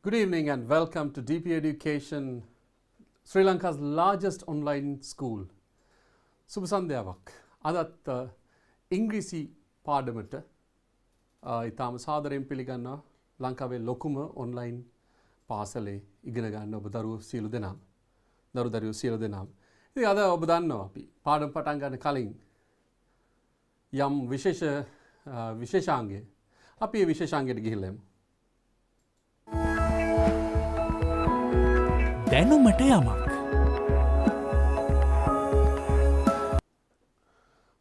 Good evening and welcome to DP Education, Sri Lanka's largest online school. සුබ සන්ධ්‍යාවක්. අදත් ඉංග්‍රීසි පාඩමට ඉතාම සාදරයෙන් පිළිගන්නවා ලංකාවේ ලොකුම ඔන්ලයින් පාසලේ ඉගෙන ගන්න ඔබ දරුවෝ සියලු දෙනාම. දරුවෝ සියලු දෙනාම. ඉතින් අද ඔබ දන්නවා අපි පාඩම පටන් ගන්න කලින් යම් විශේෂාංගය අපි මේ විශේෂාංගයට ගිහිල්ලා යමු. දැනුමට යමක්.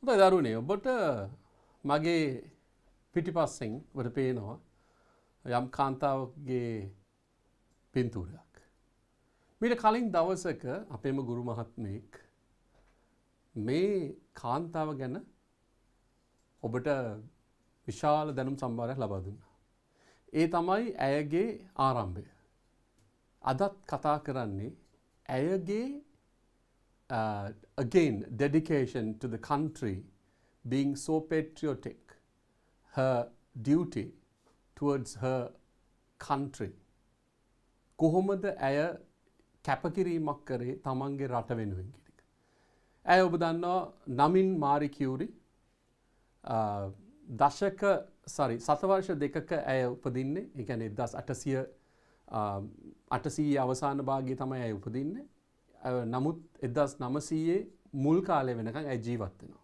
හොඳයි දරුවනේ ඔබට මගේ පිටිපස්සෙන් ඔබට පේනවා යම් කාන්තාවකගේ පින්තූරයක්. මීට කලින් දවසක අපේම ගුරු මහත්මයෙක් මේ කාන්තාව ගැන ඔබට විශාල දැනුම් සම්භාරයක් ලබා දුන්නා. ඒ තමයි ඇයගේ ආරම්භය. අදත් කතා කරන්නේ ඇයගේ again dedication to the country, being so patriotic, her duty towards her country. කොහොමද ඇය කැපකිරීමක් කරේ තමන්ගේ රට වෙනුවෙන් කියන එක. ඇය ඔබ දන්නවා නමින් මාරි කියුරි සතවර්ෂ දෙකක ඇය උපදින්නේ. ඒ කියන්නේ 1800 අවසාන භාගයේ තමයි ඇය උපදින්නේ. නමුත් 1900 මුල් කාලේ වෙනකන් ඇය ජීවත් වෙනවා.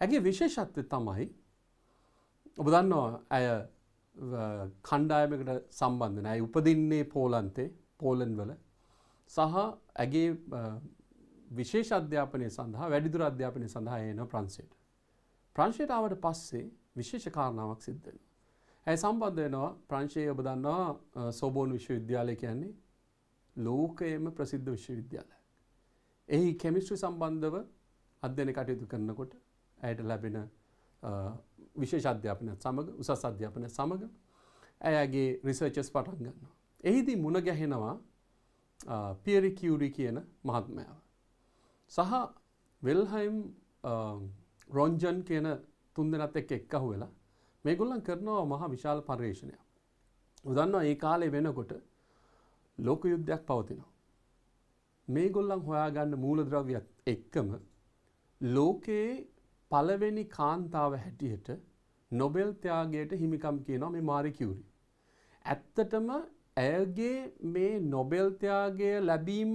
ඇගේ විශේෂත්වය තමයි ඔබ දන්නවා ඇය කණ්ඩායමකට සම්බන්ධ නැහැ. ඇය උපදින්නේ පෝලන්ඩ් වල සහ ඇගේ විශේෂ අධ්‍යාපනය සඳහා වැඩිදුර අධ්‍යාපනය සඳහා එන ප්‍රංශයට. ප්‍රංශයට ආවට පස්සේ විශේෂ කාරණාවක් සිද්ධ වෙනවා. ඇය සම්බන්ධ වෙනවා ප්‍රංශයේ ඔබ දන්නවා සෝබෝන් විශ්වවිද්‍යාලය කියන්නේ ලෝකයේම ප්‍රසිද්ධ විශ්වවිද්‍යාලයක්. එහි කෙමිස්ට්‍රි සම්බන්ධව අධ්‍යයන කටයුතු කරනකොට ඇයට ලැබෙන විශේෂ අධ්‍යාපනයත් සමග උසස් අධ්‍යාපනයත් සමග ඇයගේ රිසර්චස් පටන් ගන්නවා. එහිදී මුණ ගැහෙනවා පියරි කියුරි කියන මහත්මයාව. සහ වෙල්හයිම් රොන්ජන් කියන තුන්දෙනාත් එක්ක එක්කහුව වෙලා මේගොල්ලන් කරනවා මහා විශාල පර්යේෂණයක්. උදන්නවා ඒ කාලේ වෙනකොට ලෝක යුද්ධයක් පවතිනවා. මේගොල්ලන් හොයාගන්න මූලද්‍රව්‍යත් එක්කම ලෝකයේ පළවෙනි කාන්තාව හැටියට නොබෙල් ත්‍යාගයට හිමිකම් කියනවා මේ මාරි කියුරි. ඇත්තටම ඇයගේ මේ නොබෙල් ත්‍යාගය ලැබීම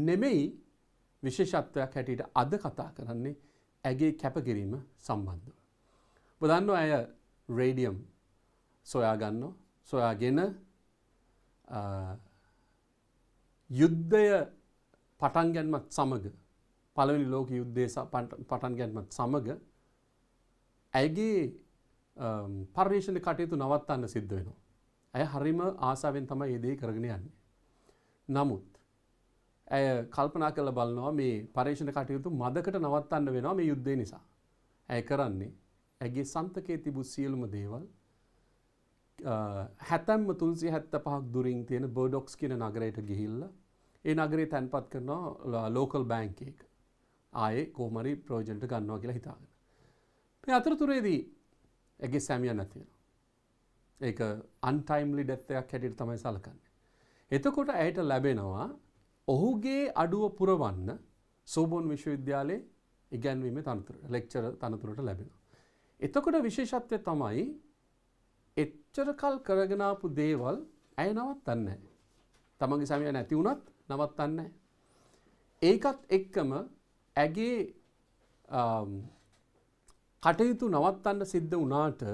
නෙමෙයි විශේෂත්වයක් හැටියට අද කතා කරන්නේ ඇගේ කැපකිරීම සම්බන්ධව. ඔබ දන්නවා ඇය රේඩියම් සොයාගන්නවා. සොයාගෙන යුද්ධය පටන් ගැනීමත් සමග පළවෙනි ලෝක යුද්ධය පටන් ගැනීමත් සමග ඇයගේ පර්යේෂණ කටයුතු නවත්තන්න සිද්ධ වෙනවා. ඇය හරිම ආසාවෙන් තමයි මේ දේ කරගෙන යන්නේ. නමුත් ඇය කල්පනා කරලා බලනවා මේ පර්යේෂණ කටයුතු මදකට නවත්තන්න වෙනවා මේ යුද්ධය නිසා. ඇය කරන්නේ ඇගේ සන්තකයේ තිබූ සියලුම දේවල් හැතැම්ම 375ක් දුරින් තියෙන බර්ඩොක්ස් කියන නගරයට ගිහිල්ලා ඒ නගරේ තැන්පත් කරනවා ලෝකල් බැංක් එක. ආයේ කොහොම හරි ප්‍රොජෙක්ට් එක ගන්නවා කියලා හිතාගෙන. මේ අතරතුරේදී ඇගේ සැමියා නැති වෙනවා. ඒක අන්ටයිම්ලි ඩෙත් එකක් හැටියට තමයි සැලකන්නේ. එතකොට ඇයට ලැබෙනවා ඔහුගේ අඩුව පුරවන්න සෝබෝන් විශ්වවිද්‍යාලයේ ඉගැන්වීමේ තනතුරට ලෙක්චර් තනතුරට ලැබෙනවා. එතකොට විශේෂත්වය තමයි එච්චර කල් කරගෙන ආපු දේවල් ඇය නවත්තන්නේ නැහැ. තමන්ගේ සැමියා නැති වුණත් නවත්තන්නේ නැහැ. ඒකත් එක්කම ඇගේ කටයුතු නවත්තන්න සිද්ධ වුණාට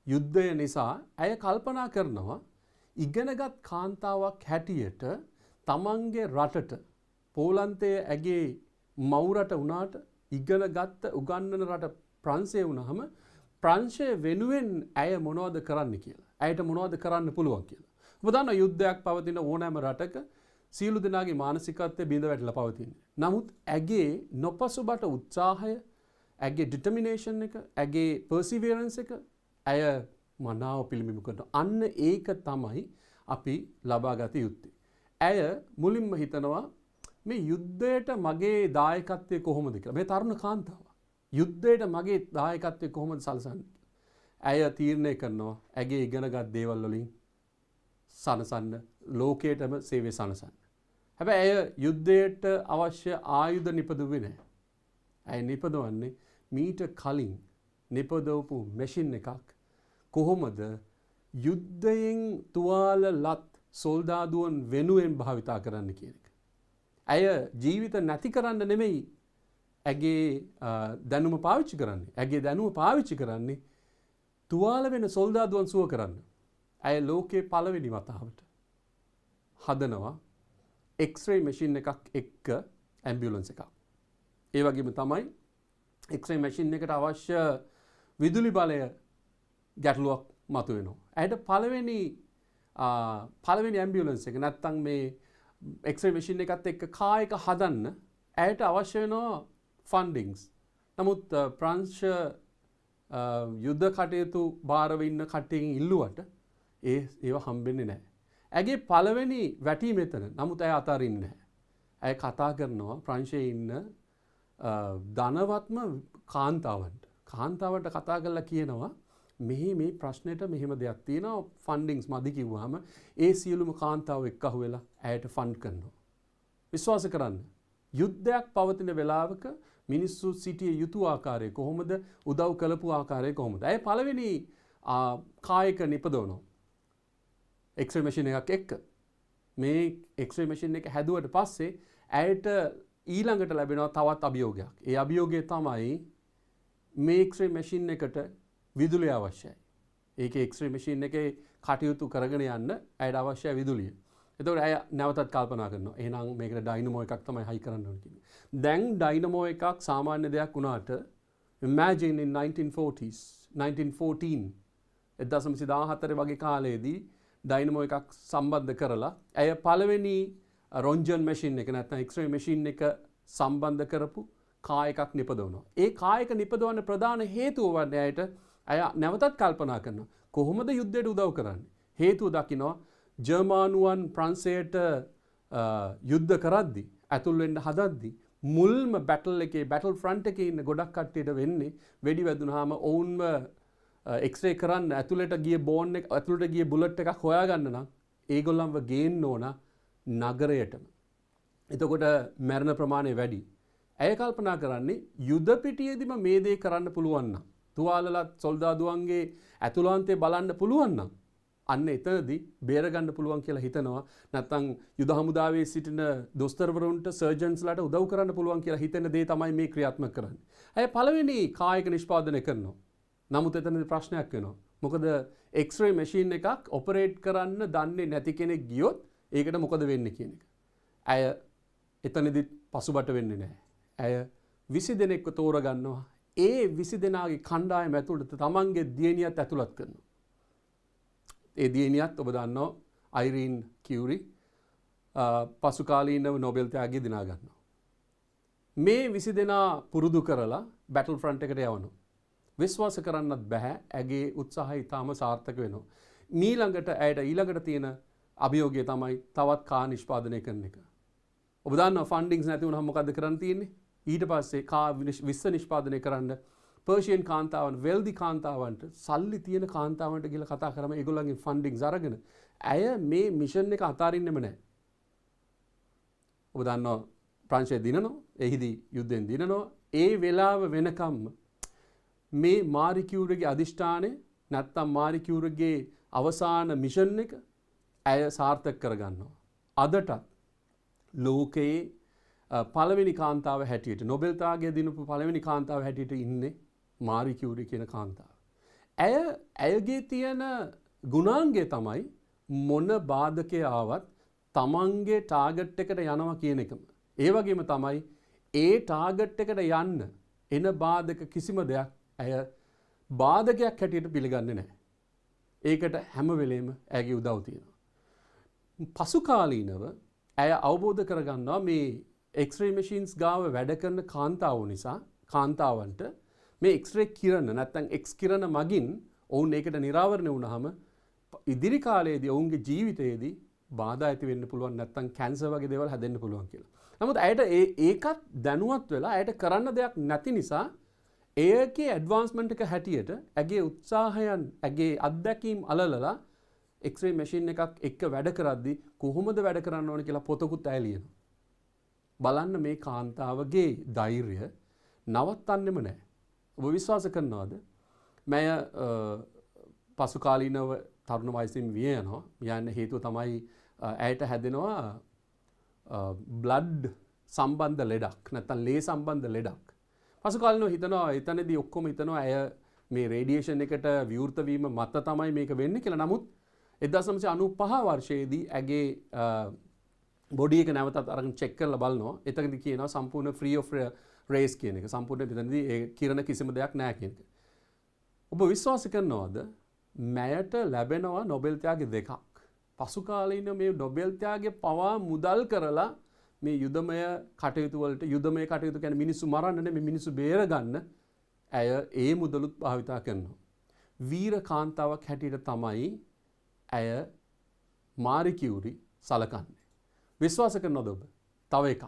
යුද්ධය නිසා ඇය කල්පනා කරනවා ඉගෙනගත් කාන්තාවක් හැටියට තමන්ගේ රටට පෝලන්තයේ ඇගේ මව් රට වුණාට ඉගෙනගත්ත උගන්වන රට ප්‍රංශය වුණාම ප්‍රංශය වෙනුවෙන් ඇය මොනවද කරන්න කියලා. ඇයට මොනවද කරන්න පුළුවන් කියලා. ඔබ දන්නවා යුද්ධයක් පවතින ඕනෑම රටක සියලු දෙනාගේ මානසිකත්වය බිඳ වැටලා පවතින්නේ. නමුත් ඇගේ නොපසුබට උත්සාහය, ඇගේ ඩිටර්මිනේෂන් එක, ඇගේ පර්සිවියරන්ස් එක ඇය මනාව පිළිබිඹු කරනවා. අන්න ඒක තමයි අපි ලබාගත යුත්තේ. ඇය මුලින්ම හිතනවා මේ යුද්ධයට මගේ දායකත්වය කොහොමද කියලා. මේ තරුණ කාන්තාව යුද්ධයට මගේ දායකත්වය කොහොමද සලසන්නේ? ඇය තීරණය කරනවා ඇගේ ඉගෙනගත් දේවල් වලින් සනසන්න ලෝකයටම සේවය සනසන්න. හැබැයි ඇය යුද්ධයට අවශ්‍ය ආයුධ නිපදවුවේ නැහැ. ඇය නිපදවන්නේ මීට කලින් නිපදවපු මැෂින් එකක් කොහොමද යුද්ධයෙන් තුවාල ලත් සොල්දාදුවන් වෙනුවෙන් භාවිතා කරන්න කියන එක. ඇය ජීවිත නැති කරන්න නෙමෙයි ඇගේ දැනුම පාවිච්චි කරන්නේ. ඇගේ දැනුම පාවිච්චි කරන්නේ තුවාල වෙන සොල්දාදුවන් සුව කරන්න. ඇය ලෝකයේ පළවෙනි වතාවට හදනවා එක්ස්රේ මැෂින් එකක් එක්ක ඇම්බියුලන්ස් එකක්. ඒ වගේම තමයි එක්ස්රේ මැෂින් එකට අවශ්‍ය විදුලි බලය ගැටලුවක් මතුවෙනවා. ඇයට පළවෙනි ඇම්බියුලන්ස් එක නැත්තම් මේ එක්ස්රේ මැෂින් එකත් එක්ක කායක හදන්න ඇයට අවශ්‍ය වෙනවා ෆන්ඩින්ග්ස්. නමුත් ප්‍රංශ යුද්ධ කටයුතු භාරව ඉන්න කට්ටියකින් ඉල්ලුවට ඒව හම්බෙන්නේ නැහැ. ඇගේ පළවෙනි වැටීම එතන. නමුත් ඇය අතාරින්නේ නැහැ. ඇය කතා කරනවා ප්‍රංශයේ ඉන්න ධනවත්ම කාන්තාවන්ට කතා කරලා කියනවා මේ ප්‍රශ්නෙට මෙහෙම දෙයක් තියෙනවා ෆන්ඩින්ග්ස් මදි කිව්වහම ඒ සියලුම කාන්තාව එක්කහුව වෙලා ඇයට ෆන්ඩ් කරනවා. විශ්වාස කරන්න. යුද්ධයක් පවතින වෙලාවක මිනිස්සු සිටිය යුතු ආකාරය කොහොමද උදව් කළපු ආකාරය කොහොමද? ඇය පළවෙනි කායක නිපදවනවා. එක්ස්රේ මැෂින් එකක් එක්ක. මේ එක්ස්රේ මැෂින් එක හැදුවට පස්සේ ඇයට ඊළඟට ලැබෙනවා තවත් අභියෝගයක්. ඒ අභියෝගය තමයි මේ එක්ස්රේ මැෂින් එකට විදුලිය අවශ්‍යයි. ඒකේ එක්ස්රේ මැෂින් එකේ කටයුතු කරගෙන යන්න ඇයට අවශ්‍යයි විදුලිය. එතකොට ඇය නැවතත් කල්පනා කරනවා. එහෙනම් මේකට ඩයිනමෝ එකක් තමයි හයි කරන්න ඕනේ කියන්නේ. දැන් ඩයිනමෝ එකක් සාමාන්‍ය දෙයක් වුණාට imagine in 1940s 1914 1914 වගේ කාලයේදී ඩයිනමෝ එකක් සම්බන්ධ කරලා ඇය පළවෙනි රොන්ජන් මැෂින් එක නැත්නම් එක්ස්රේ මැෂින් එක සම්බන්ධ කරපු කායකක් නිපදවනවා. ඒ කායක නිපදවන්න ප්‍රධාන හේතුව වන්නේ ඇයට ඇය නැවතත් කල්පනා කරනවා කොහොමද යුද්ධයට උදව් කරන්නේ? හේතුව දකිනවා ජර්මානුවන් ප්‍රංශයට යුද්ධ කරද්දි ඇතුල් වෙන්න හදද්දි මුල්ම බැටල් ෆ්‍රන්ට් එකේ ඉන්න ගොඩක් කට්ටියට වෙන්නේ වෙඩි වැදුනහම ඔවුන්ව එක්ස්රේ කරන්න ඇතුළට ගිය බෝන් එක ඇතුළට ගිය බුලට් එකක් හොයාගන්න නම් ඒගොල්ලන්ව ගේන්න ඕන නගරයටම. එතකොට මරණ ප්‍රමාණය වැඩි. ඇය කල්පනා කරන්නේ යුද පිටියේදීම මේ දේ කරන්න පුළුවන් නම් තුවාලලත් සොල්දාදුවන්ගේ ඇතුළාන්තය බලන්න පුළුවන් නම් අන්න එතනදී බේරගන්න පුළුවන් කියලා හිතනවා. නැත්නම් යුද හමුදාවේ සිටින දොස්තරවරුන්ට සර්ජන්ස්ලාට උදව් කරන්න පුළුවන් කියලා හිතෙන දේ තමයි මේ ක්‍රියාත්මක කරන්නේ. ඇය පළවෙනි කායික නිෂ්පාදනය කරනවා. නමුත් එතනදී ප්‍රශ්නයක් වෙනවා. මොකද එක්ස්රේ මැෂින් එකක් ඔපරේට් කරන්න දන්නේ නැති කෙනෙක් ගියොත් ඒකට මොකද වෙන්නේ කියන එක. ඇය එතනදී පසුබට වෙන්නේ නැහැ. ඇය 20 දෙනෙක්ව තෝරගන්නවා. ඒ 20 දෙනාගේ කණ්ඩායම ඇතුළත තමන්ගේ දියණියත් ඇතුළත් කරනවා. ඒ දියණියත් ඔබ දන්නවා අයිරීන් කියුරි පසු කාලීනව නෝබෙල් ත්‍යාගය දිනා ගන්නවා. මේ 20 දෙනා පුරුදු කරලා බැටල් ෆ්‍රන්ට් එකට යවනවා. විශ්වාස කරන්නත් බෑ ඇගේ උත්සාහය ඉතාම සාර්ථක වෙනවා. ඇයට ඊළඟට තියෙන අභියෝගය තමයි තවත් කා නිෂ්පාදනය කරන එක. ඔබ දන්නවා ෆන්ඩින්ග්ස් නැති වුණාම මොකද්ද කරන්න තියෙන්නේ? ඊට පස්සේ කා 20 නිෂ්පාදනය කරන්න පර්ෂියන් කාන්තාවන් වෙල්දි කාන්තාවන්ට සල්ලි තියෙන කාන්තාවන්ට කියලා කතා කරම ඒගොල්ලන්ගේ ෆන්ඩින්ග්ස් අරගෙන ඇය මේ මිෂන් එක අතාරින්නෙම නැහැ. ඔබ දන්නවා ප්‍රංශය දිනනවා, එහිදී යුද්ධෙන් දිනනවා. ඒ වෙලාව වෙනකම්ම මේ මාරි කියුරිගේ අදිෂ්ඨානය නැත්තම් මාරි කියුරිගේ අවසාන මිෂන් එක ඇය සාර්ථක කරගන්නවා. අදටත් ලෝකයේ පළවෙනි කාන්තාව හැටියට නොබෙල් ත්‍යාගය දිනපු පළවෙනි කාන්තාව හැටියට ඉන්නේ මාරි කියුරි කියන කාන්තාව. ඇයගේ තියෙන ගුණාංගය තමයි මොන බාධකය ආවත් තමන්ගේ ටාගට් එකට යනවා කියන එකම. ඒ වගේම තමයි ඒ ටාගට් එකට යන්න එන බාධක කිසිම දෙයක් ඇය බාධකයක් හැටියට පිළිගන්නේ නැහැ. ඒකට හැම වෙලේම ඇයගේ උදව් තියෙනවා. පසු කාලීනව ඇය අවබෝධ කරගන්නවා මේ එක්ස්රේ මැෂින්ස් ගාව වැඩ කරන කාන්තාවන්ට මේ එක්ස්රේ කිරණ නැත්නම් එක්ස් කිරණ මගින් ඔවුන් ඒකට නිරාවරණය වුණාම ඉදිරි කාලයේදී ඔවුන්ගේ ජීවිතයේදී බාධා ඇති වෙන්න පුළුවන් නැත්නම් කැන්සර් වගේ දේවල් හැදෙන්න පුළුවන් කියලා. නමුත් ඇයට ඒකත් දැනුවත් වෙලා ඇයට කරන්න දෙයක් නැති නිසා ඒකේ ඇඩ්වාන්ස්මන්ට් එක හැටියට ඇගේ උත්සාහයන් ඇගේ අත්දැකීම් අලලලා X-ray machine එකක් එක්ක වැඩ කරද්දී කොහොමද වැඩ කරන්න ඕන කියලා පොතකුත් ඇය ලියනවා. බලන්න මේ කාන්තාවගේ ධෛර්යය නවත්තන්නෙම නැහැ. ඔබ විශ්වාස කරනවද? මම පසු කාලීනව තරුණ වයසින් විය යනවා. යන්න හේතුව තමයි ඇයට හැදෙනවා බ්ලඩ් සම්බන්ධ ලෙඩක් නැත්නම් ලේ සම්බන්ධ ලෙඩක්. පසු කාලීනව හිතනවා එතනදී ඔක්කොම හිතනවා ඇය මේ රේඩියේෂන් එකට විවෘත වීම මත තමයි මේක වෙන්නේ කියලා. නමුත් 1995 වර්ෂයේදී ඇගේ බොඩි එක නැවතත් අරගෙන චෙක් කරලා බලනවා. එතනදී කියනවා සම්පූර්ණ ෆ්‍රී ඔෆ් රේස් කියන එක. සම්පූර්ණ මෙතනදී ඒ කිරණ කිසිම දෙයක් නැහැ කියන එක. ඔබ විශ්වාස කරනවද මෑයට ලැබෙනවා නොබෙල් ත්‍යාග දෙකක්. පසු කාලීන මේ නොබෙල් ත්‍යාගය පවා මුදල් කරලා මේ යුදමය කටයුතු වලට යුදමය කටයුතු කියන්නේ මිනිස්සු මරන්න නෙමෙයි මිනිස්සු බේර ගන්න ඇය ඒ මුදලුත් භාවිතා කරනවා. වීර කාන්තාවක් හැටියට තමයි ඇය මාරි කියුරි සලකන්නේ. විශ්වාස කරනවද ඔබ? තව එකක්.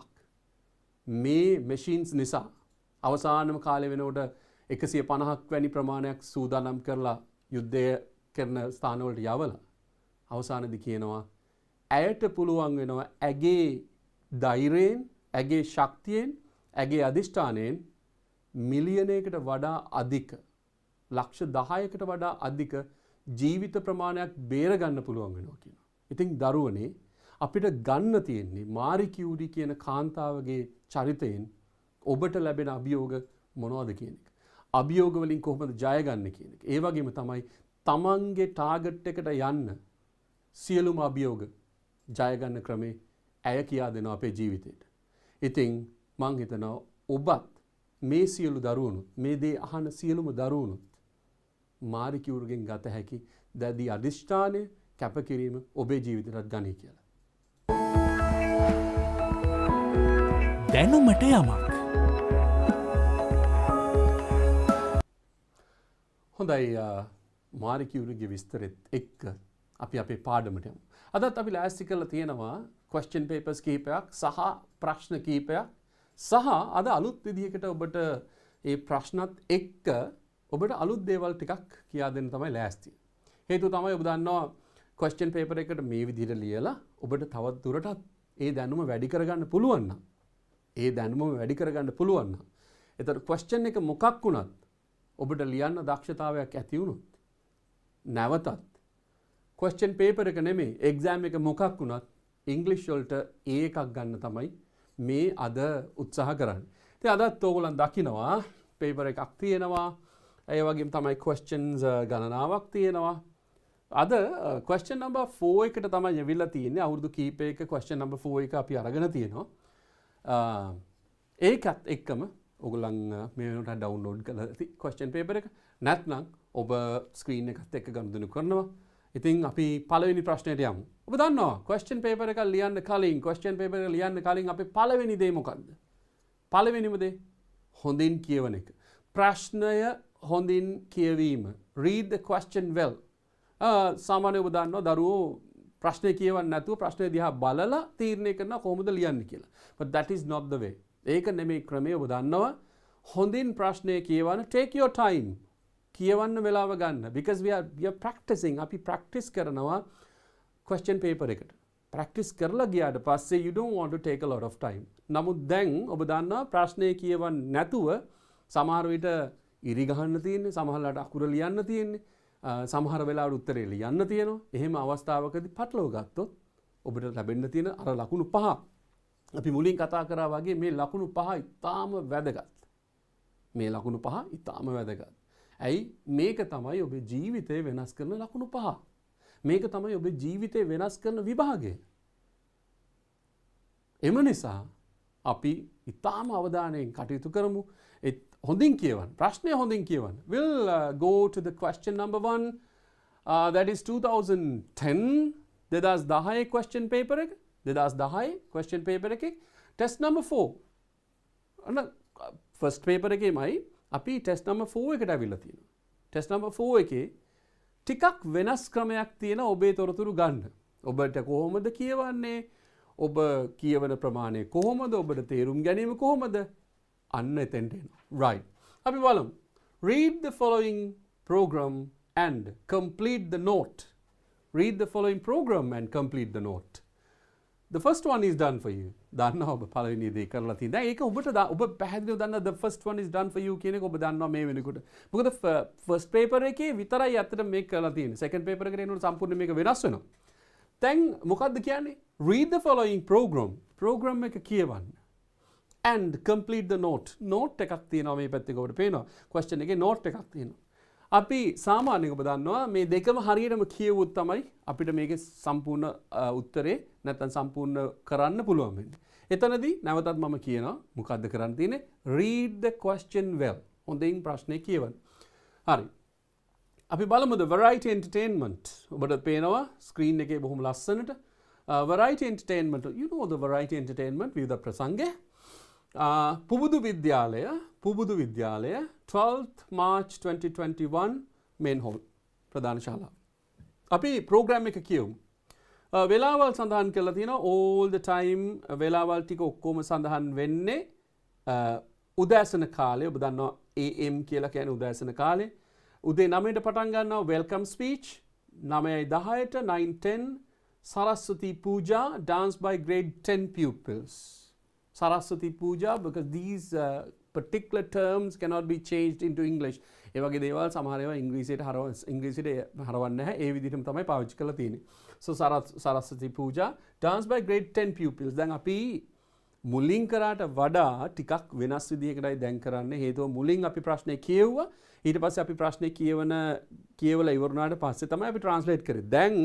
මේ මැෂින්ස් නිසා අවසානම කාලේ වෙනකොට 150ක් වැනි ප්‍රමාණයක් සූදානම් කරලා යුද්ධය කරන ස්ථානවලට යවලා අවසානයේදී කියනවා ඇයට පුළුවන් වෙනවා ඇගේ ධෛර්යයෙන්, ඇගේ ශක්තියෙන්, ඇගේ අධිෂ්ඨානයෙන් මිලියනයකට වඩා අධික ලක්ෂ 10කට වඩා අධික ජීවිත ප්‍රමාණයක් බේර ගන්න පුළුවන් වෙනවා කියනවා. ඉතින් දරුවනේ අපිට ගන්න තියෙන්නේ මාරි කියුරි කියන කාන්තාවගේ චරිතයෙන් ඔබට ලැබෙන අභියෝග මොනවද කියන එක. අභියෝග වලින් කොහොමද ජය ගන්න කියන එක. ඒ වගේම තමයි තමන්ගේ ටාගට් එකට යන්න සියලුම අභියෝග ජය ගන්න ක්‍රමේ ඇය කියා දෙනවා අපේ ජීවිතේට. ඉතින් මං හිතනවා ඔබත් මේ සියලු දරුවනුත් මේ දේ අහන සියලුම දරුවනුත් මාරි කියුරිගෙන් ගත හැකි දැඩි අධිෂ්ඨානය කැපකිරීම ඔබේ ජීවිතයටත් ගනී කියලා. දැනුමට යමක්. හොඳයි මාරි කියුරිගේ විස්තරෙත් එක්ක අපි අපේ පාඩමට යමු. අදත් අපි ලෑස්ති කරලා තියෙනවා question papers කීපයක් සහ ප්‍රශ්න කීපයක් සහ අද අලුත් විදිහකට ඔබට ඒ ප්‍රශ්නත් එක්ක ඔබට අලුත් දේවල් ටිකක් කියා දෙන්න තමයි ලෑස්ති. හේතුව තමයි ඔබ දන්නවා question paper එකට මේ විදිහට ලියලා ඔබට තවත් දුරටත් ඒ දැනුම වැඩි කරගන්න පුළුවන් නම් එතකොට question එක මොකක් වුණත් ඔබට ලියන්න දක්ෂතාවයක් ඇති වුණොත් නැවතත් question paper එක නෙමෙයි exam එක මොකක් වුණත් ඉංග්‍රීසි වලට එකක් ගන්න තමයි මේ අද උත්සාහ කරන්නේ. ඉතින් අදත් ඕගොල්ලන් දකිනවා paper එකක් තියෙනවා. ඒ වගේම තමයි questions ගණනාවක් තියෙනවා. අද question number 4 එකට තමයි යවිලා තියෙන්නේ. අවුරුදු කීපයක question number 4 එක අපි අරගෙන තියෙනවා. ඒකත් එක්කම ඔයගොල්ලන් මේ වෙනකොට ඩවුන්ලෝඩ් කරලා ඇති question paper එක. නැත්නම් ඔබ ස්ක්‍රීන් එකත් එක්ක ගනුදෙනු කරනවා. ඉතින් අපි පළවෙනි ප්‍රශ්නයට යමු. ඔබ දන්නවා question paper එක ලියන්න කලින් අපේ පළවෙනි දේ මොකක්ද? පළවෙනිම දේ හොඳින් කියවන එක. ප්‍රශ්නය හොඳින් කියවීම. Read the question well. සාමාන්‍යයෙන් ඔබ දන්නවා දරුවෝ ප්‍රශ්නේ කියවන්නේ නැතුව ප්‍රශ්නේ දිහා බලලා තීරණය කරනවා කොහොමද ලියන්නේ කියලා. But that is not the way. ඒක නෙමෙයි ක්‍රමය. ඔබ දන්නවා හොඳින් ප්‍රශ්නේ කියවන්න take your time. කියවන්න වෙලාව ගන්න. Because we are practicing. අපි practice කරනවා question paper එකට. practice කරලා ගියාට පස්සේ you don't want to take a lot of time. නමුත් දැන් ඔබ දන්නවා ප්‍රශ්නේ කියවන්න නැතුව සමහර විට ඉරි ගහන්න තියෙන්නේ, සමහරලාට අකුර ලියන්න තියෙන්නේ, සමහර වෙලාවට උත්තරේ ලියන්න තියෙනවා. එහෙම අවස්ථාවකදී පටලව ගත්තොත් ඔබට ලැබෙන්න තියෙන අර ලකුණු පහ අපි මුලින් කතා කරා වගේ මේ ලකුණු පහ ඉතාම වැදගත්. ඇයි මේක තමයි ඔබේ ජීවිතය වෙනස් කරන ලකුණු පහ. මේක තමයි ඔබේ ජීවිතය වෙනස් කරන විභාගය. එම නිසා අපි ඉතාම අවධානයෙන් කටයුතු කරමු. හොඳින් කියවන්න. ප්‍රශ්නය හොඳින් කියවන්න. We'll go to the question number 1. That is 2010 2010 question paper එක. 2010 question paper එකේ test number 4. first paper එකේමයි අපි test number 4 එකට අවිල්ලා තියෙනවා. test number 4 එකේ ටිකක් වෙනස් ක්‍රමයක් තියෙන ඔබේ තොරතුරු ගන්න. ඔබට කොහොමද කියවන්නේ? ඔබ කියවන ප්‍රමාණය කොහොමද? ඔබට තේරුම් ගැනීම කොහොමද? අන්න එතෙන්ට එනවා. Right. අපි බලමු. Read the following program and complete the note. Read the following program and complete the note. The first one is done for you. දන්නවා ඔබ පළවෙනි දේ කරලා තියෙන. දැන් ඒක ඔබට ඔබ පැහැදිලිව දන්නා the first one is done for you කියන එක ඔබ දන්නවා මේ වෙනකොට. මොකද first paper එකේ විතරයි ඇත්තට මේක කරලා තියෙන්නේ. second paper එකට එනකොට සම්පූර්ණ මේක වෙනස් වෙනවා. දැන් මොකද්ද කියන්නේ? Read the following program. program එක කියවන්න. And complete the note. note එකක් තියෙනවා මේ පැත්තේ ඔබට පේනවා. question එකේ note එකක් තියෙනවා. අපි සාමාන්‍යයෙන් ඔබ දන්නවා මේ දෙකම හරියටම කියවුවොත් තමයි අපිට මේකේ සම්පූර්ණ උත්තරේ නැත්නම් සම්පූර්ණ කරන්න පුළුවන් වෙන්නේ. එතනදී නැවතත් මම කියනවා මොකද්ද කරන්න තියෙන්නේ? read the question well. හොඳින් ප්‍රශ්නේ කියවන්න. හරි. අපි බලමු the variety entertainment. ඔබට පේනවා screen එකේ බොහොම ලස්සනට variety entertainment. You know the variety entertainment විවිධ ප්‍රසංගය. පුබුදු විද්‍යාලය 12th March 2021 main hall ප්‍රධාන ශාලාව. අපි program එක කියමු. වෙලාවල් සඳහන් කරලා තියෙනවා all the time වෙලාවල් ටික ඔක්කොම සඳහන් වෙන්නේ උදෑසන කාලේ. ඔබ දන්නවා AM කියලා කියන්නේ උදෑසන කාලේ. උදේ 9ට පටන් ගන්නවා welcome speech 9:10ට 9:10 Saraswati Puja dance by grade 10 pupils. Saraswati Puja because these particular terms cannot be changed into English. ඒ වගේ දේවල් සමහර ඒවා ඉංග්‍රීසියට හරවන්නේ නැහැ. ඒ විදිහටම තමයි පාවිච්චි කරලා තියෙන්නේ. So Saraswati Puja dance by grade 10 pupils. දැන් අපි මුලින් කරාට වඩා ටිකක් වෙනස් විදිහකටයි දැන් කරන්නේ. හේතුව මුලින් අපි ප්‍රශ්නේ කියවුවා. ඊට පස්සේ අපි ප්‍රශ්නේ කියවලා ඉවරුනාට පස්සේ තමයි අපි translate කරේ. දැන්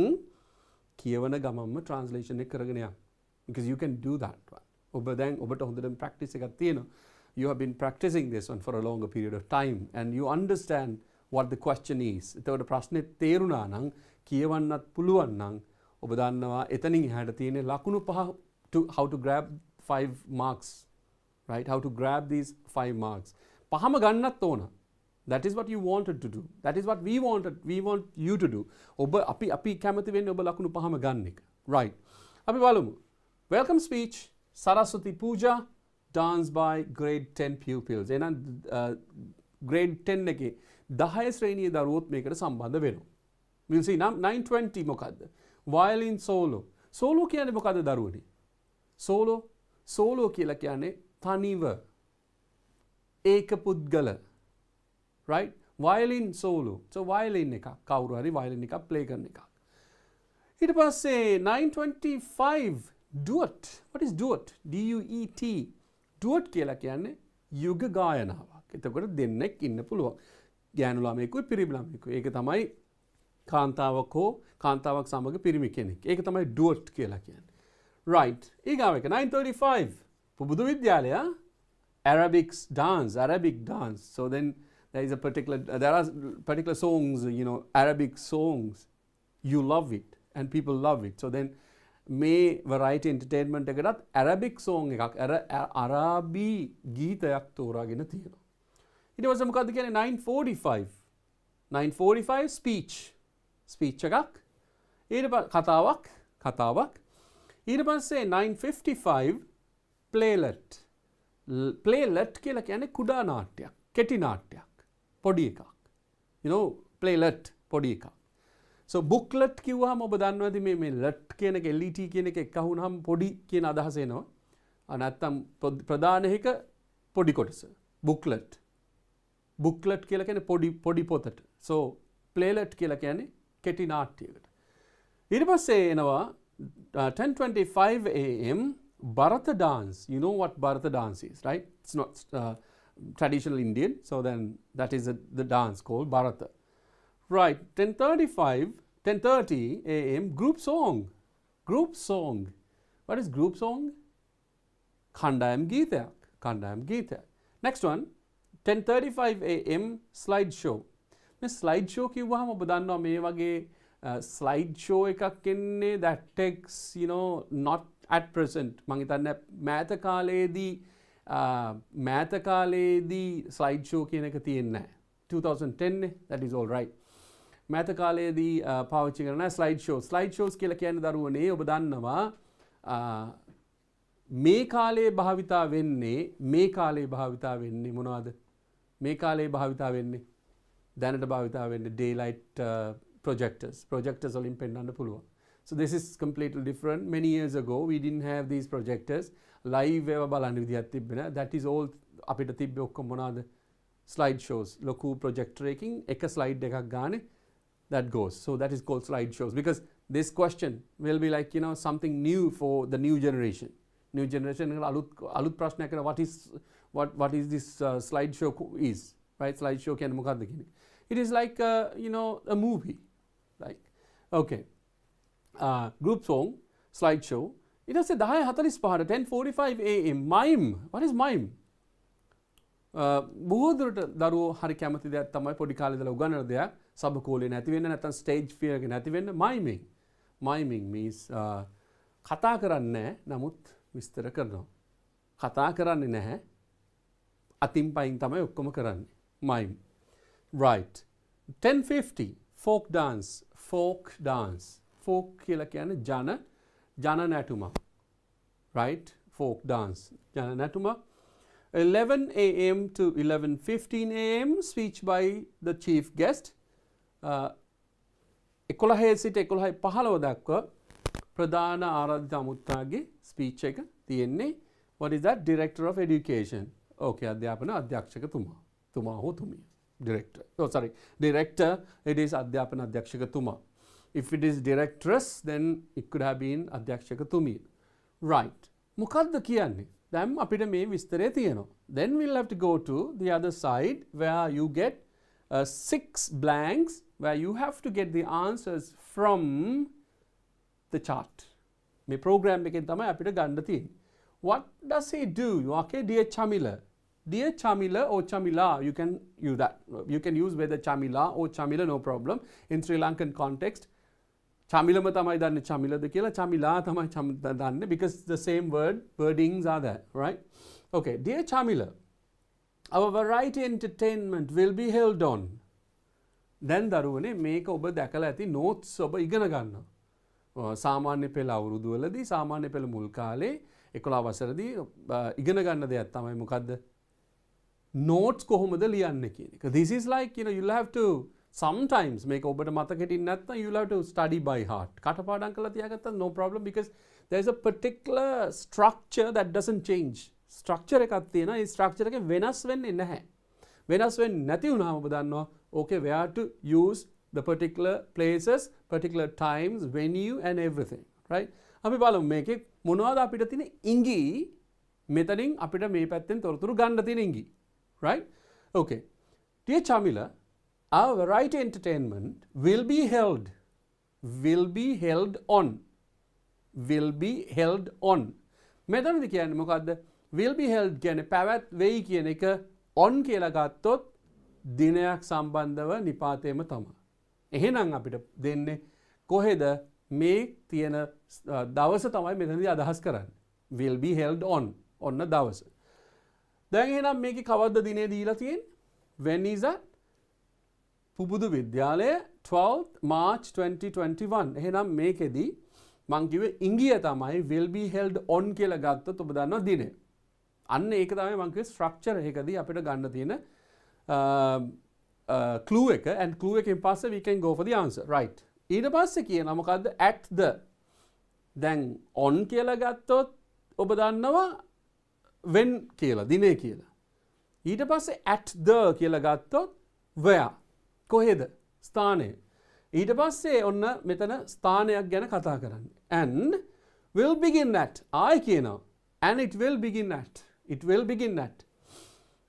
කියවන ගමන්ම translation එක කරගෙන යන්න. Because you can do that one. ඔබ දැන් ඔබට හොඳටම practice එකක් තියෙනවා. You have been practicing this one for a longer period of time and you understand what the question is. එතකොට ප්‍රශ්නේ තේරුණා නම් කියවන්නත් පුළුවන් නම් ඔබ දන්නවා එතනින් එහාට තියෙන ලකුණු පහ to how to grab 5 marks. Right? How to grab these 5 marks. පහම ගන්නත් ඕන. That is what you wanted to do. That is what we want you to do. ඔබ අපි කැමති වෙන්නේ ඔබ ලකුණු පහම ගන්න එක. Right. අපි බලමු. Welcome speech Saraswati Puja dance by grade 10 pupils. එහෙනම් grade 10 එකේ 10 ශ්‍රේණියේ දරුවොත් මේකට සම්බන්ධ වෙනවා. We'll see 920 මොකද්ද? Violin solo. Solo කියන්නේ මොකද්ද දරුවනේ? Solo කියලා කියන්නේ තනිව ඒක පුද්ගල. Right? Violin solo. So violin එකක් කවුරු හරි violin එකක් play කරන එකක්. ඊට පස්සේ 925 duet. What is duet? D-U-E-T. duet කියලා කියන්නේ යුග ගායනාවක්. එතකොට දෙන්නෙක් ඉන්න පුළුවන්. ගෑනු ළමයෙකුයි පිරිමි ළමයෙකුයි. ඒක තමයි කාන්තාවක් සමග පිරිමි කෙනෙක්. ඒක තමයි duet කියලා කියන්නේ. Right. ඊගාව එක 935. පුබුදු විද්‍යාලය Arabic dance. So then there are particular songs, you know, Arabic songs. You love it and people love it. So then මේ variety entertainment එකටත් Arabic song එකක් අරාබි ගීතයක් තෝරාගෙන තියෙනවා. ඊට පස්සේ මොකද්ද කියන්නේ 945 speech එකක්. ඊට පස්සේ කතාවක්. ඊට පස්සේ 955 playlet කියලා කියන්නේ කුඩා නාට්‍යයක්, කෙටි නාට්‍යයක්, පොඩි එකක්. You know, playlet පොඩි එකක්. So booklet කිව්වහම ඔබ දන්නවද මේ let කියන එක LET කියන එක එක්කහුනහම පොඩි කියන අදහස එනවා. නැත්තම් ප්‍රධාන එක පොඩි කොටස. booklet කියලා කියන්නේ පොඩි පොතට. So playlet කියලා කියන්නේ කෙටි නාට්‍යයකට. ඊට පස්සේ එනවා 10:25 AM Bharata dance. You know what Bharata dance is, right? It's not traditional Indian. So then that is the dance called Bharata. Right, 10:30 AM group song. What is group song? Khandayam Geethayak. Next one, 10:35 AM slideshow. මේ slideshow කිව්වහම ඔබ දන්නවා මේ වගේ slideshow එකක් එන්නේ that takes, you know, not at present. මම හිතන්නේ මෑත කාලේදී slideshow කියන එක තියෙන්නේ නැහැ. 2010 that is all right. මෑත කාලයේදී පාවිච්චි කරන slide shows කියලා කියන්නේ දරුවනේ ඔබ දන්නවා මේ කාලේ භාවිතා වෙන්නේ මොනවද? මේ කාලේ භාවිතා වෙන්නේ දැනට භාවිතා වෙන්නේ daylight projectors වලින් පෙන්වන්න පුළුවන්. So this is completely different. Many years ago we didn't have these projectors. Live ඒවා බලන්න විදිහක් තිබ්බේ නෑ. That is all අපිට තිබ්බේ ඔක්කොම මොනවාද? Slide shows. ලොකු projector එකකින් එක slide එකක් ගානේ that goes. So that is called slide shows because this question will be like, you know, something new for the new generation. New generation අලුත් ප්‍රශ්නයක් කරන what is this slide show is, right? Slide show කියන්නේ මොකක්ද කියන්නේ? It is like you know, a movie. Like okay. Group song, slideshow. ඊට පස්සේ 10:45ට 10:45 am mime. What is mime? බොහෝ දුරට දරුවෝ හරි කැමති දෙයක් තමයි පොඩි කාලේ ඉඳලා උගන්වන දෙයක්. සබකෝලේ නැති වෙන්න නැත්නම් stage fear එක නැති වෙන්න miming. Miming means කතා කරන්නේ නැහැ නමුත් විස්තර කරනවා. කතා කරන්නේ නැහැ. අතින් පයින් තමයි ඔක්කොම කරන්නේ. Mime. Right. 10:50 folk dance. Folk dance. Folk කියලා කියන්නේ ජන නැටුමක්. Right? Folk dance. ජන නැටුමක්. 11 a.m. to 11:15 a.m. speech by the chief guest. 11 සිට 11:15 දක්වා ප්‍රධාන ආරාධිත අමුත්තාගේ speech එක තියෙන්නේ. What is that? Director of Education. Okay, අධ්‍යාපන අධ්‍යක්ෂකතුමා. තුමා හෝ තුමිය. Director. Oh, sorry. Director, it is අධ්‍යාපන අධ්‍යක්ෂකතුමා. If it is directress, then it could have been අධ්‍යක්ෂකතුමිය. Right. මොකක්ද කියන්නේ? දැන් අපිට මේ විස්තරය තියෙනවා. Then we'll have to go to the other side where you get 6 blanks where you have to get the answers from the chart. මේ program එකෙන් තමයි අපිට ගන්න තියෙන්නේ. What does he do? Okay, dear Chamila. Dear Chamila or Chamila, you can use that. You can use whether Chamila or Chamila, no problem. In Sri Lankan context, Chamilama තමයි දන්නේ Chamilada කියලා, Chamila තමයි දන්නේ because the same wordings are there, right? Okay, dear Chamila, our variety entertainment will be held on. දැන් දරුවනේ මේක ඔබ දැකලා ඇති notes ඔබ ඉගෙන ගන්නවා. සාමාන්‍ය පෙළ අවුරුදුවලදී සාමාන්‍ය පෙළ මුල් කාලේ 11 වසරදී ඉගෙන ගන්න දෙයක් තමයි මොකද්ද? notes කොහොමද ලියන්නේ කියන එක. This is like, you know, you'll have to sometimes මේක ඔබට මතකෙටින් නැත්නම් you'll have to study by heart. කටපාඩම් කරලා තියාගත්තත් no problem because there is a particular structure that doesn't change. structure එකක් තියෙනවා. ඒ structure එක වෙනස් වෙන්නේ නැහැ. වෙනස් වෙන්නේ නැති වුණාම ඔබ දන්නවා okay where to use the particular places, particular times, venue and everything, right? අපි බලමු මේකේ මොනවද අපිට තියෙන ඉඟි මෙතනින් අපිට මේ පැත්තෙන් තොරතුරු ගන්න තියෙන ඉඟි, right? Okay. Dear Chamila, our variety entertainment will be held on. Will be held on. මෙතනදී කියන්නේ මොකද්ද? Will be held කියන්නේ පැවැත් වෙයි කියන එක on කියලා ගත්තොත් දිනයක් සම්බන්ධව නිපාතේම තමයි. එහෙනම් අපිට දෙන්නේ කොහෙද මේ තියෙන දවස තමයි මෙතනදී අදහස් කරන්නේ. Will be held on. ඔන්න දවස. දැන් එහෙනම් මේකේ කවද්ද දිනේ දීලා තියෙන්නේ? When is that? Pubudu Vidyalaya 12th March 2021. එහෙනම් මේකෙදී මං කිව්වේ ඉංගිය තමයි will be held on කියලා ගත්තොත් ඔබ දන්නවා දිනේ. අන්න ඒක තමයි මං කිව්වේ structure එකකදී අපිට ගන්න තියෙන clue එක and clue එකෙන් පස්සේ we can go for the answer. Right. ඊට පස්සේ කියනවා මොකද්ද? at the. දැන් on කියලා ගත්තොත් ඔබ දන්නවා when කියලා දිනේ කියලා. ඊට පස්සේ at the කියලා ගත්තොත් where කොහෙද ස්ථානය. ඊට පස්සේ ඔන්න මෙතන ස්ථානයක් ගැන කතා කරන්නේ. and will begin at. I කියනවා and it will begin at. It will begin at.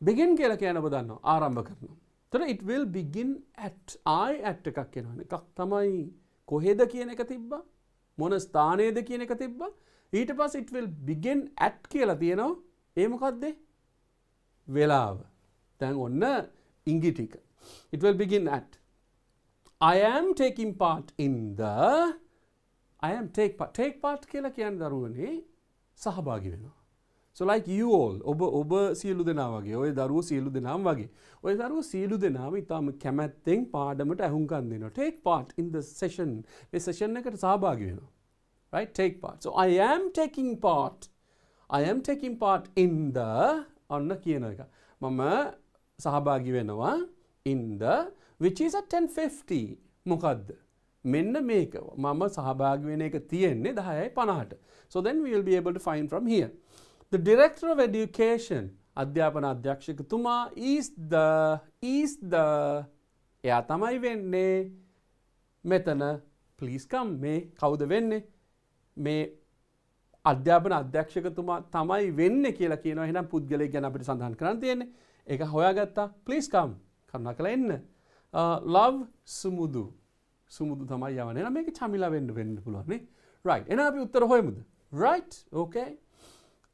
begin කියලා කියන ඔබ දන්නවා ආරම්භ කරනවා. එතකොට it will begin at. I at එකක් කියනවා. එකක් තමයි කොහෙද කියන එක තිබ්බා. මොන ස්ථානයේද කියන එක තිබ්බා. ඊට පස්සේ it will begin at කියලා තියෙනවා. ඒ මොකද්ද? වෙලාව. දැන් ඔන්න ඉංගි ටික. It will begin at. I am taking part in the. I am take part කියලා කියන්නේ දරුවනේ සහභාගී වෙනවා. So like you all, ඔබ සියලු දෙනා වගේ, ඔය දරුවෝ සියලු දෙනාම වගේ. ඔය දරුවෝ සියලු දෙනාම ඊටම කැමැත්තෙන් පාඩමට අහුම්කම් දෙනවා. Take part in the session. මේ session එකට සහභාගී වෙනවා. Right? Take part. So I am taking part. I am taking part in the ඔන්න කියන එක. මම සහභාගී වෙනවා in the which is at 10:50. මොකද්ද? මෙන්න මේක මම සහභාගී වෙන එක තියෙන්නේ 10යි 50ට. So then we will be able to find from here. The director of education අධ්‍යාපන අධ්‍යක්ෂකතුමා is the එයා තමයි වෙන්නේ මෙතන please come මේ කවුද වෙන්නේ මේ අධ්‍යාපන අධ්‍යක්ෂකතුමා තමයි වෙන්නේ කියලා කියනවා. එහෙනම් පුද්ගලයෙක් ගැන අපිට සඳහන් කරන්න තියෙන්නේ. ඒක හොයාගත්තා. please come කරුණාකරලා එන්න. love සුමුදු තමයි යවන්නේ. එහෙනම් මේක චමිලා වෙන්න පුළුවන් නේ. right. එහෙනම් අපි උත්තර හොයමුද? right. okay.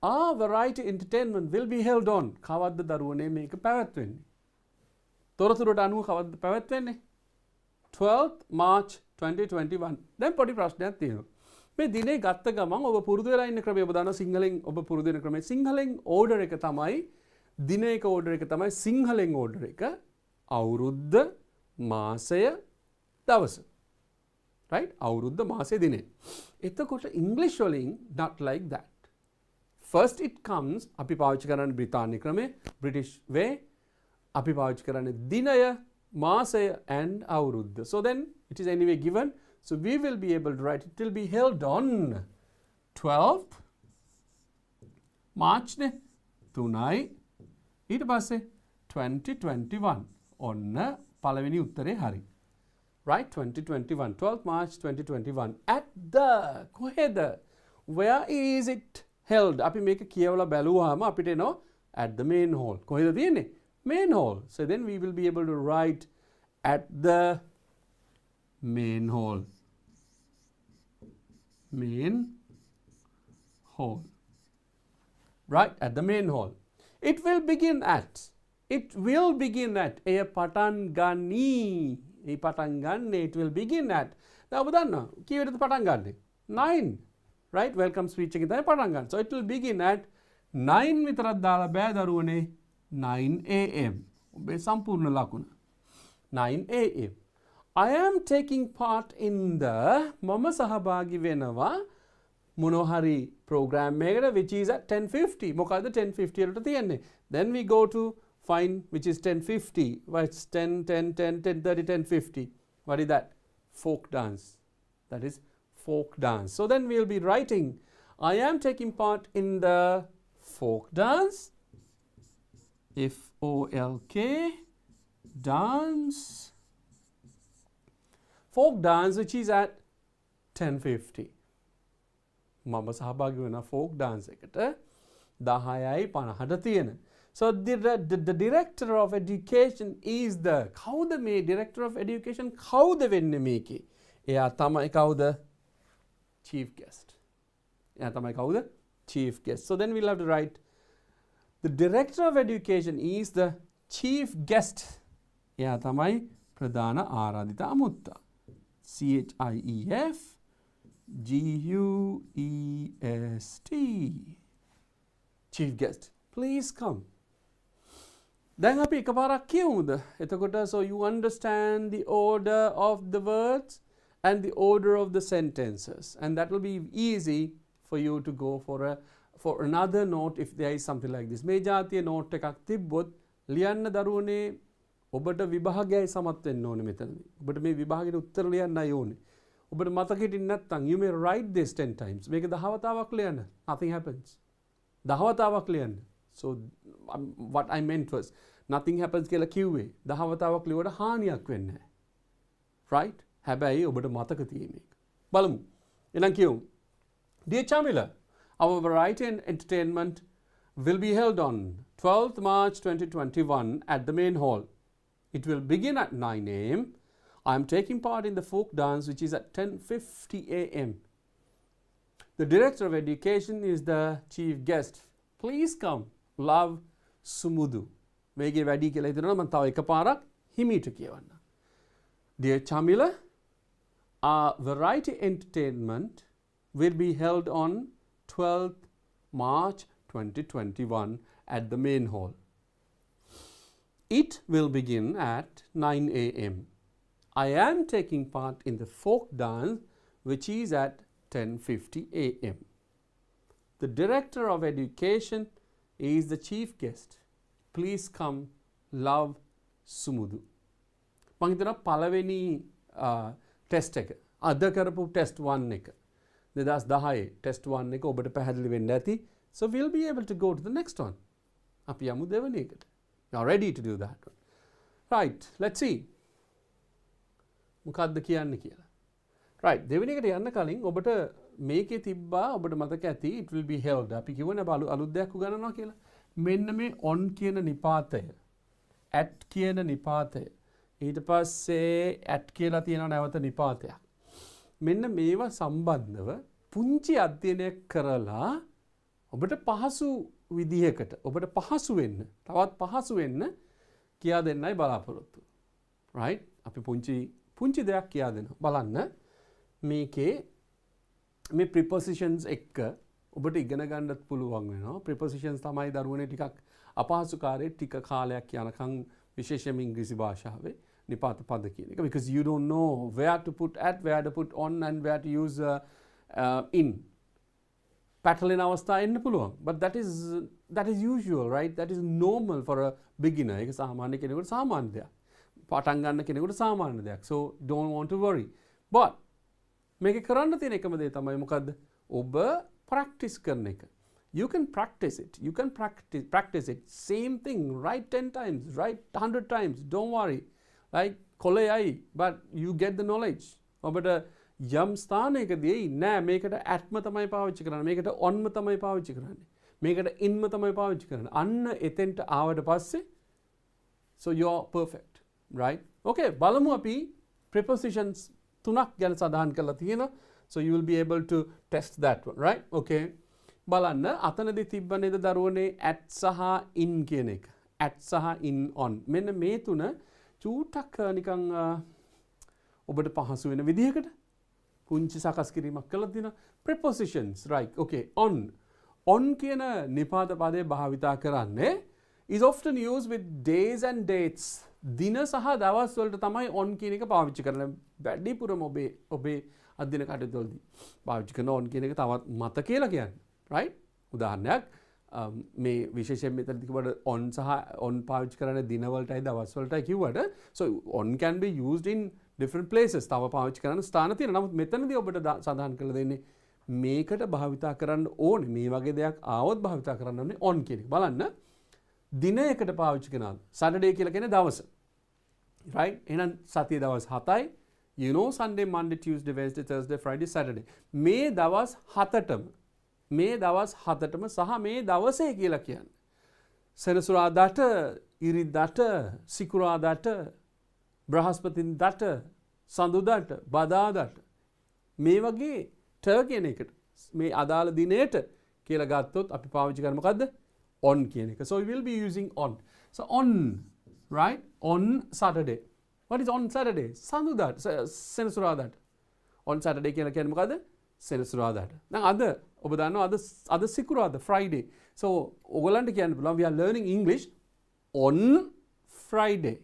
Our variety entertainment will be held on. කවද්ද දරුවනේ මේක පැවැත්වෙන්නේ? තොරතුරට අනුව කවද්ද පැවැත්වෙන්නේ? 12th March 2021. දැන් පොඩි ප්‍රශ්නයක් තියෙනවා. මේ දිනේ ගත්ත ගමන් ඔබ පුරුදු වෙලා ඉන්න ක්‍රමය ඔබ දන්නවා සිංහලෙන් ඔබ පුරුදු වෙන ක්‍රමය සිංහලෙන් ඕඩර් එක තමයි දිනයක ඕඩර් එක තමයි සිංහලෙන් ඕඩර් එක අවුරුද්ද මාසය දවස. right? අවුරුද්ද මාසය දිනේ. එතකොට ඉංග්‍රීසි වලින් not like that. First it comes අපි පාවිච්චි කරන්නේ බ්‍රිතාන්‍ය ක්‍රමය British way අපි පාවිච්චි කරන්නේ දිනය මාසය and අවුරුද්ද. So then it is anyway given. So we will be able to write it will be held on 12th March ne 3යි ඊට පස්සේ 2021 ඔන්න පළවෙනි උත්තරේ හරි. right 2021 12th March 2021 at the කොහෙද where is it held අපි මේක කියවලා බැලුවාම අපිට එනවා at the main hall කොහෙද තියෙන්නේ main hall. So then we will be able to write at the main hall. right at the main hall. It will begin at එය පටන් ගනී ඒ පටන් ගන්නේ it will begin at දැන් ඔබ දන්නවා කීයටද පටන් ගන්නෙ 9 right welcome speech එකේ තමයි පටන් ගන්න. So it will begin at 9 විතරක් දාලා බෑ දරුවනේ 9 am ඔබේ සම්පූර්ණ ලකුණ 9 am. I am taking part in the මම සහභාගී වෙනවා මොනවා හරි program එකකට which is at 10:50 මොකද්ද 10:50 වලට තියෙන්නේ. Then we go to find which is 10:50 what's 10 10 10 10:30 10:50 what is that folk dance that is folk dance. So then we will be writing I am taking part in the folk dance FOLK dance folk dance which is at 10:50 මම සහභාගී වෙන folk dance එකට 10යි 50ට තියෙන. So the director of education is the කවුද මේ director of education කවුද වෙන්නේ මේකේ? එයා තමයි කවුද? chief guest. එයා තමයි කවුද? chief guest. So then we'll have to write the director of education is the chief guest. එයා තමයි ප්‍රධාන ආරාධිත අමුත්තා. CHIEF GUEST chief guest. Please come. දැන් අපි එකපාරක් කියමුද? එතකොට so you understand the order of the words and the order of the sentences and that will be easy for you to go for another note if there is something like this. මේ જાතිය note එකක් තිබ්බොත් ලියන්න දරුවනේ ඔබට විභාගයයි සමත් වෙන්න ඕනේ මෙතනදී. ඔබට මේ විභාගෙට උත්තර ලියන්නයි ඕනේ. ඔබට මතක හිටින්න නැත්නම් you may write this 10 times. මේක 10 වතාවක් ලියන්න. Nothing happens. 10 වතාවක් ලියන්න. So what I meant was nothing happens කියලා කිව්වේ 10 වතාවක් ලියුවට හානියක් වෙන්නේ නැහැ. right? හැබැයි ඔබට මතක තියෙන එක. බලමු. එහෙනම් කියමු. Dear Chamila, our variety and entertainment will be held on 12th March 2021 at the main hall. It will begin at 9 am. I am taking part in the folk dance which is at 10:50 am. The director of education is the chief guest. Please come. Love Sumudu. මේකේ වැඩි කියලා හිතනවා මම තව එකපාරක් හිමීට කියවන්න. Dear Chamila, our variety entertainment will be held on 12th March 2021 at the main hall. It will begin at 9 am. I am taking part in the folk dance which is at 10:50 am. The director of education is the chief guest. Please come. Love Sumudu. මම හිතනවා පළවෙනි test එක අද කරපු test 1 එක 2010 test 1 එක ඔබට පැහැදිලි වෙන්න ඇති. So we'll be able to go to the next one. අපි යමු දෙවෙනි එකට. You are ready to do that one. Right, let's see. මොකක්ද කියන්න කියලා. Right, දෙවෙනි එකට යන්න කලින් ඔබට මේකේ තිබ්බා ඔබට මතක ඇති it will be held. අපි කියවනේ අලුත් දෙයක් උගන්වනවා කියලා. මෙන්න මේ on කියන නිපාතය at කියන නිපාතය ඊට පස්සේ at කියලා තියෙනවා නැවත නිපාතයක්. මෙන්න මේවා සම්බන්ධව පුංචි අධ්‍යයනයක් කරලා ඔබට පහසු විදිහකට ඔබට පහසු වෙන්න තවත් පහසු වෙන්න කියා දෙන්නයි බලාපොරොත්තු. right? අපි පුංචි දෙයක් කියා දෙනවා. බලන්න මේකේ මේ prepositions එක්ක ඔබට ඉගෙන ගන්නත් පුළුවන් වෙනවා. prepositions තමයි දරුවනේ ටිකක් අපහසුකාරයේ ටික කාලයක් යනකම් විශේෂයෙන්ම ඉංග්‍රීසි භාෂාවේ නිපාත පද කියන එක. because you don't know where to put at, where to put on and where to use in. පැටලෙන අවස්ථා එන්න පුළුවන්. but that is usual, right? that is normal for a beginner. ඒක සාමාන්‍ය කෙනෙකුට සාමාන්‍ය දෙයක්. පටන් ගන්න කෙනෙකුට සාමාන්‍ය දෙයක්. so don't want to worry. but මේක කරන්න තියෙන එකම දේ තමයි මොකද්ද? ඔබ practice කරන එක. You can practice it. You can practice it. Same thing. Write 10 times. Write 100 times. Don't worry. Like කොලෙයි. But you get the knowledge. ඔබට යම් ස්ථානයකදී නෑ මේකට ඇත්ම තමයි පාවිච්චි කරන්නේ. මේකට ඔන්ම තමයි පාවිච්චි කරන්නේ. මේකට ඉන්ම තමයි පාවිච්චි කරන්නේ. අන්න එතෙන්ට ආවට පස්සේ so you're perfect. Right? Okay. බලමු අපි prepositions තුනක් ගැන සඳහන් කරලා තියෙනවා. So you will be able to test that one. Right? Okay. බලන්න අතනදී තිබ්බ නේද දරුවනේ at සහ in කියන එක. at සහ in on. මෙන්න මේ තුන චූටක් නිකන් ඔබට පහසු වෙන විදිහකට පුංචි සකස් කිරීමක් කළා තියෙනවා. prepositions. right? okay. on කියන නිපාත පදේ භාවිතා කරන්නේ is often used with days and dates. දින සහ දවස් වලට තමයි on කියන එක පාවිච්චි කරන්නේ. වැඩිපුරම ඔබේ අධ්‍යයන කටයුතු වලදී පාවිච්චි කරන on කියන එක තවත් මත කියලා කියන්නේ. right? උදාහරණයක් මේ විශේෂයෙන් මෙතනදී කිව්වට on සහ on පාවිච්චි කරන්නේ දින වලටයි දවස් වලටයි කිව්වට so on can be used in different places. තව පාවිච්චි කරන ස්ථාන තියෙනවා. නමුත් මෙතනදී ඔබට සඳහන් කරලා දෙන්නේ මේකට භාවිතා කරන්න ඕනේ. මේ වගේ දෙයක් ආවොත් භාවිතා කරන්න ඕනේ on කියන එක. බලන්න දිනයකට පාවිච්චි කරනවා. Saturday කියලා කියන්නේ දවස. right? එහෙනම් සතිය දවස් 7යි. you know Sunday, Monday, Tuesday, Wednesday, Thursday, Friday, Saturday. මේ දවස් 7ටම සහ මේ දවසේ කියලා කියන්නේ. සෙනසුරාදාට, ඉරිදාට, සිකුරාදාට, බ්‍රහස්පතින්දාට, සඳුදාට, බදාදාට මේ වගේ කියන එකට මේ අදාළ දිනයට කියලා ගත්තොත් අපි පාවිච්චි කරන්නේ මොකද්ද? on කියන එක. So we will be using on. So on, right? on Saturday. What is on Saturday? සඳුදාට, සෙනසුරාදාට. on Saturday කියලා කියන්නේ මොකද්ද? සෙනසුරාදාට. දැන් අද ඔබ දන්නවා අද සිකුරාදා Friday. So ඔයගලන්ට කියන්න පුළුවන් we are learning English on Friday.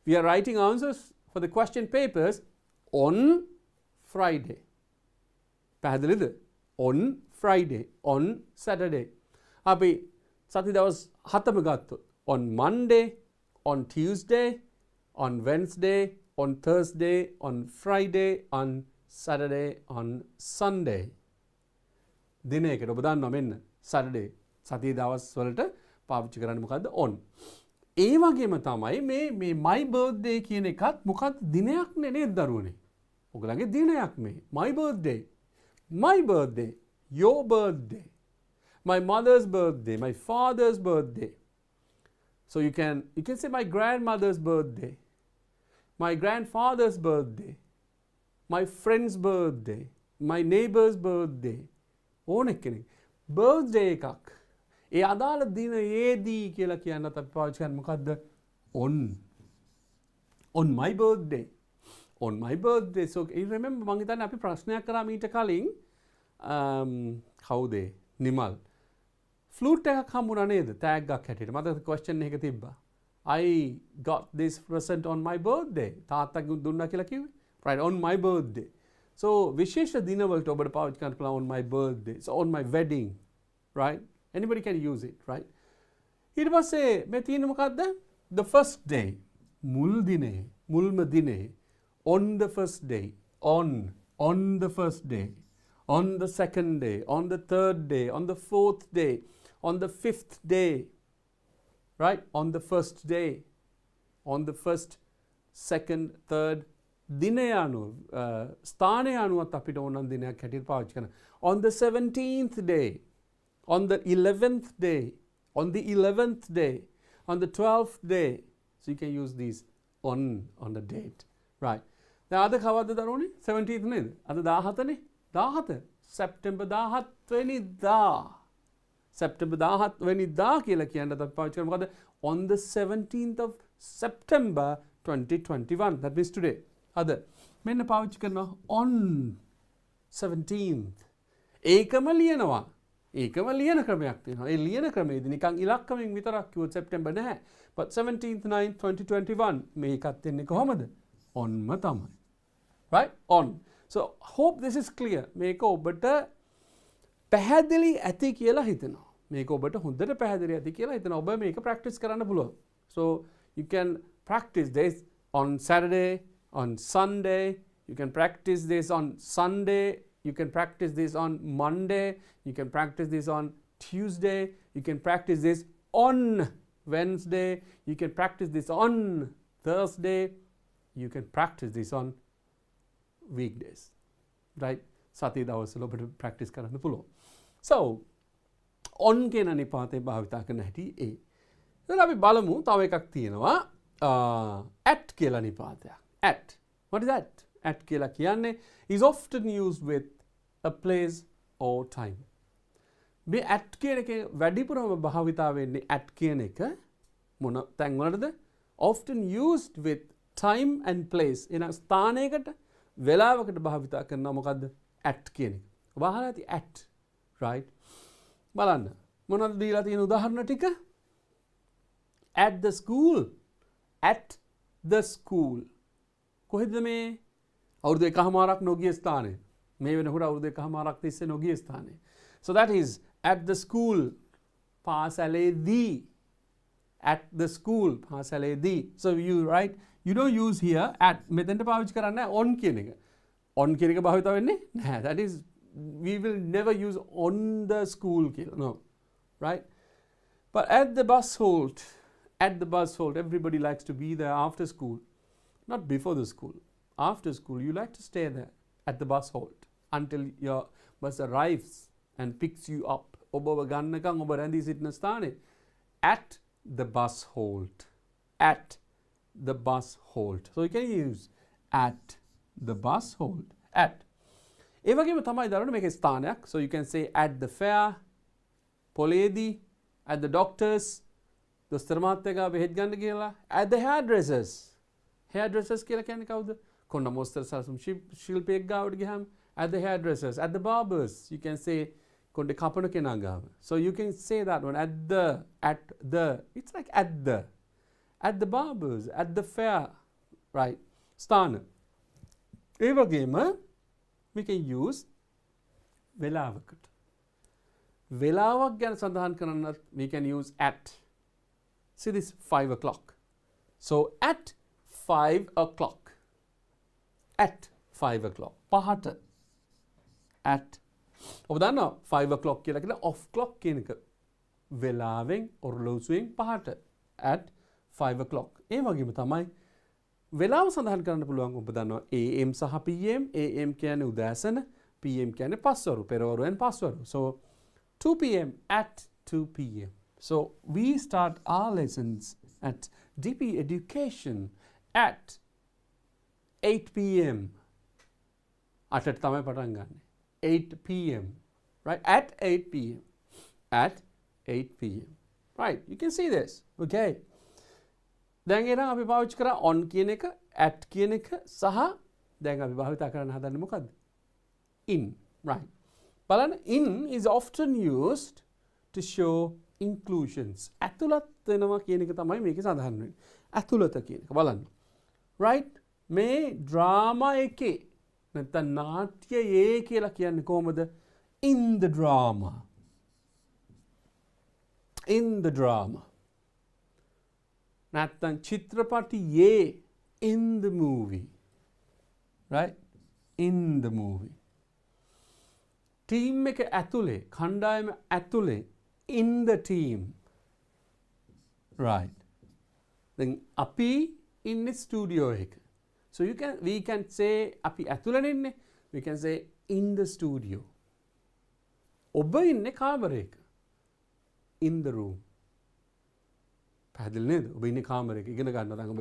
We are writing answers for the question papers on Friday. පැහැදිලිද? on Friday, on Saturday. අපි සති දවස් 7ම ගත්තොත් on Monday, on Tuesday, on Wednesday, on Thursday, on Friday, on Saturday, on Sunday. දිනයකට ඔබ දන්නවා මෙන්න Saturday සතිය දවස් වලට පාවිච්චි කරන්නේ මොකද්ද? on. ඒ වගේම තමයි මේ my birthday කියන එකත් මොකක්ද දිනයක් නේද දරුවනේ. ඔයගලගේ දිනයක් මේ. my birthday. My birthday. Your birthday. My mother's birthday. My father's birthday. So you can say my grandmother's birthday. My grandfather's birthday. My friend's birthday. My neighbor's birthday. ඕන කෙනෙක් බර්ත්ඩේ එකක් ඒ අදාළ දිනයේදී කියලා කියන්නත් අපි පාවිච්චි කරන්නේ මොකද්ද? on my birthday. on my birthday. So you remember මම හිතන්නේ අපි ප්‍රශ්නයක් කරා මීට කලින් කවුද නිමල් ෆ්ලූට් එකක් හම්බුණා නේද? ටැග් එකක් හැටියට මට question එක තිබ්බා. I got this present on my birthday. තාත්තගෙන් දුන්නා කියලා කිව්වේ. right? on my birthday. So විශේෂ දිනවලට ඔබට පාවිච්චි කරන්න පුළුවන් on my birthday. So on my wedding. right? Anybody can use it. right? ඊට පස්සේ මේ තියෙන්නේ මොකද්ද? the first day. මුල් දිනේ, මුල්ම දිනේ. on the first day. on on the first day, on the second day, on the third day, on the fourth day, on the fifth day, right? On the first day, on the first, second, third, දිනය අනුව ස්ථානය අනුවත් අපිට ඕනන් දිනයක් හැටියට පාවිච්චි කරනවා. On the 17th day, on the 11th day, on the 11th day, on the 12th day. So you can use these on the date. Right. දැන් අද කවද්ද දරුවනේ? 17th නේද? අද 17 නේ? 17 September 17 වෙනිදා. September 17 වෙනිදා කියලා කියන්න අපි පාවිච්චි කරන්නේ මොකද? On the 17th of September 2021. That means today. අද මෙන්න පාවිච්චි කරනවා on 17th. ඒකම ලියනවා. ඒකම ලියන ක්‍රමයක් තියෙනවා. ඒ ලියන ක්‍රමයේදී නිකන් ඉලක්කමෙන් විතරක් කිව්වොත් සෙප්ටැම්බර් නැහැ. But 17th 9th 2021 මේකත් එන්නේ කොහමද? onම තමයි. Right? On. So hope this is clear. මේක ඔබට පැහැදිලි ඇති කියලා හිතනවා. මේක ඔබට හොඳට පැහැදිලි ඇති කියලා හිතනවා. ඔබ මේක practice කරන්න පුළුවන්. So you can practice this on Saturday, on Sunday. You can practice this on Sunday. You can practice this on Monday. You can practice this on Tuesday. You can practice this on Wednesday. You can practice this on Thursday. You can practice this on weekdays. Right? සතිය දවස්වල ඔබට practice කරන්න පුළුවන්. So on කියන නිපාතේ භාවිතා කරන හැටි ඒ. දැන් අපි බලමු තව එකක් තියෙනවා at කියලා නිපාතයක්. At. What is that? At කියලා කියන්නේ is often used with a place or time. මේ at කියන එක වැඩිපුරම භාවිතා වෙන්නේ at කියන එක මොන තැන් වලටද? Often used with time and place. එන ස්ථානයකට වෙලාවකට භාවිතා කරනවා මොකද්ද? at කියන එක. ඔබ අහලා ඇති at. Right? බලන්න. මොනවද දීලා තියෙන උදාහරණ ටික? At the school. At the school. කොහෙද මේ අවුරුදු එකහමාරක් නොගිය ස්ථානය? මේ වෙනකොට අවුරුදු එකහමාරක් තිස්සේ නොගිය ස්ථානය. So that is at the school. පාසලේදී. At the school. පාසලේදී. So you write, you don't use here at. මෙතෙන්ට පාවිච්චි කරන්නේ on කියන එක. On කියන එක භාවිත වෙන්නේ නැහැ. That is, we will never use on the school කියලා. No. Right? But at the bus halt. At the bus halt. Everybody likes to be there after school. Not before the school. After school, you like to stay there at the bus halt until your bus arrives and picks you up. ඔබව ගන්නකම් ඔබ රැඳී සිටින ස්ථානේ. At the bus halt. At the bus halt. So you can use at the bus halt. At. ඒ වගේම තමයි දරුවනේ මේකේ ස්ථානයක්. So you can say at the fair, පොලේදී, at the doctors, දොස්තර මහත්තයා බෙහෙත් ගන්න කියලා, at the hairdressers. Hairdressers කියලා කියන්නේ කවුද? කොන්න මොස්තර සල්සම් ශිල්පියෙක් ගාවට ගියාම at the hairdressers, at the barbers. You can say කොණ්ඩේ කපන කෙනා ගාව. So you can say that one at the. It's like at the barbers, at the fair. Right? ස්ථාන. ඒ වගේම we can use වෙලාවකට. වෙලාවක් ගැන සඳහන් කරන්නත් we can use at. See this 5 o'clock. So at 5 o'clock. At 5 o'clock. පහට. At. ඔබ දන්නවා 5 o'clock කියලා කියන off clock කියන එක. වෙලාවෙන් ඔරලෝසුවෙන් පහට. At 5 o'clock. ඒ වගේම තමයි වෙලාව සඳහන් කරන්න පුළුවන් ඔබ දන්නවා AM සහ PM. AM කියන්නේ උදෑසන. PM කියන්නේ පස්වරු. පෙරවරු and පස්වරු. So 2 PM at 2 PM. So we start our lessons at DP Education at 8 PM. අටට තමයි පටන් ගන්න. 8 PM. Right? At 8 PM. At 8 PM. Right? You can see this. Okay. දැන් එහෙනම් අපි පාවිච්චි කරා on කියන එක, at කියන එක සහ දැන් අපි භාවිත කරන්න හදන්නේ මොකද්ද? In. Right. බලන්න in is often used to show inclusions. ඇතුළත් වෙනවා කියන එක තමයි මේකේ සඳහන් වෙන්නේ. ඇතුළත කියන එක බලන්න. Right? මේ drama එකේ නැත්නම් නාට්‍යයේ කියලා කියන්නේ කොහොමද? In the drama. In the drama. නැත්නම් චිත්‍රපටියේ in the movie. Right? in the movie. Team එක ඇතුලේ, කණ්ඩායම ඇතුලේ, in the team. Right. Then අපි in the studio එක. So we can say අපි ඇතුලේ ඉන්නේ. We can say in the studio. ඔබ ඉන්නේ කාමරයක. In the room. පැහැදිලි නේද? ඔබ ඉන්නේ කාමරයක ඉගෙන ගන්නවා. දැන් ඔබ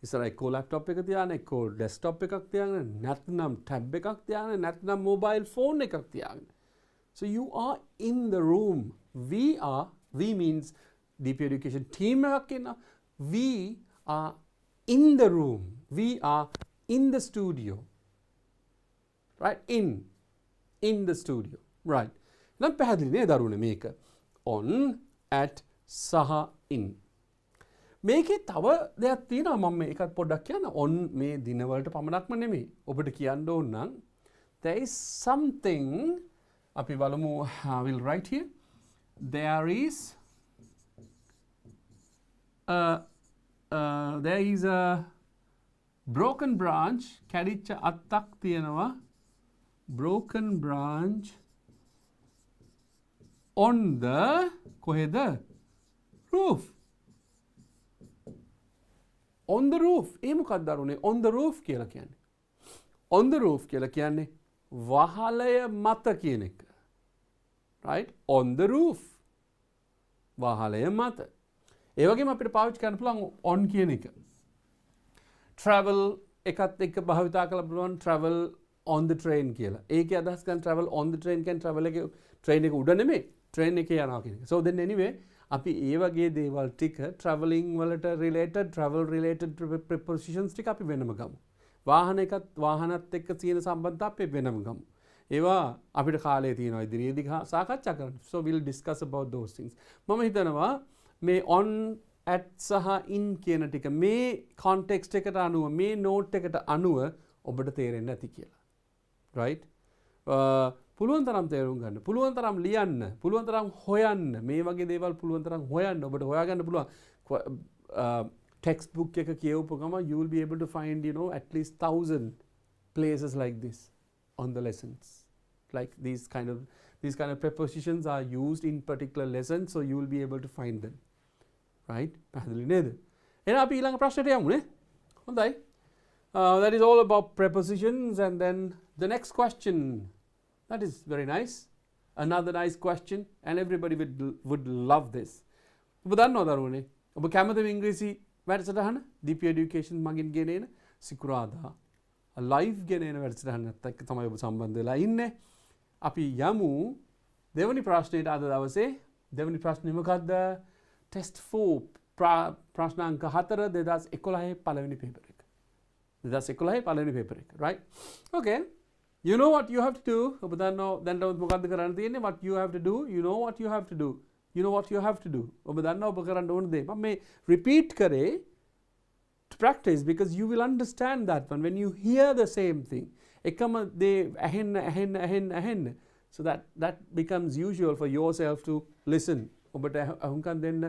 ඉස්සරහ එක්කෝ ලැප්ටොප් එක තියාගෙන, එක්කෝ ඩෙස්ක්ටොප් එකක් තියාගෙන, නැත්නම් ටැබ් එකක් තියාගෙන, නැත්නම් මොබයිල් ෆෝන් එකක් තියාගෙන. So you are in the room. We means DP education team එකක් ඉන්නවා. We are in the room. We are in the studio. Right? In the studio. Right. නම් පැහැදිලි නේ දරුවනේ මේක. On, at, සහ in. මේකේ තව දෙයක් තියෙනවා මම මේකත් පොඩ්ඩක් කියන්න. on මේ දිනවලට පමණක්ම නෙමෙයි. ඔබට කියන්න ඕන නම් there is something අපි බලමු will write here. There is a broken branch කැඩිච්ච අත්තක් තියෙනවා. broken branch on the කොහෙද? roof. On the roof. ඒ මොකක්ද දරුවනේ? on the roof කියලා කියන්නේ. on the roof කියලා කියන්නේ වහලය මත කියන එක. right? on the roof. වහලය මත. ඒ වගේම අපිට පාවිච්චි කරන්න පුළුවන් on කියන එක. travel එකත් එක්ක භාවිතා කරලා පුළුවන් travel on the train කියලා. ඒකේ අදහස් ගන්න travel on the train කියන්නේ travel එකේ train එක උඩ නෙමෙයි train එකේ යනවා කියන එක. So then anyway අපි ඒ වගේ දේවල් ටික travelling වලට related travel related prepositions ටික අපි වෙනම ගමු. වාහනත් එක්ක තියෙන සම්බන්ධතා අපි වෙනම ගමු. ඒවා අපිට කාලය තියෙනවා ඉදිරියේදී සාකච්ඡා කරන්න. So we'll discuss about those things. මම හිතනවා මේ on at සහ in කියන ටික මේ context එකට අනුව මේ note එකට අනුව ඔබට තේරෙන්න ඇති කියලා. right? පුළුවන් තරම් තේරුම් ගන්න. පුළුවන් තරම් ලියන්න. පුළුවන් තරම් හොයන්න. මේ වගේ දේවල් පුළුවන් තරම් හොයන්න. ඔබට හොයාගන්න පුළුවන්. textbook එක කියවපු ගම you will be able to find at least 1,000 places like this on the lessons. Like these kind of prepositions are used in particular lessons, so you will be able to find them. Right? පැහැදිලි නේද? එහෙනම් අපි ඊළඟ ප්‍රශ්නයට යමු නේ. හොඳයි. That is all about prepositions, and then the next question. That is very nice. Another nice question, and everybody would love this. ඔබ දන්නවද දරුවනේ? ඔබ කැමතිද ඉංග්‍රීසි වැඩසටහන? DP education මගින් ගෙනෙන සිකුරාදා live ගෙනෙන වැඩසටහනත් එක්ක තමයි ඔබ සම්බන්ධ වෙලා ඉන්නේ. අපි යමු දෙවනි ප්‍රශ්නෙට අද දවසේ. දෙවනි ප්‍රශ්නේ මොකද්ද? test 4 ප්‍රශ්නාංක 4 2011 පළවෙනි පේපර් එක. 2011 පළවෙනි පේපර් එක. right? Okay. You know what you have to do. ඔබ දන්නව දැන් මොකද්ද කරන්න තියෙන්නේ? What you have to do. You know what you have to do. You know what you have to do. ඔබ දන්නව ඔබ කරන්න ඕන දේ. මම මේ repeat කරේ to practice because you will understand that one when you hear the same thing. එකම දේ ඇහෙන්න. So that becomes usual for yourself to listen. ඔබට අහුම්කම් දෙන්න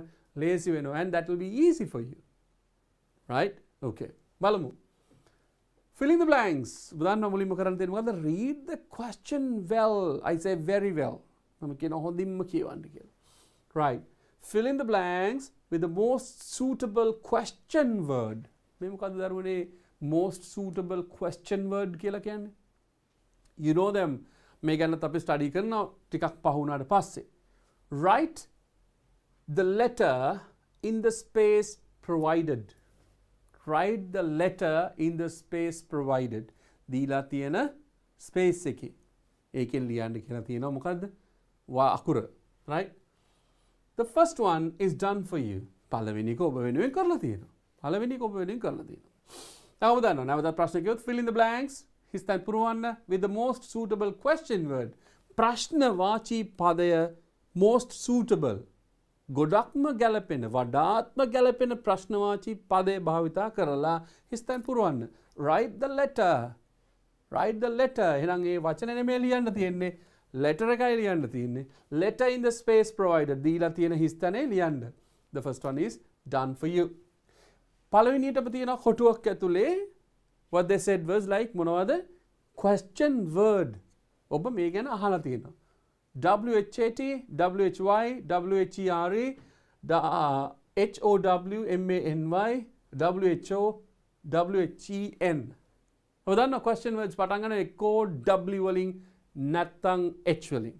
ලේසි වෙනවා, and that will be easy for you. Right? Okay. බලමු. Fill in the blanks. උදාහරණ මුලින්ම කරන්න තියෙන්නේ මොකද්ද? Read the question well. I say very well. මම කියන හොඳින්ම කියවන්න කියලා. Right. Fill in the blanks with the most suitable question word. මේ මොකද්ද දරුවනේ most suitable question word කියලා කියන්නේ? You know them. මේ ගැනත් අපි study කරනවා ටිකක් පහ වුණාට පස්සේ. Write the letter in the space provided. Write the letter in the space provided. දීලා තියෙන space එකේ. ඒකෙන් ලියන්න කියලා තියෙනවා මොකද්ද? අකුර. Right? The first one is done for you. පළවෙනි එක ඔබ වෙනුවෙන් කරලා තියෙනවා. තව දන්නවා. නැවතත් ප්‍රශ්න කියොත් fill in the blanks. හිස්තැන් පුරවන්න with the most suitable question word. ප්‍රශ්නවාචී පදය most suitable. ගොඩක්ම ගැලපෙන වඩාත්ම ගැලපෙන ප්‍රශ්නවාචී පදේ භාවිතා කරලා හිස්තැන් පුරවන්න. Write the letter. එහෙනම් ඒ වචන නෙමෙයි ලියන්න තියෙන්නේ. letter එකයි ලියන්න තියෙන්නේ. Letter in the space provided. දීලා තියෙන හිස්තැනේ ලියන්න. The first one is done for you. පළවෙනියටම තියෙන කොටුවක් ඇතුලේ what they said was like මොනවද? question word ඔබ මේ ගැන අහලා තියෙනවා. WHAT, WHY, WHERE, HOWMANY, WHO, WHEN. ඔබ දන්නවා question words පටන් ගන්න එක්කෝ W වලින් නැත්නම් H වලින්.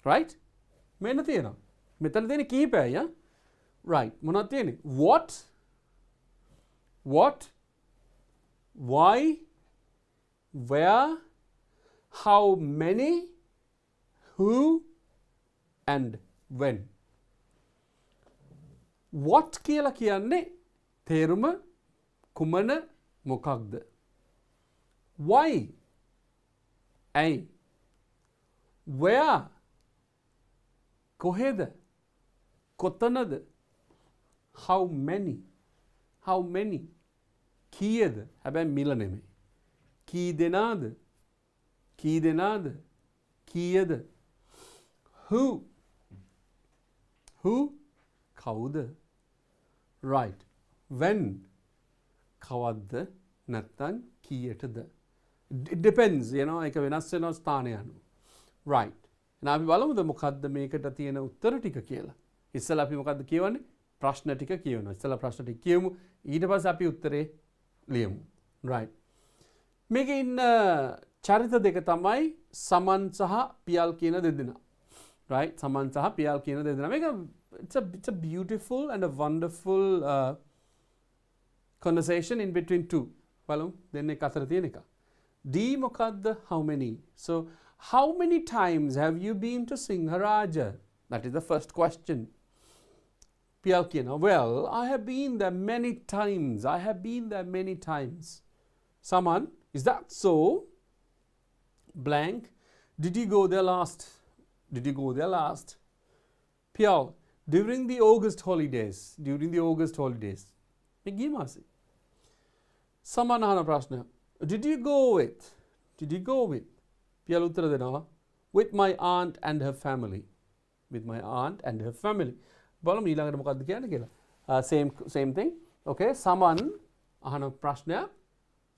right? මෙන්න තියෙනවා. මෙතන තියෙන කීපයයි ඈ. right. මොනවද තියෙන්නේ? what, why, where, how many, who, and when. what කියලා කියන්නේ තේරුම කුමන මොකක්ද? why ඇයි? where කොහෙද? කොතනද? how many කීයද? හැබැයි මිල නෙමෙයි. කී දෙනාද? කීයද? who කවුද? right. when කවද්ද නැත්නම් කීයටද? it depends, you know, ඒක වෙනස් වෙනවා ස්ථානය අනුව. right. එහෙනම් අපි බලමුද මොකද්ද මේකට තියෙන උත්තර ටික කියලා. ඉස්සෙල්ලා අපි මොකද්ද කියවන්නේ? ප්‍රශ්න ටික කියවනවා. ඉස්සෙල්ලා ප්‍රශ්න ටික කියමු. ඊට පස්සේ අපි උත්තරේ ලියමු. right. මේකේ ඉන්න චරිත දෙක තමයි සමන් සහ පියල් කියන දෙදෙනා. right. සමන් සහ පියල් කියන දෙදෙනා. මේක it's a beautiful and a wonderful conversation in between two. බලමු දෙන්නේ අතර තියෙන එක. D මොකද්ද? how many. So how many times have you been to Singharaja? That is the first question. Piyal කියනවා, well, I have been there many times. Saman, is that so? Blank, did you go there last? Pial, during the August holidays. මේ ගිය මාසේ. සමන් අහන ප්‍රශ්න, did you go with? Piyal උත්තර දෙනවා, with my aunt and her family. බලමු ඊළඟට මොකක්ද කියන්නේ කියලා. same thing. okay, සමන් අහන ප්‍රශ්නය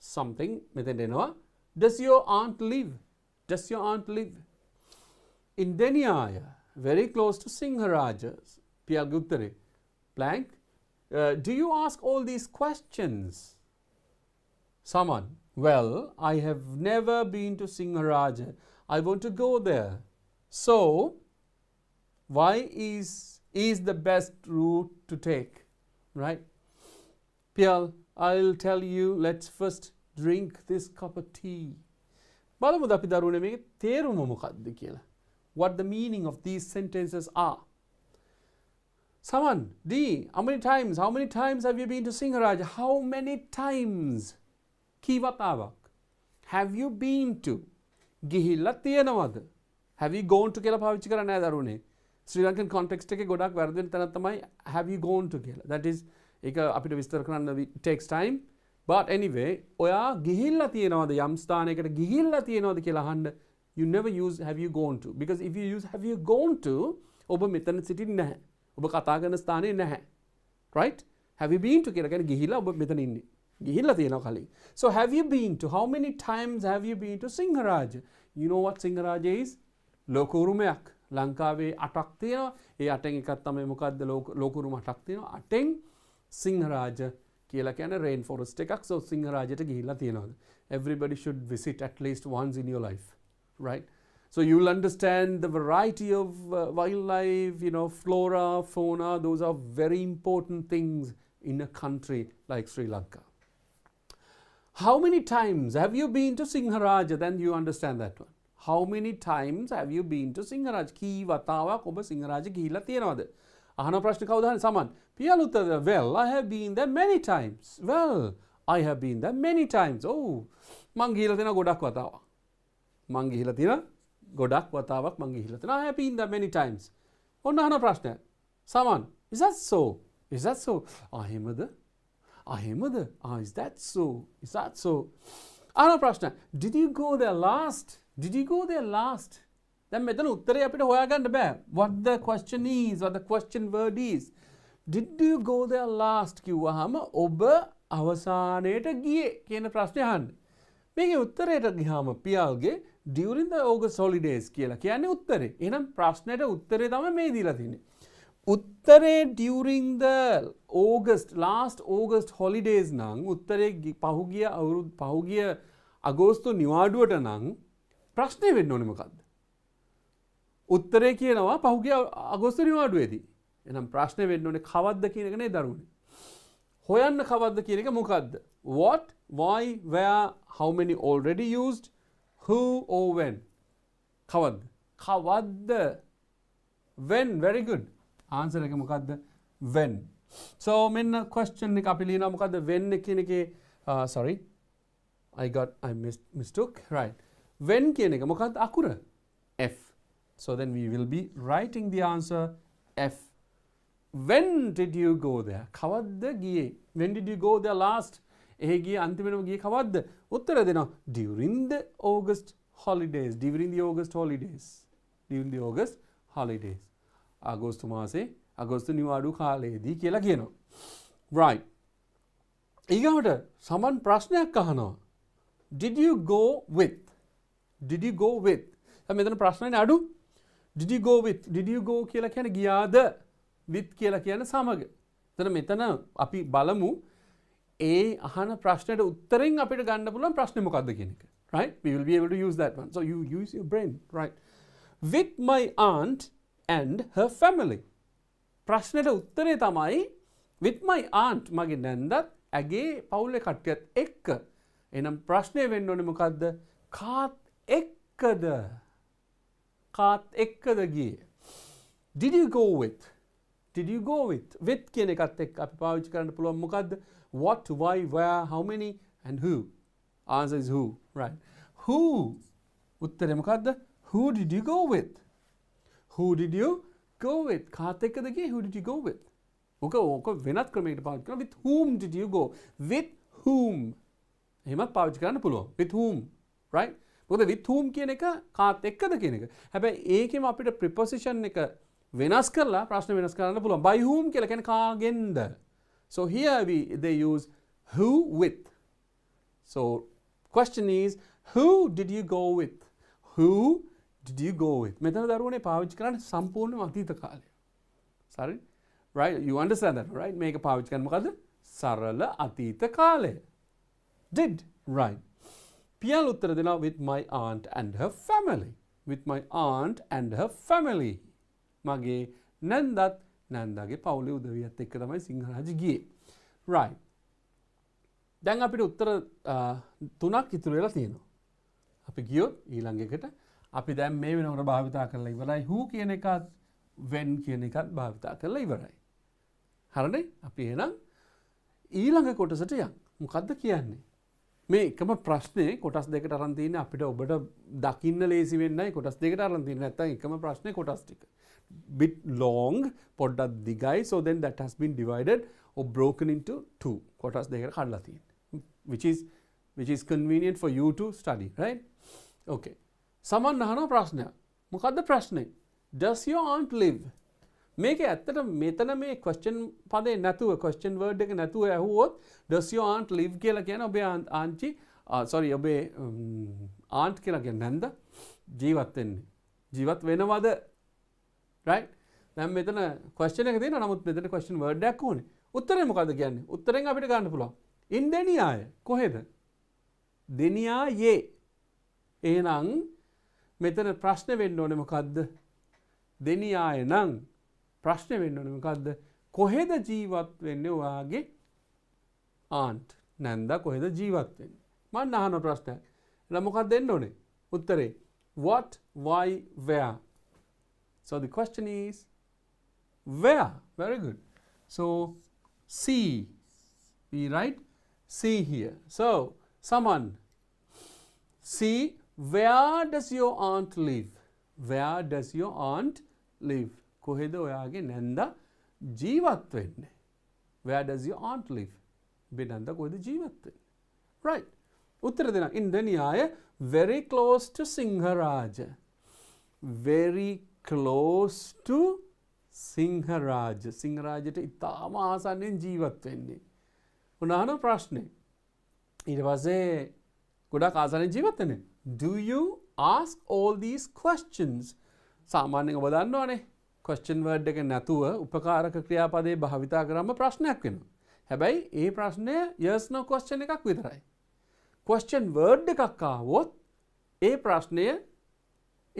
something මෙතෙන් එනවා, does your aunt live? in Deniaya, very close to Singharaja. පියල්ගේ උත්තරේ blank, do you ask all these questions? Saman, well, I have never been to Singharaja. I want to go there. So, why is the best route to take? Right? Pial, I'll tell you, let's first drink this cup of tea. බලමුද අපි දරුවනේ මේකේ තේරුම මොකක්ද කියලා. What the meaning of these sentences are. Saman, D, how many times have you been to Singharaja? How many times? කී වතාවක්? Have you been to? ගිහිල්ලා තියෙනවද? Have you gone to කියලා පාවිච්චි කරන්නේ නැහැ දරුවනේ. Sri Lankan context එකේ ගොඩක් වැරදි වෙන තැනක් තමයි have you gone to කියලා. That is ඒක අපිට විස්තර කරන්න it takes time. But anyway, ඔයා ගිහිල්ලා තියෙනවද යම් ස්ථානයකට ගිහිල්ලා තියෙනවද කියලා අහන්න you never use have you gone to, because if you use have you gone to ඔබ මෙතන සිටින්නේ නැහැ. ඔබ කතා කරන ස්ථානේ නැහැ. Right? Have you been to කියලා කියන්නේ ගිහිල්ලා ඔබ මෙතන ඉන්නේ. ගිහිල්ලා තියෙනවා කලින්. So have you been to? How many times have you been to Singharaja? You know what Singharaja is? ලෝක උරුමයක්. ලංකාවේ 8ක් තියෙනවා. ඒ 8න් එකක් තමයි මොකද්ද? ලෝක උරුම 8ක් තියෙනවා. 8න් Singharaja කියලා කියන්නේ rain forest එකක්. So Singharajaට ගිහිල්ලා තියෙනවද? Everybody should visit at least once in your life. Right? So you'll understand the variety of wildlife, you know, flora, fauna. Those are very important things in a country like Sri Lanka. How many times have you been to Singharaja? Then you understand that one. How many times have you been to Singharaja? කී වතාවක් ඔබ සිංහරාජ ගිහිල්ලා තියෙනවද? අහන ප්‍රශ්න කවුද අහන්නේ? සමන්. පියල් උත්තර, well, I have been there many times. Well, I have been there many times. Oh, මං ගිහිල්ලා තියෙනවා ගොඩක් වතාවක්. I have been there many times. ඔන්න අහන ප්‍රශ්නය. සමන්, is that so? අහෙමද? Is that so? අහන ප්‍රශ්න. Did you go there last? දැන් මෙතන උත්තරේ අපිට හොයාගන්න බෑ. What the question is, what the question word is. Did you go there last කිව්වහම ඔබ අවසානයේට ගියේ කියන ප්‍රශ්නේ අහන්නේ. මේකේ උත්තරයට ගියාම පියාල්ගේ during the August holidays කියලා කියන්නේ උත්තරේ. එහෙනම් ප්‍රශ්නෙට උත්තරේ තමයි මේ දීලා තියෙන්නේ. උත්තරේ during the last August holidays නම් උත්තරේ පහුගිය අගෝස්තු නිවාඩුවට නම් ප්‍රශ්නේ වෙන්න ඕනේ මොකද්ද? උත්තරේ කියනවා පහුගිය අගෝස්තු නිවාඩුවේදී. එහෙනම් ප්‍රශ්නේ වෙන්න ඕනේ කවද්ද කියන එක නේ දරුවනේ. හොයන්න කවද්ද කියන එක මොකද්ද? What, why, where, how many already used, who or when. කවද්ද? When, very good. Answer එක මොකද්ද? When. So මෙන්න question එක අපි ලියනවා මොකද්ද? When කියන එකේ sorry. I mistook. Right. When කියන එක මොකද්ද අකුර? F. So then we will be writing the answer F. When did you go there? කවද්ද ගියේ? When did you go there last? එහි ගියේ අන්තිමටම ගියේ කවද්ද? උත්තර දෙනවා during the August holidays. During the August holidays. During the August holidays. අගෝස්තු මාසේ අගෝස්තු නිවාඩු කාලයේදී කියලා කියනවා. Right. ඊගාවට සමන් ප්‍රශ්නයක් අහනවා. Did you go with? Did you go with? දැන් මෙතන ප්‍රශ්නනේ අඩු. Did you go with? Did you go කියලා කියන්නේ ගියාද? With කියලා කියන්නේ සමග. මෙතන අපි බලමු ඒ අහන ප්‍රශ්නෙට උත්තරෙන් අපිට ගන්න පුළුවන් ප්‍රශ්නේ මොකක්ද කියන එක. Right? We will be able to use that one. So you use your brain. Right. With my aunt and her family. ප්‍රශ්නෙට උත්තරේ තමයි with my aunt මගේ නැන්දත් ඇගේ පවුලේ කට්ටියත් එක්ක. එහෙනම් ප්‍රශ්නේ වෙන්න ඕනේ මොකද්ද? කාත් එක්කද? කාත් එක්කද ගියේ? Did you go with? Did you go with? With කියන එකත් එක්ක අපි පාවිච්චි කරන්න පුළුවන් මොකද්ද? What, why, where, how many and who. Answer is who. Right. Who. උත්තරේ මොකද්ද? Who did you go with? Who did you go with? කාත් එක්කද ගියේ? Who did you go with? ඕක වෙනත් ක්‍රමයකට පාවිච්චි කරනවා. With whom did you go? With whom. එහෙමත් පාවිච්චි කරන්න පුළුවන්. With whom. Right? මොකද with whom කියන එක කාත් එක්කද කියන එක. හැබැයි ඒකෙම අපිට preposition එක වෙනස් කරලා ප්‍රශ්න වෙනස් කරන්න පුළුවන්. By whom කියලා කියන්නේ කාගෙන්ද? So here they use who with. So question is who did you go with? Who did you go with? මෙතන දරුවනේ පාවිච්චි කරන්නේ සම්පූර්ණම අතීත කාලය. Sorry? Right? You understand that, right? මේක පාවිච්චි කරන්නේ මොකද්ද? සරල අතීත කාලය. Did. Right. පියාල උත්තර දෙනවා with my aunt and her family. With my aunt and her family. මගේ නැන්දත් නැන්දාගේ පවුලේ උදවියත් එක්ක තමයි සිංහරාජ ගියේ. Right. දැන් අපිට උත්තර තුනක් ඉතුරු වෙලා තියෙනවා. අපි ගියොත් ඊළඟ එකට අපි දැන් මේ වෙනකොට භාවිතා කරලා ඉවරයි. who කියන එකත් when කියන එකත් භාවිතා කරලා ඉවරයි. හරිනේ? අපි එහෙනම් ඊළඟ කොටසට යමු. මොකද්ද කියන්නේ? මේ එකම ප්‍රශ්නේ කොටස් දෙකට අරන් තියෙන්නේ අපිට ඔබට දකින්න ලේසි වෙන්නයි කොටස් දෙකට අරන් තියෙන්නේ. නැත්නම් එකම ප්‍රශ්නේ කොටස් ටික. Bit long, පොඩ්ඩක් දිගයි. So then that has been divided or broken into two. කොටස් දෙකට කඩලා තියෙන්නේ. Which is convenient for you to study, right? Okay. සමන් අහන ප්‍රශ්නයක්. මොකද්ද ප්‍රශ්නේ? Does your aunt live? මේක ඇත්තට මෙතන මේ question පදේ නැතුව question word එක නැතුව ඇහුවොත් does your aunt live කියලා කියන ඔබේ ආන්චි ඔබේ aunt කියලා කියන්නේ නැන්ද ජීවත් වෙන්නේ. ජීවත් වෙනවද? Right? දැන් මෙතන question එක තියෙනවා. නමුත් මෙතන question word එකක් ඕනේ. උත්තරේ මොකද්ද කියන්නේ? උත්තරෙන් අපිට ගන්න පුළුවන්. in දෙනියාය. කොහෙද? දෙනියායේ. එහෙනම් මෙතන ප්‍රශ්න වෙන්න ඕනේ මොකද්ද? දෙනියාය නම් ප්‍රශ්න වෙන්න ඕනේ මොකද්ද? කොහෙද ජීවත් වෙන්නේ ඔයාගේ aunt? නැන්දා කොහෙද ජීවත් වෙන්නේ? මම අහන ප්‍රශ්නයක්. එහෙනම් මොකක්ද දෙන්න ඕනේ? උත්තරේ what, why, where. So the question is where. Very good. So see. We write see here. So someone see, where does your aunt live? Where does your aunt live? කොහෙද ඔයාගේ නැන්දා ජීවත් වෙන්නේ? Where does your aunt live? ඔබේ නැන්දා කොහෙද ජීවත් වෙන්නේ? Right. උත්තර දෙන්න. in Deniyaya very close to Singharaja. Very close to Singharaja. සිංහරාජට ඉතාම ආසන්නයෙන් ජීවත් වෙන්නේ. උනාන ප්‍රශ්නේ. ඊට පස්සේ ගොඩක් ආසාවෙන් ජීවත් වෙන්නේ. Do you ask all these questions? සාමාන්‍යයෙන් ඔබ දන්නවනේ question word එක නැතුව උපකාරක ක්‍රියාපදයේ භාවිතා කරාම ප්‍රශ්නයක් වෙනවා. හැබැයි ඒ ප්‍රශ්නය yes no question එකක් විතරයි. question word එකක් ආවොත් ඒ ප්‍රශ්නය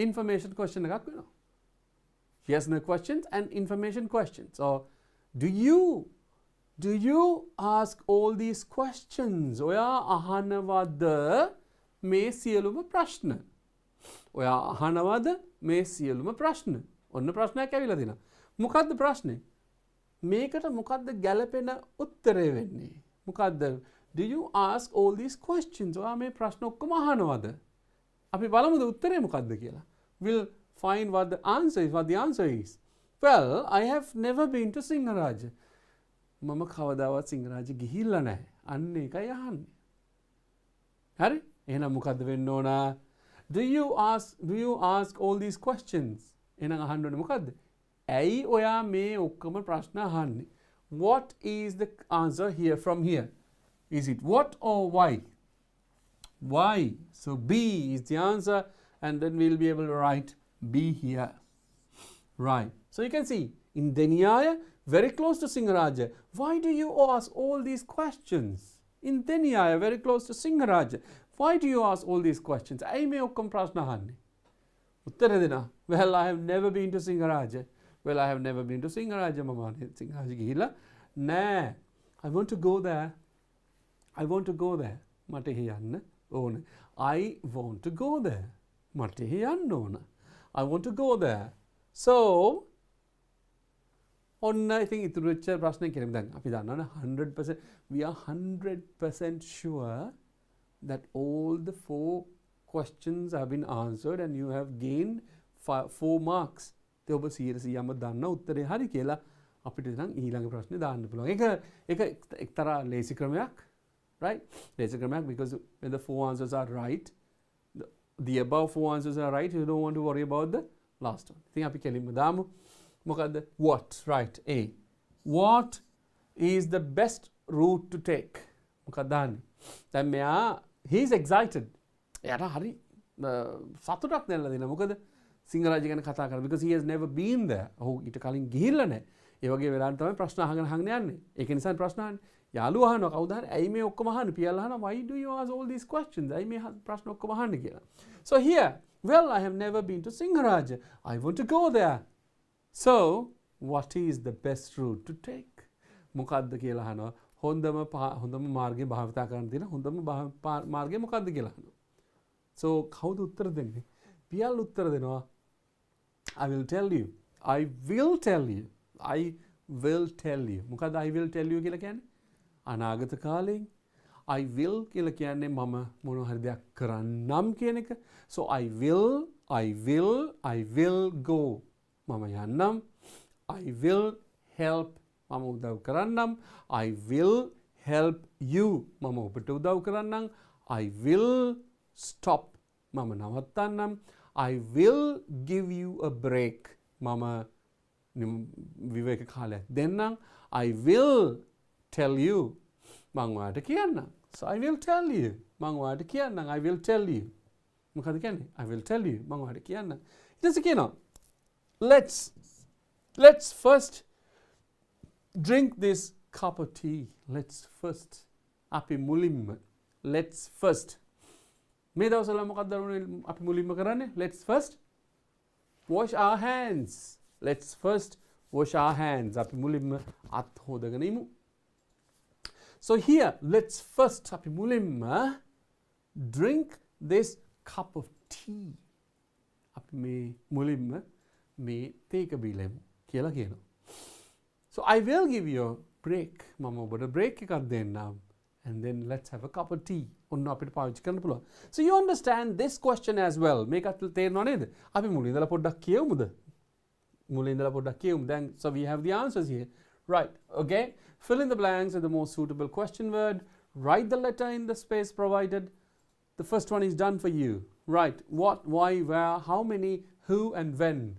information question එකක් වෙනවා. Yes no questions and information questions. So do you ask all these questions? ඔයා අහනවද මේ සියලුම ප්‍රශ්න? ඔයා අහනවද මේ සියලුම ප්‍රශ්න? ඔන්න ප්‍රශ්නයක් ඇවිල්ලා තියෙනවා. මොකද්ද ප්‍රශ්නේ? මේකට මොකද්ද ගැළපෙන උත්තරය වෙන්නේ? මොකද්ද? Do you ask all these questions? ඔයා මේ ප්‍රශ්න ඔක්කොම අහනවද? අපි බලමුද උත්තරේ මොකද්ද කියලා. We'll find what the answer is. Well, I have never been to Singaraja. මම කවදාවත් සිංහරාජ ගිහිල්ලා නැහැ. අන්න ඒකයි අහන්නේ. හරි? එහෙනම් මොකද්ද වෙන්න ඕන? Do you ask all these questions? එහෙනම් අහන්න ඕනේ මොකද්ද? ඇයි ඔයා මේ ඔක්කොම ප්‍රශ්න අහන්නේ? What is the answer here from here? Is it what or why? Why? So B is the answer, and then we'll be able to write B here. Right. So you can see in Deniyaya, very close to Singaraja. Why do you ask all these questions? In Deniyaya, very close to Singaraja. Why do you ask all these questions? ඇයි මේ ඔක්කොම ප්‍රශ්න අහන්නේ? උත්තර දෙන්න. Well, I have never been to Singaraja. Well, I have never been to Singaraja. මම සිංහරාජ ගිහිල්ලා නෑ. I want to go there. I want to go there. මට එහෙ යන්න ඕන. I want to go there. මට එහෙ යන්න ඕන. I want to go there. So, I think ඉතුරු වෙච්ච ප්‍රශ්නේ කෙරෙමු. දැන් අපි දන්නවනේ 100% we are 100% sure that all the 4 questions have been answered and you have gained 4 marks. ඒ ඔබ 100%ම දන්න උත්තරේ හරි කියලා අපිට නම් ඊළඟ ප්‍රශ්නේ දාන්න පුළුවන්. ඒක එක්තරා ලේසි ක්‍රමයක්, right? ලේසි ක්‍රමයක් because when the 4 answers are right, the above 4 answers are right, you don't want to worry about the last one. ඉතින් අපි කෙලින්ම දාමු. මොකද්ද? What? Right. A. What is the best route to take? මොකක්ද දාන්නේ? දැන් මෙයා he is excited. එයාට හරි සතුටක් දැනලා දෙනවා. මොකද සිංහරාජ ගැන කතා කරා because he has never been there. ඔහු ඊට කලින් ගිහිල්ලා නැහැ. ඒ වගේ වෙලාවට තමයි ප්‍රශ්න අහගෙන යන්නේ. ඒක නිසා ප්‍රශ්න අහන්නේ. යාළුවා අහනවා කවුද හරි ඇයි මේ ඔක්කොම අහන්නේ? පියාලා අහනවා why do you ask all these questions? ඇයි මේ ප්‍රශ්න ඔක්කොම අහන්නේ කියලා. So here, well, I have never been to Singaraja. I want to go there. So, what is the best route to take? මොකද්ද කියලා අහනවා. හොඳම මාර්ගය භාවිතා කරන්න තියෙන හොඳම මාර්ගය මොකද්ද කියලා අහනවා. So, කවුද උත්තර දෙන්නේ? පියාලා උත්තර දෙනවා. I will tell you. I will tell you. I will tell you. මොකද්ද I will tell you කියලා කියන්නේ? අනාගත කාලයෙන් I will කියලා කියන්නේ මම මොන හරි දෙයක් කරන්නම් කියන එක. So I will go. මම යන්නම්. I will help. මම උදව් කරන්නම්. I will help you. මම ඔබට උදව් කරන්නම්. I will stop. මම නවත්තන්නම්. I will give you a break. මම විවේක කාලයක් දෙන්නම්. I will tell you. මං ඔයාලට කියන්නම්. So I will tell you. මං ඔයාලට කියන්නම්. I will tell you. මොකද කියන්නේ? I will tell you. මං ඔයාලට කියන්නම්. ඊට පස්සේ කියනවා let's first drink this cup of tea. Let's first අපි මුලින්ම let's first මේ දවස්වල මොකක්ද අපි මුලින්ම කරන්නේ? Let's first wash our hands. Let's first wash our hands. අපි මුලින්ම අත් හොදගෙන ඉමු. So here, let's first අපි මුලින්ම drink this cup of tea. අපි මේ මුලින්ම මේ තේක බීලෙමු කියලා කියනවා. So I will give you a break. මම ඔබට break එකක් දෙන්නම්. And then let's have a cup of tea. ඔන්න අපිට පාවිච්චි කරන්න පුළුවන්. So you understand this question as well. මේකත් තේරෙනව නේද? අපි මුලින් ඉඳලා පොඩ්ඩක් කියමුද? මුලින් ඉඳලා පොඩ්ඩක් කියමු. Then so we have the answers here. Right. Okay. Fill in the blanks with the most suitable question word. Write the letter in the space provided. The first one is done for you. Right. What, why, where, how many, who, and when.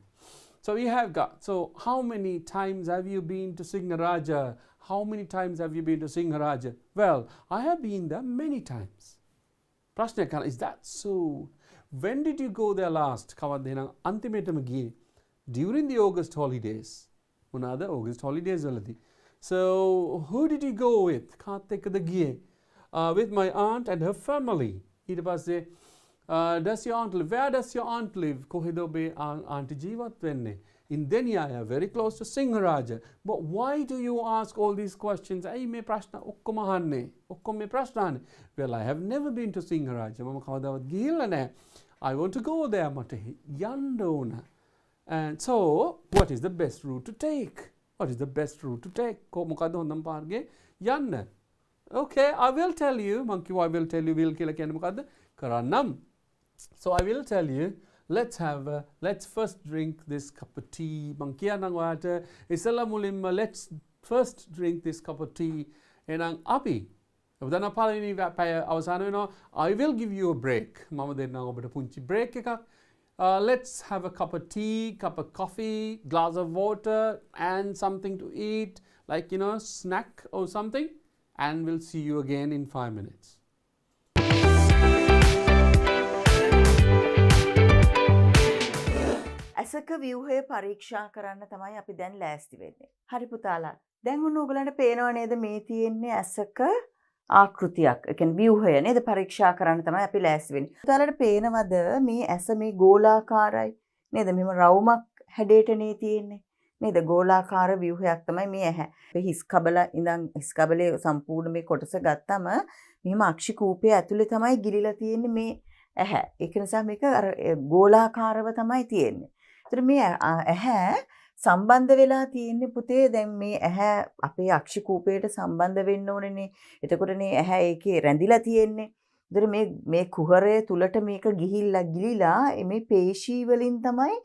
So we have got. So how many times have you been to Singaraja? How many times have you been to Singaraja? Well, I have been there many times. ප්‍රශ්නයක් කරනවා. Is that so? When did you go there last? කවද්ද එහෙනම් අන්තිමේටම ගියේ? During the August holidays. මොනවාද August holidays වලදී. So who did you go with? කාත් එක්කද ගියේ? With my aunt and her family. ඊට පස්සේ does your aunt live? Where does your aunt live? කොහෙද ඔබේ aunty ජීවත් වෙන්නේ? In Denyaya, very close to Singharaja. But why do you ask all these questions? ඇයි මේ ප්‍රශ්න ඔක්කොම අහන්නේ? ඔක්කොම මේ ප්‍රශ්න අහන්නේ? Well, I have never been to Singharaja. මම කවදාවත් ගිහිල්ලා නැහැ. I want to go there. මට යන්න ඕන. And so, what is the best route to take? What is the best route to take? මොකද්ද හොඳම පාරේ යන්න? Okay, I will tell you. මං කිව්වා I will tell you will කියලා කියන්නේ මොකද්ද? කරන්නම්. So I will tell you. Let's first drink this cup of tea. මං කියන්නම් ඔයාලට ඉස්සෙල්ලා මුලින්ම let's first drink this cup of tea. එහෙනම් අපි ඔබ දන්නා පළවෙනි පැය අවසන් වෙනවා. I will give you a break. මම දෙන්නම් ඔබට පුංචි break එකක්. Let's have a cup of tea, cup of coffee, glass of water and something to eat, like snack or something, and we'll see you again in 5 minutes. ඇසක ව්‍යුහය පරීක්ෂා කරන්න තමයි අපි දැන් ලෑස්ති වෙන්නේ. හරි පුතාලා. දැන් ඔන්න ඔයගලන්ට පේනව නේද මේ තියෙන්නේ ඇසක ආකෘතියක්. ඒ කියන්නේ ව්‍යුහය නේද පරීක්ෂා කරන්න තමයි අපි ලෑස්ති වෙන්නේ. පුතාලට පේනවද මේ ඇස මේ ගෝලාකාරයි නේද? මෙහෙම රවුමක් හැඩයට නේ තියෙන්නේ. නේද? ගෝලාකාර ව්‍යුහයක් තමයි මේ ඇහැ. මේ හිස් කබල ඉඳන් හිස් කබලේ සම්පූර්ණ මේ කොටස ගත්තම මෙහෙම අක්ෂි කූපය ඇතුලේ තමයි ගිලිලා තියෙන්නේ මේ ඇහැ. ඒක නිසා මේක අර ගෝලාකාරව තමයි තියෙන්නේ. ඒතර මේ ඇහැ සම්බන්ධ වෙලා තියෙන්නේ පුතේ දැන් මේ ඇහැ අපේ අක්ෂි කූපයට සම්බන්ධ වෙන්න ඕනේනේ. එතකොටනේ ඇහැ ඒකේ රැඳිලා තියෙන්නේ. ඒතර මේ කුහරය තුලට මේක ගිලිලා මේ පේශී වලින් තමයි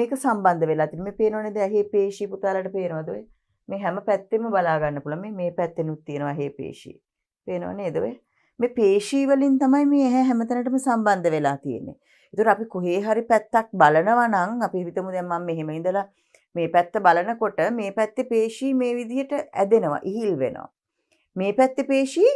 මේක සම්බන්ධ වෙලා තියෙන්නේ. මේ පේනව නේද ඇහි පේශී පුතාලට පේනවද ඔය? මේ හැම පැත්තෙම බලා ගන්න පුළුවන්. මේ පැත්තෙනුත් තියෙනවා ඇහි පේශී. පේනව නේද ඔය? මේ පේශී වලින් තමයි මේ ඇහැ හැමතැනටම සම්බන්ධ වෙලා තියෙන්නේ. ඒතර අපි කොහේ හරි පැත්තක් බලනවා නම් අපි හිතමු දැන් මම මෙහෙම ඉඳලා මේ පැත්ත බලනකොට මේ පැත්තේ පේශී මේ විදිහට ඇදෙනවා, ඉහිල් වෙනවා. මේ පැත්තේ පේශී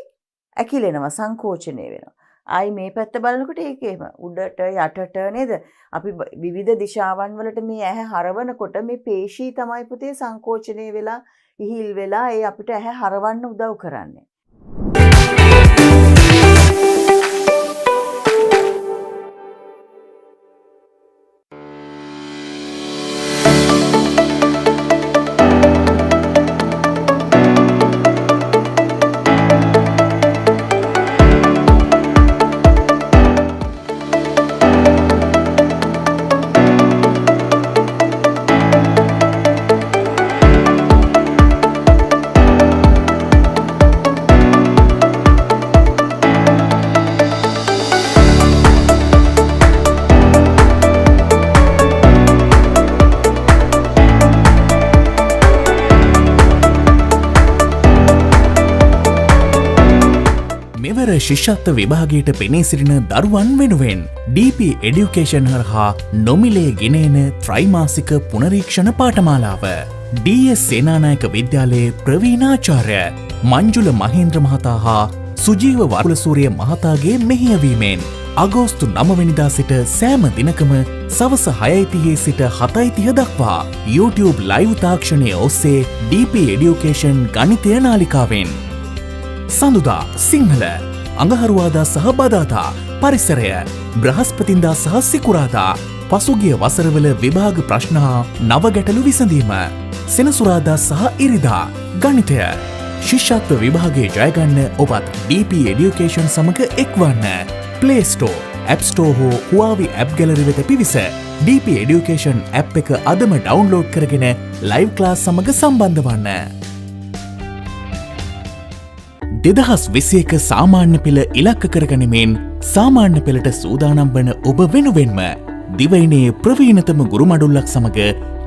ඇකිලෙනවා, සංකෝචනය වෙනවා. ආයි මේ පැත්ත බලනකොට ඒකේම උඩට යටට නේද? අපි විවිධ දිශාවන් වලට මේ ඇහැ හරවනකොට මේ පේශී තමයි පුතේ සංකෝචනය වෙලා, ඉහිල් වෙලා ඒ අපිට ඇහැ හරවන්න උදව් කරන්නේ. ශිෂ්‍යත්ව විභාගයට පෙනී සිටින දරුවන් වෙනුවෙන් DP Education හරහා නොමිලේ ගෙනෙන ත්‍රිමාසික පුනරීක්ෂණ පාඨමාලාව DS සේනානායක විද්‍යාලයේ ප්‍රවීණාචාර්ය මංජුල මහේන්ද්‍ර මහතා හා සුජීව වරුලසූරිය මහතාගේ මෙහෙයවීමෙන් අගෝස්තු 9 වෙනිදා සිට සෑම දිනකම සවස 6:30 සිට 7:30 දක්වා YouTube live තාක්ෂණය ඔස්සේ DP Education ගණිතය නාලිකාවෙන් සඳුදා සිංහල අඟහරුවාදා සහ බදාදා පරිසරය බ්‍රහස්පතින්දා සහ සිකුරාදා පසුගිය වසරවල විභාග ප්‍රශ්න හා නව ගැටලු විසඳීම සෙනසුරාදා සහ ඉරිදා ගණිතය ශිෂ්‍යත්ව විභාගයේ ජයගන්න ඔබත් DP Education සමග එක්වන්න Play Store, App Store හෝ Huawei App Gallery වෙත පිවිස DP Education app එක අදම ඩවුන්ලෝඩ් කරගෙන live class සමග සම්බන්ධ වන්න. 2021 සාමාන්‍ය පෙළ ඉලක්ක කරගනිමින් සාමාන්‍ය පෙළට සූදානම් වන ඔබ වෙනුවෙන්ම දිවයිනේ ප්‍රවීණතම ගුරු මඩුල්ලක් සමග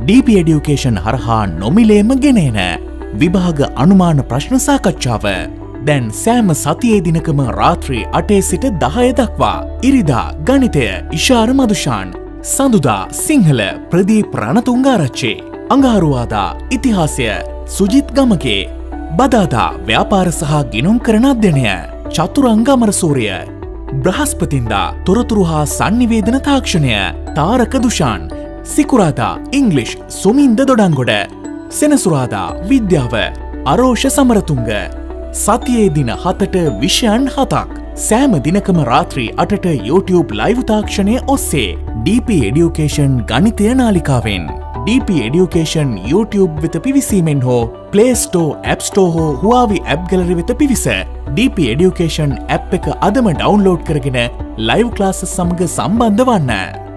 DP Education හරහා නොමිලේම ගෙනෙන විභාග අනුමාන ප්‍රශ්න සාකච්ඡාව දැන් සෑම සතියේ දිනකම රාත්‍රී 8 සිට 10 දක්වා ඉරිදා ගණිතය ඉෂාර මදුෂාන් සඳුදා සිංහල ප්‍රදීප් රණතුංගාරච්චි අඟහරුවාදා ඉතිහාසය සුජිත් ගමගේ බදාදා ව්‍යාපාර සහ ගිණුම් කරන අධ්‍යයනය චතුරංග අමරසූරිය බ්‍රහස්පතින්දා තොරතුරු හා සංනිවේදන තාක්ෂණය තාරක දුෂාන් සිකුරාදා ඉංග්ලිෂ් සුමින්ද දොඩංගොඩ සෙනසුරාදා විද්‍යාව අරෝෂ සමරතුංග සතියේ දින 7ට විෂයන් 7ක් සෑම දිනකම රාත්‍රී 8ට YouTube ලයිව් තාක්ෂණය ඔස්සේ DP Education ගණිතය නාලිකාවෙන් DP Education YouTube වෙත පිවිසීමෙන් හෝ Play Store App Store හෝ Huawei App Gallery වෙත පිවිස DP Education app එක අදම ඩවුන්ලෝඩ් කරගෙන ලයිව් ක්ලාසස් සමග සම්බන්ධ වන්න.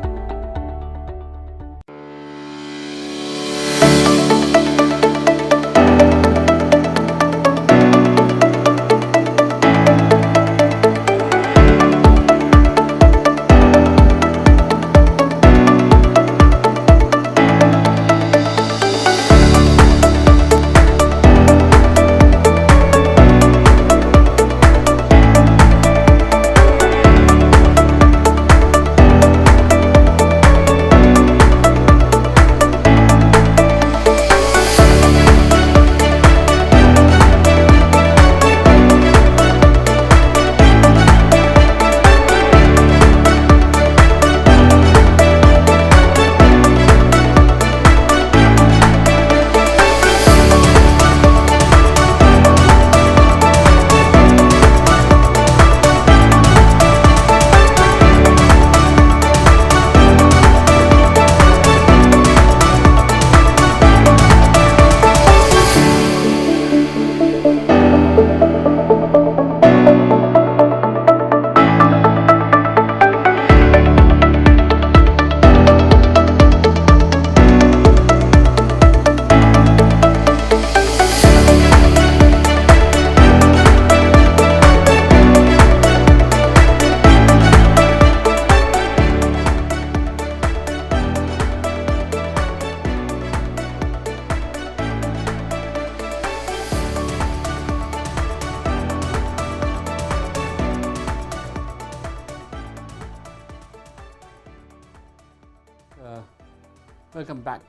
Welcome back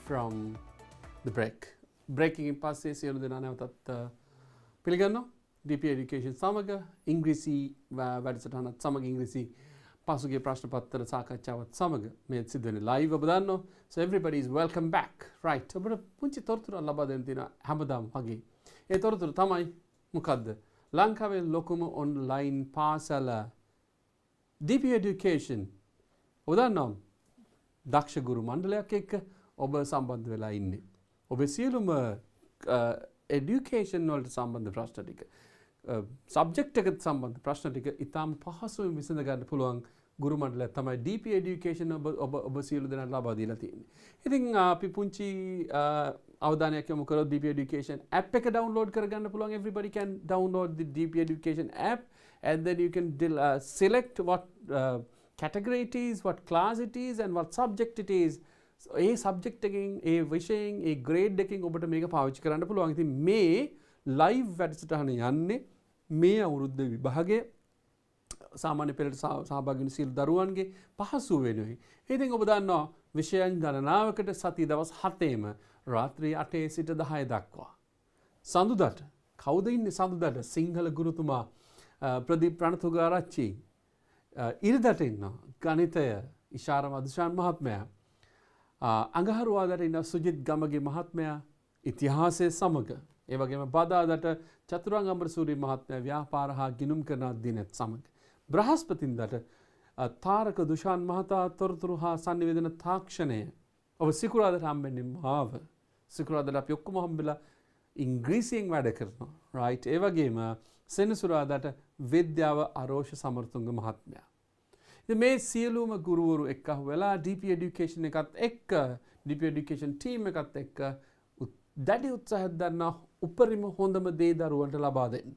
from the break. Breaking in පස්සේ සියලු දෙනා නැවතත් පිළිගන්නවා DP Education සමග ඉංග්‍රීසි වැඩසටහනත් සමග ඉංග්‍රීසි පසුගිය ප්‍රශ්න පත්‍ර සාකච්ඡාවත් සමග මේ සිදු වෙන live ඔබ දන්නවා. So everybody is welcome back. Right. ඔබට පුංචි තොරතුරු ලබා දෙන්න තියෙන හැමදාම වගේ. ඒ තොරතුරු තමයි මොකද්ද? ලංකාවේ ලොකුම online පාසල DP Education. ඔබ දන්නවා දක්ෂ ගුරු මණ්ඩලයක් එක්ක ඔබ සම්බන්ධ වෙලා ඉන්නේ. ඔබේ සියලුම education වලට සම්බන්ධ ප්‍රශ්න ටික subject එකට සම්බන්ධ ප්‍රශ්න ටික ඉතාම පහසුවෙන් විසඳ ගන්න පුළුවන් ගුරු මණ්ඩලයක් තමයි DP Education ඔබ සියලු දෙනාට ලබා දීලා තියෙන්නේ. ඉතින් අපි පුංචි අවධානයක් යොමු කරොත් DP Education app එක download කරගන්න පුළුවන්. Everybody can download the DP Education app and then you can select what category it is, what class it is and what subject it is. So, a subject එකකින් a විෂයෙන් a grade එකකින් ඔබට මේක පාවිච්චි කරන්න පුළුවන්. ඉතින් මේ live වැඩසටහන යන්නේ මේ අවුරුද්දේ විභාගයේ සාමාන්‍ය පෙළට සහභාගී වෙන සියලු දරුවන්ගේ පහසුව වෙනුවෙන්. ඉතින් ඔබ දන්නවා විෂයන් ගණනාවකට සතිය දවස් 7ෙම රාත්‍රී 8 සිට 10 දක්වා. සඳුදාට කවුද ඉන්නේ සඳුදාට? සිංහල ගුරුතුමා ප්‍රදීප් රණතුගාරච්චි. ඉරිදට ඉන්නවා ගණිතය ඉෂාර මදුෂාන් මහත්මයා. අඟහරුවාදට ඉන්න සුජිත් ගමගේ මහත්මයා ඉතිහාසය සමග. ඒ වගේම බදාදට චතුරංග අමරසූරි මහත්මයා ව්‍යාපාර හා ගිණුම් කරන දිනත් සමග. බ්‍රහස්පතින්දට තාරක දුෂාන් මහතා තොරතුරු හා සංනිවේදන තාක්ෂණය. ඔබ සිකුරාදට හම්බෙන්නේ මාව. සිකුරාදට අපි ඔක්කොම හම්බෙලා ඉංග්‍රීසියෙන් වැඩ කරනවා. රයිට්. ඒ වගේම සෙනසුරාදට විද්‍යාව අරෝෂ සමරතුංග මහත්මයා. ඉතින් මේ සියලුම ගුරුවරු එක්ක වෙලා DP Education එකත් එක්ක DP Education team එකත් එක්ක දැඩි උත්සාහයක් දරන උපරිම හොඳම දේ දරුවන්ට ලබා දෙන්න.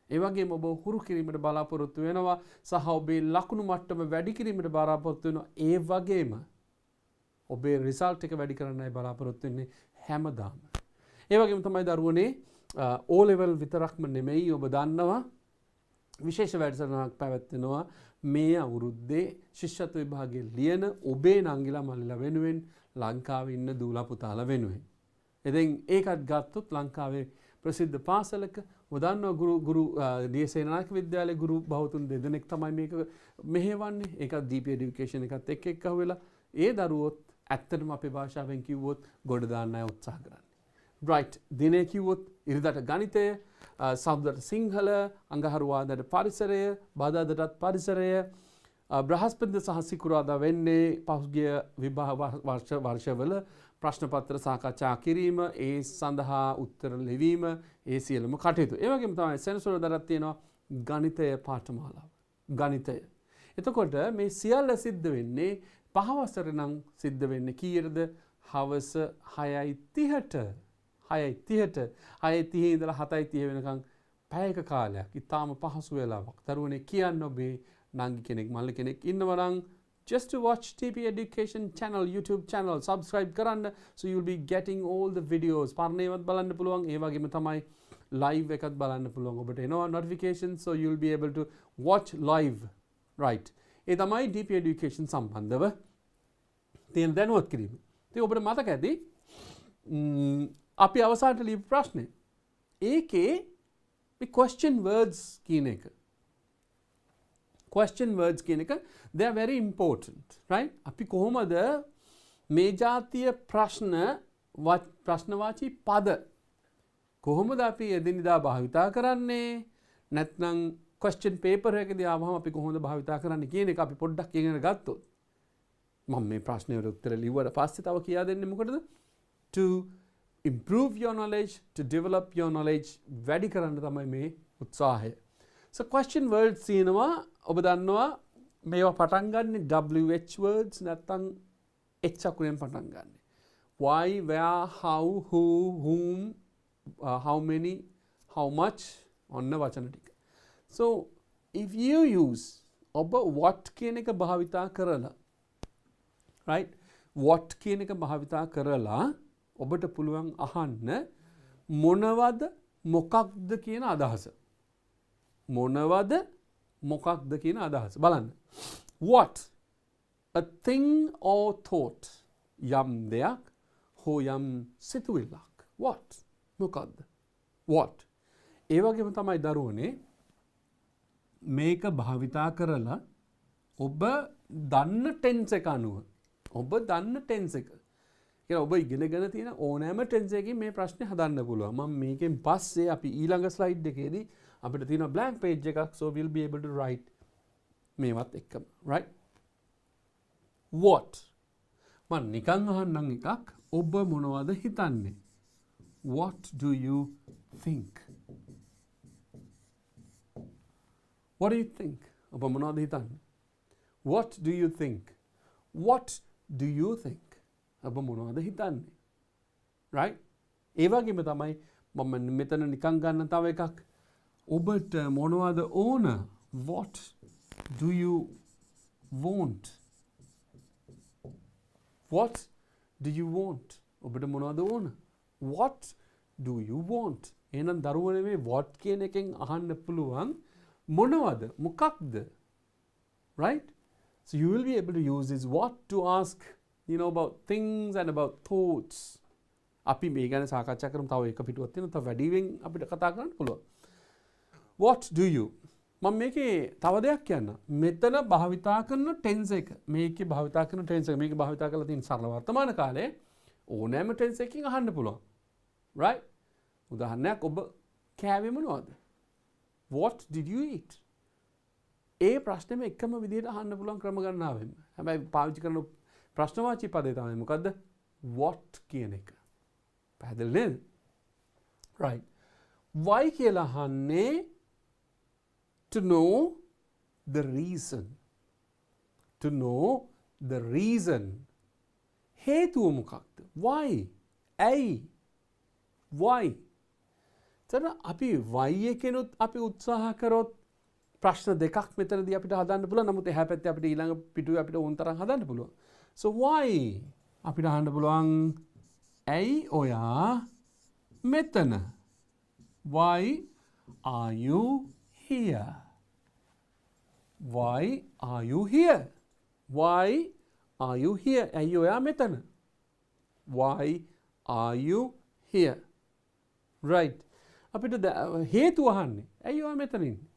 ඒ වගේම ඔබ හුරු කිරීමට බලාපොරොත්තු වෙනවා සහ ඔබේ ලකුණු මට්ටම වැඩි කිරීමට බලාපොරොත්තු වෙනවා. ඒ වගේම ඔබේ රිසල්ට් එක වැඩි කරන්නයි බලාපොරොත්තු වෙන්නේ හැමදාම. ඒ වගේම තමයි දරුවනේ O level විතරක්ම නෙමෙයි ඔබ දන්නවා විශේෂ වැඩසටහනක් පැවැත්වෙනවා මේ අවුරුද්දේ ශිෂ්‍යත්ව විභාගයේ ලියන ඔබේ නංගිලා මල්ලිලා වෙනුවෙන් ලංකාවේ ඉන්න දූලා පුතාලා වෙනුවෙන්. ඉතින් ඒකත් ගත්තොත් ලංකාවේ ප්‍රසිද්ධ පාසලක උදාන්න ගුරු දියසේනානායක විද්‍යාලයේ ගුරු බහුතුන් දෙදෙනෙක් තමයි මේක මෙහෙවන්නේ. ඒකත් DP education එකත් එක්ක වෙලා ඒ දරුවොත් ඇත්තටම අපේ භාෂාවෙන් කිව්වොත් ගොඩ දාන්න අය උත්සාහ කරන්නේ. right දිනේ කිව්වොත් ඉරිදට ගණිතය, සවුදට සිංහල, අඟහරුවාදට පරිසරය, බදාදටත් පරිසරය, බ්‍රහස්පතින්ද සහ සිකුරාදා වෙන්නේ පහුගිය වර්ෂවල ප්‍රශ්න පත්‍ර සාකච්ඡා කිරීම, ඒ සඳහා උත්තර ලිවීම, ඒ සියලුම කටයුතු. ඒ වගේම තමයි සෙනසුරාදාට තියෙනවා ගණිතය පාඨමාලාව. ගණිතය. එතකොට මේ සියල්ල සිද්ධ වෙන්නේ පහවසර නම් සිද්ධ වෙන්නේ කීයටද? හවස 6:30ට. 6:30ට 6:30 ඉඳලා 7:30 වෙනකන් පැයක කාලයක්. ඉතාම පහසු වෙලාවක්. දරුවනේ කියන්න ඔබේ නංගි කෙනෙක් මල්ලි කෙනෙක් ඉන්නවා නම් just to watch TP Education channel, YouTube channel, subscribe කරන්න. So you'll be getting all the videos. පරණේවත් බලන්න පුළුවන්. ඒ වගේම තමයි live එකත් බලන්න පුළුවන්. ඔබට එනවා notifications, so you'll be able to watch live. Right. ඒ තමයි TP Education සම්බන්ධව තියෙන දැනුවත් කිරීම. ඉතින් ඔබට මතක ඇති අපි අවසානට ලියපු ප්‍රශ්නේ. ඒකේ මේ question words කියන එක. question words කියන එක they are very important, right? අපි කොහොමද මේ જાතිය ප්‍රශ්නවාචී පද කොහොමද අපි එදිනෙදා භාවිතා කරන්නේ? නැත්නම් question paper එකකදී ආවම අපි කොහොමද භාවිතා කරන්නේ කියන එක අපි පොඩ්ඩක් ඉගෙන ගත්තොත් මම මේ ප්‍රශ්නෙට උත්තර ලිව්වට පස්සේ තව කියා දෙන්නේ මොකටද? To improve your knowledge, to develop your knowledge වැඩි කරන්න තමයි මේ උත්සාහය. So question words තියෙනවා. ඔබ දන්නවා මේවා පටන් ගන්න WH words නැත්නම් H අකුරෙන් පටන් ගන්න. Why, where, how, who, whom, how many, how much ඔන්න වචන ටික. So if you use ඔබ what කියන එක භාවිතා කරලා, right? what කියන එක භාවිතා කරලා ඔබට පුළුවන් අහන්න මොනවද මොකක්ද කියන අදහස. මොනවද මොකක්ද කියන අදහස බලන්න. What? A thing or thought. යම් දෙයක් හෝ යම් සිතුවිල්ලක්. What? මොකක්ද? What? ඒ වගේම තමයි දරුවනේ මේක භාවිතා කරලා ඔබ දන්න ටෙන්ස් එක අනුව ඔබ දන්න ටෙන්ස් එක කියලා ඔබ ඉගෙනගෙන තියෙන ඕනෑම ටෙන්ස් එකකින් මේ ප්‍රශ්නේ හදන්න පුළුවන්. මම මේකෙන් පස්සේ අපි ඊළඟ ස්ලයිඩ් එකේදී අපිට තියෙන blank page එකක්, so we'll be able to write මේවත් එක්කම, right? What? මම නිකන් අහන්නම් එකක්. ඔබ මොනවද හිතන්නේ? What do you think? What do you think? ඔබ මොනවද හිතන්නේ? What do you think? What do you think? ඔබ මොනවද හිතන්නේ? Right? ඒ වගේම තමයි මම මෙතන නිකන් ගන්න තව එකක්. ඔබට මොනවද ඕන? What do you want? What do you want? ඔබට මොනවද ඕන? What do you want? එහෙනම් දරුවනේ මේ what කියන එකෙන් අහන්න පුළුවන් මොනවද? මොකක්ද? Right? So you will be able to use this what to ask, you know, about things and about thoughts. අපි මේ ගැන සාකච්ඡා කරමු. තව එක පිටුවක් තියෙනවා. තව වැඩිවෙන් අපිට කතා කරන්න පුළුවන්. What do you? මම මේකේ තව දෙයක් කියන්න. මෙතන භාවිතා කරන ටෙන්ස් එක. මේකේ භාවිතා කරන ටෙන්ස් එක. මේකේ භාවිතා කරලා තියෙන සරල වර්තමාන කාලේ ඕනෑම ටෙන්ස් එකකින් අහන්න පුළුවන්. right? උදාහරණයක් ඔබ කෑවේ මොනවද? What did you eat? ඒ ප්‍රශ්නේම එකම විදිහට අහන්න පුළුවන් ක්‍රම ගණනාවෙන්. හැබැයි පාවිච්චි කරන ප්‍රශ්නවාචී පදේ තමයි මොකද්ද? what කියන එක. පැහැදිලි නේද? right. why කියලා අහන්නේ to know the reason. To know the reason. හේතුව මොකක්ද? why? ඇයි? why? තන අපි why එකනොත් අපි උත්සාහ කරොත් ප්‍රශ්න දෙකක් මෙතනදී අපිට හදන්න පුළුවන්. නමුත් එහා පැත්තේ අපිට ඊළඟ පිටුවේ අපිට ඕන තරම් හදන්න පුළුවන්. So why? අපිට අහන්න පුළුවන් ඇයි ඔයා මෙතන? Why are you here? Why are you here? Why are you here? ඇයි ඔයා මෙතන? Why are you here? Right. අපිට හේතුව අහන්නේ. ඇයි ඔයා මෙතන ඉන්නේ?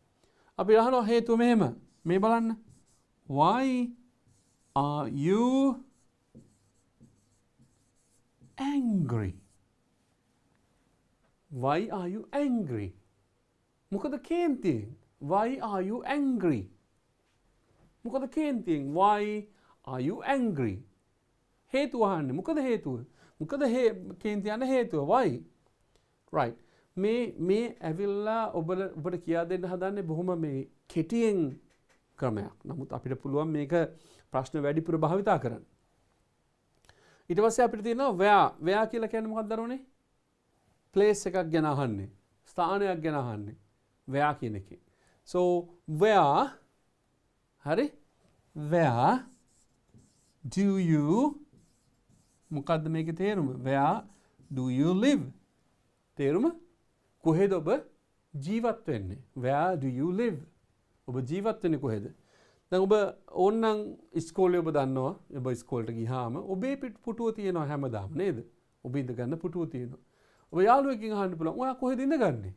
අපි අහනවා හේතුව මෙහෙම. මේ බලන්න. Why are you angry? Why are you angry? මොකද කේන්තියෙන්? Why are you angry? මොකද කේන්තියෙන්? Why are you angry? හේතුව අහන්නේ. මොකද හේතුව? මොකද කේන්ති යන හේතුව? Why? Right. මේ ඇවිල්ලා ඔබට කියා දෙන්න හදන්නේ බොහොම මේ කෙටියෙන් ක්‍රමයක්. නමුත් අපිට පුළුවන් මේක ප්‍රශ්න වැඩිපුර භාවිතා කරන්න. ඊට පස්සේ අපිට තියෙනවා where කියලා කියන්නේ මොකක්ද දරුවනේ? place එකක් ගැන අහන්නේ. ස්ථානයක් ගැන අහන්නේ. where කියන එකේ. So where හරි? Where do you මොකද්ද මේකේ තේරුම? Where do you live? තේරුම? කොහෙද ඔබ ජීවත් වෙන්නේ? Where do you live? ඔබ ජීවත් වෙන්නේ කොහෙද? දැන් ඔබ ඕන්නම් ඉස්කෝලේ ඔබ දන්නවා. ඔබ ඉස්කෝලේට ගියාම ඔබේ පුටුව තියෙනවා හැමදාම නේද? ඔබ ඉඳ ගන්න පුටුව තියෙනවා. ඔබ යාළුවෙක්ගෙන් අහන්න පුළුවන් ඔයා කොහෙද ඉඳගන්නේ?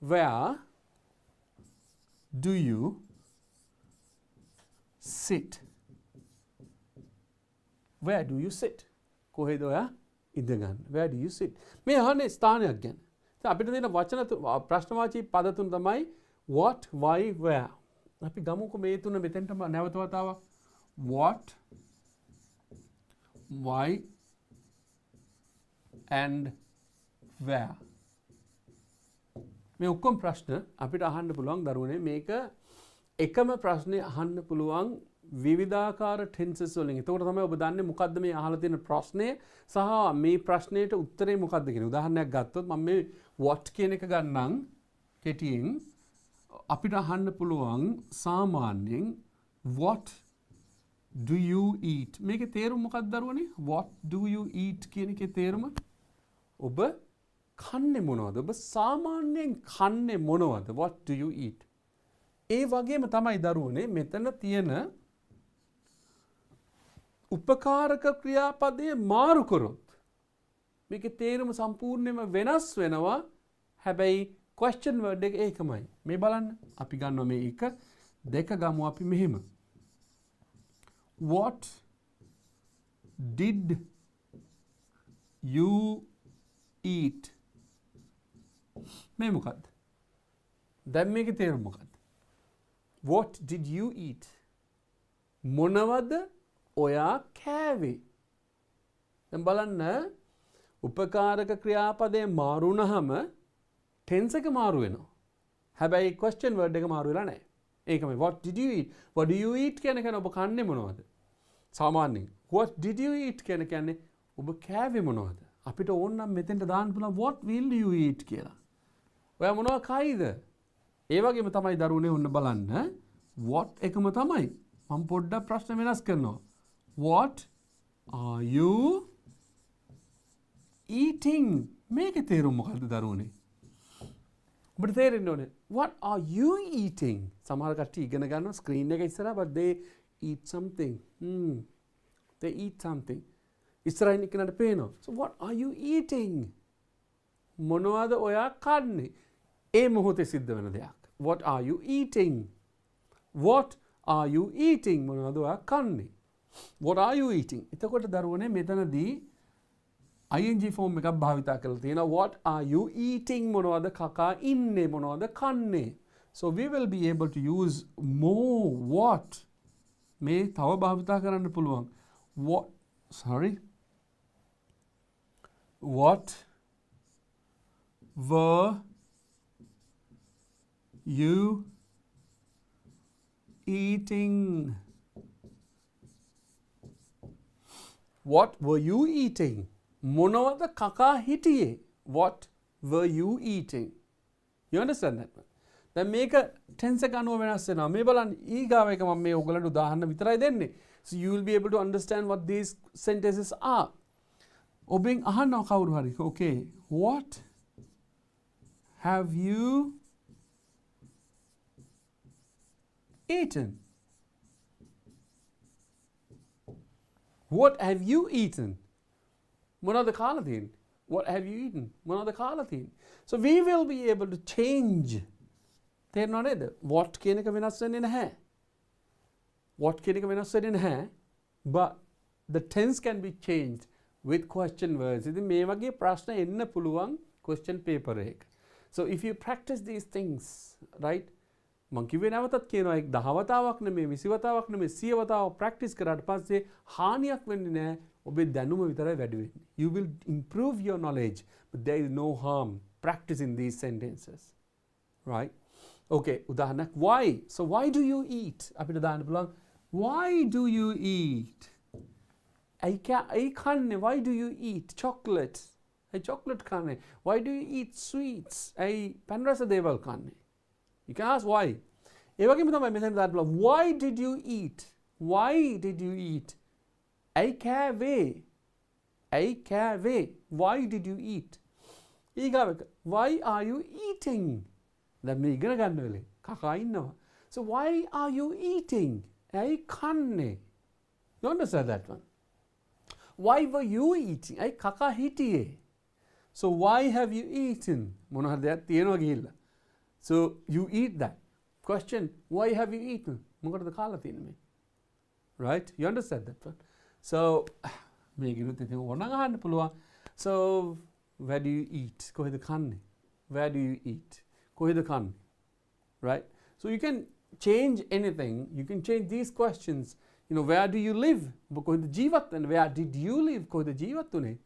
Where do you sit? Where do you sit? කොහෙද ඔයා ඉඳගන්නේ? Where do you sit? මේ අහන්නේ ස්ථානයක් ගැන. දැන් අපිට දෙන වචන ප්‍රශ්නවාචී පද තුන තමයි what, why, where. අපි ගමුකෝ මේ තුන මෙතෙන්ට නැවත වතාවක්. What, why and where. මේ ඔක්කොම ප්‍රශ්න අපිට අහන්න පුළුවන් දරුවනේ. මේක එකම ප්‍රශ්නේ අහන්න පුළුවන් විවිධාකාර ටෙන්සස් වලින්. එතකොට තමයි ඔබ දන්නේ මොකද්ද මේ අහලා තියෙන ප්‍රශ්නය සහ මේ ප්‍රශ්නෙට උත්තරේ මොකද්ද කියන. උදාහරණයක් ගත්තොත් මම මේ what කියන එක ගන්නම් කෙටියෙන්. අපිට අහන්න පුළුවන් සාමාන්‍යයෙන් what do you eat? මේකේ තේරුම මොකක්ද දරුවනේ? What do you eat කියන එකේ තේරුම ඔබ කන්නේ මොනවද? ඔබ සාමාන්‍යයෙන් කන්නේ මොනවද? What do you eat? ඒ වගේම තමයි දරුවනේ මෙතන තියෙන උපකාරක ක්‍රියාපදයේ මාරු කරොත් මේකේ තේරුම සම්පූර්ණයෙන්ම වෙනස් වෙනවා. හැබැයි question word එක ඒකමයි. මේ බලන්න. අපි ගන්නවා මේ එක දෙක ගමු අපි මෙහෙම. What did you eat? මේ මොකද්ද? දැන් මේකේ තේරුම මොකද්ද? What did you eat? මොනවද ඔයා කෑවේ? දැන් බලන්න උපකාරක ක්‍රියාපදයේ මාරු වුණාම tense එක මාරු වෙනවා. හැබැයි question word එක මාරු වෙලා නැහැ. ඒකමයි what did you eat? What do you eat කියන්නේ ඔබ කන්නේ මොනවද? සාමාන්‍යයෙන් what did you eat කියන්නේ ඔබ කෑවේ මොනවද? අපිට ඕන නම් මෙතෙන්ට දාන්න පුළුවන් what will you eat කියලා. ඔයා මොනවා කයිද? ඒ වගේම තමයි දරුවනේ ඔන්න බලන්න what එකම තමයි. මම පොඩ්ඩක් ප්‍රශ්න වෙනස් කරනවා. What are you eating? මේකේ තේරුම මොකද්ද දරුවනේ? ඔබට තේරෙන්න ඕනේ. What are you eating? සමහර කට්ටිය ඉගෙන ගන්නවා ස්ක්‍රීන් එක ඉස්සරහා but they eat something. They eat something. ඉස්සරහින් ඉක්කනට පේනවා. So what are you eating? මොනවද ඔයා කන්නේ? ඒ මොහොතේ සිද්ධ වෙන දෙයක්. What are you eating? What are you eating? මොනවද ඔයා කන්නේ? What are you eating? එතකොට දරුවනේ මෙතනදී ing form එකක් භාවිතා කරලා තියෙනවා. What are you eating? මොනවද කකා ඉන්නේ? මොනවද කන්නේ? So we will be able to use more what. මේ තව භාවිතා කරන්න පුළුවන්. What were you eating? What were you eating? මොනවද කකා හිටියේ? What were you eating? You understand that? දැන් මේක tense එක අනුව වෙනස් වෙනවා. මේ බලන්න ඊගාව එක මම මේ ඔයගලන්ට උදාහරණ විතරයි දෙන්නේ. So you will be able to understand what these sentences are. ඔබෙන් අහනවා කවුරු හරි. Okay. What have you eaten? What have you eaten? මොනවද කාලා තියෙන්නේ? What have you eaten? මොනවද කාලා තියෙන්නේ? So we will be able to change. තේරෙනව නේද? What කියන එක වෙනස් වෙන්නේ නැහැ. What කියන එක වෙනස් වෙන්නේ නැහැ. But the tense can be changed with question words. ඉතින් මේ වගේ ප්‍රශ්න එන්න පුළුවන් question paper එකක. So if you practice these things, right? මං කිව්වේ නැවතත් කියනවා 10 වතාවක් නෙමෙයි 20 වතාවක් නෙමෙයි 100 වතාවක් practice කරාට පස්සේ හානියක් වෙන්නේ නැහැ. ඔබේ දැනුම විතරයි වැඩි වෙන්නේ. You will improve your knowledge, but there is no harm practicing these sentences. Right? Okay, උදාහරණයක් why? So why do you eat? අපිට දාන්න පුළුවන් why do you eat? I කන්නේ why do you eat chocolate? I chocolate කන්නේ. Why do you eat sweets? I පන් රස දේවල් කන්නේ. You can ask why. ඒ වගේම තමයි මෙතන දාන්න පුළුවන් why did you eat? Why did you eat? I kave. Why did you eat? ඊගාවක why are you eating? දැන් මේ ඉගෙන ගන්න වෙලේ කකා ඉන්නවා. So why are you eating? ඇයි කන්නේ? You understand that one? Why were you eating? ඇයි කකා හිටියේ? So why have you eaten? මොන හරි දෙයක් තියෙනවා ගිහිල්ලා. So you eat that. Question, why have you eaten? මොකටද කාලා තියෙන්නේ මේ? Right? You understand that one? So මේකිනුත් ඉතින් ඕනනම් අහන්න පුළුවන්. So where do you eat? කොහෙද කන්නේ? Where do you eat? කොහෙද කන්නේ? Right? So you can change anything. You can change these questions. You know, where do you live? කොහෙද ජීවත් වෙන්නේ? Where did you live? කොහෙද ජීවත් වුනේ?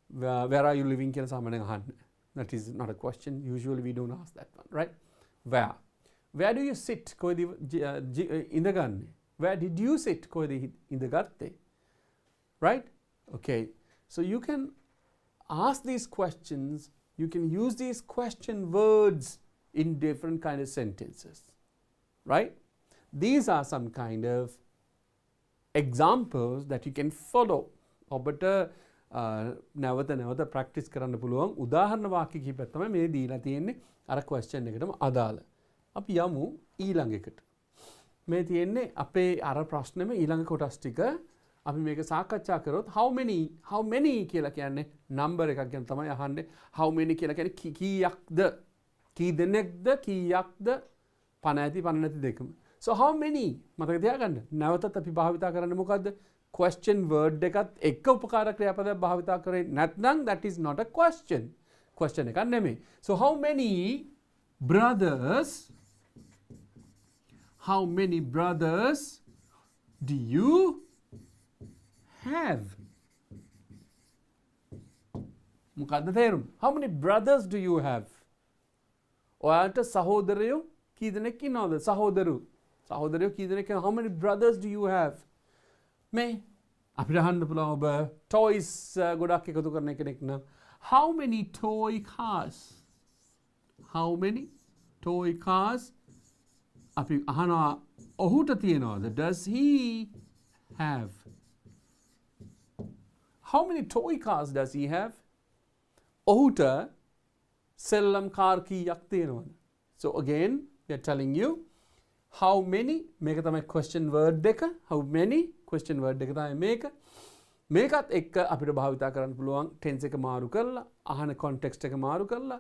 Where are you living කියලා සාමාන්‍යයෙන් අහන්නේ. That is not a question. Usually we don't ask that one, right? Where? Where do you sit? කොහෙද ඉඳගන්නේ? Where did you sit? කොහෙද ඉඳගත්තේ? Right? Okay. So you can ask these questions. You can use these question words in different kind of sentences. Right? These are some kind of examples that you can follow. ඔබට නැවත practice කරන්න පුළුවන් උදාහරණ වාක්‍ය කිහිපයක් තමයි මේ දීලා තියෙන්නේ අර ක්වෙස්චන් එකටම අදාළ. අපි යමු ඊළඟ එකට. මේ තියෙන්නේ අපේ අර ප්‍රශ්නෙම ඊළඟ කොටස් ටික අපි මේක සාකච්ඡා කරොත් how many කියලා කියන්නේ නම්බර් එකක් ගැන තමයි අහන්නේ. how many කියලා කියන්නේ කීයක්ද? කී දෙනෙක්ද? කීයක්ද? පණ ඇති පණ නැති දෙකම. So how many මතක තියාගන්න. නැවතත් අපි භාවිතා කරන්නේ මොකද්ද? question word එකත් එක උපකාර ක්‍රියාපදයක් භාවිතා කරේ නැත්නම් that is not a question. question එකක් නෙමෙයි. So how many brothers do you have? මොකද්ද තේරුම? How many brothers do you have? ඔයාලට සහෝදරයෝ කී දෙනෙක් ඉන්නවද? සහෝදරයෝ කී දෙනෙක් ඉන්නවද? How many brothers do you have? මේ අපිට අහන්න පුළුවන් ඔබ toys ගොඩක් එකතු කරන කෙනෙක් නම් how many toy cars අපි අහනවා ඔහුට තියනවද? does he have? how many toy cars does he have? ඔහුට සෙල්ලම් කාර් කීයක් තියෙනවද? so again we are telling you how many මේක තමයි question word එක. how many question word එක තමයි මේකත් එක්ක අපිට භාවිතා කරන්න පුළුවන් tense එක මාරු කරලා අහන context එක මාරු කරලා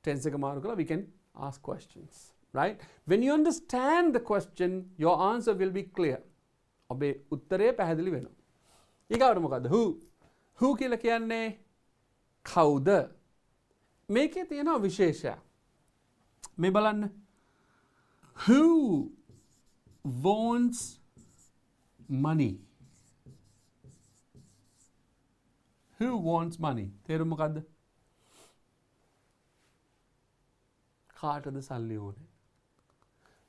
tense එක මාරු කරලා we can ask questions, right? when you understand the question your answer will be clear. ඔබේ උත්තරය පැහැදිලි වෙනවා. ඊගාවට මොකද්ද? who කියලා කියන්නේ කවුද? මේකේ තියෙනවා විශේෂයක්. මේ බලන්න. who wants money? who wants money? තේරුම මොකද්ද? කාටද සල්ලි ඕනේ?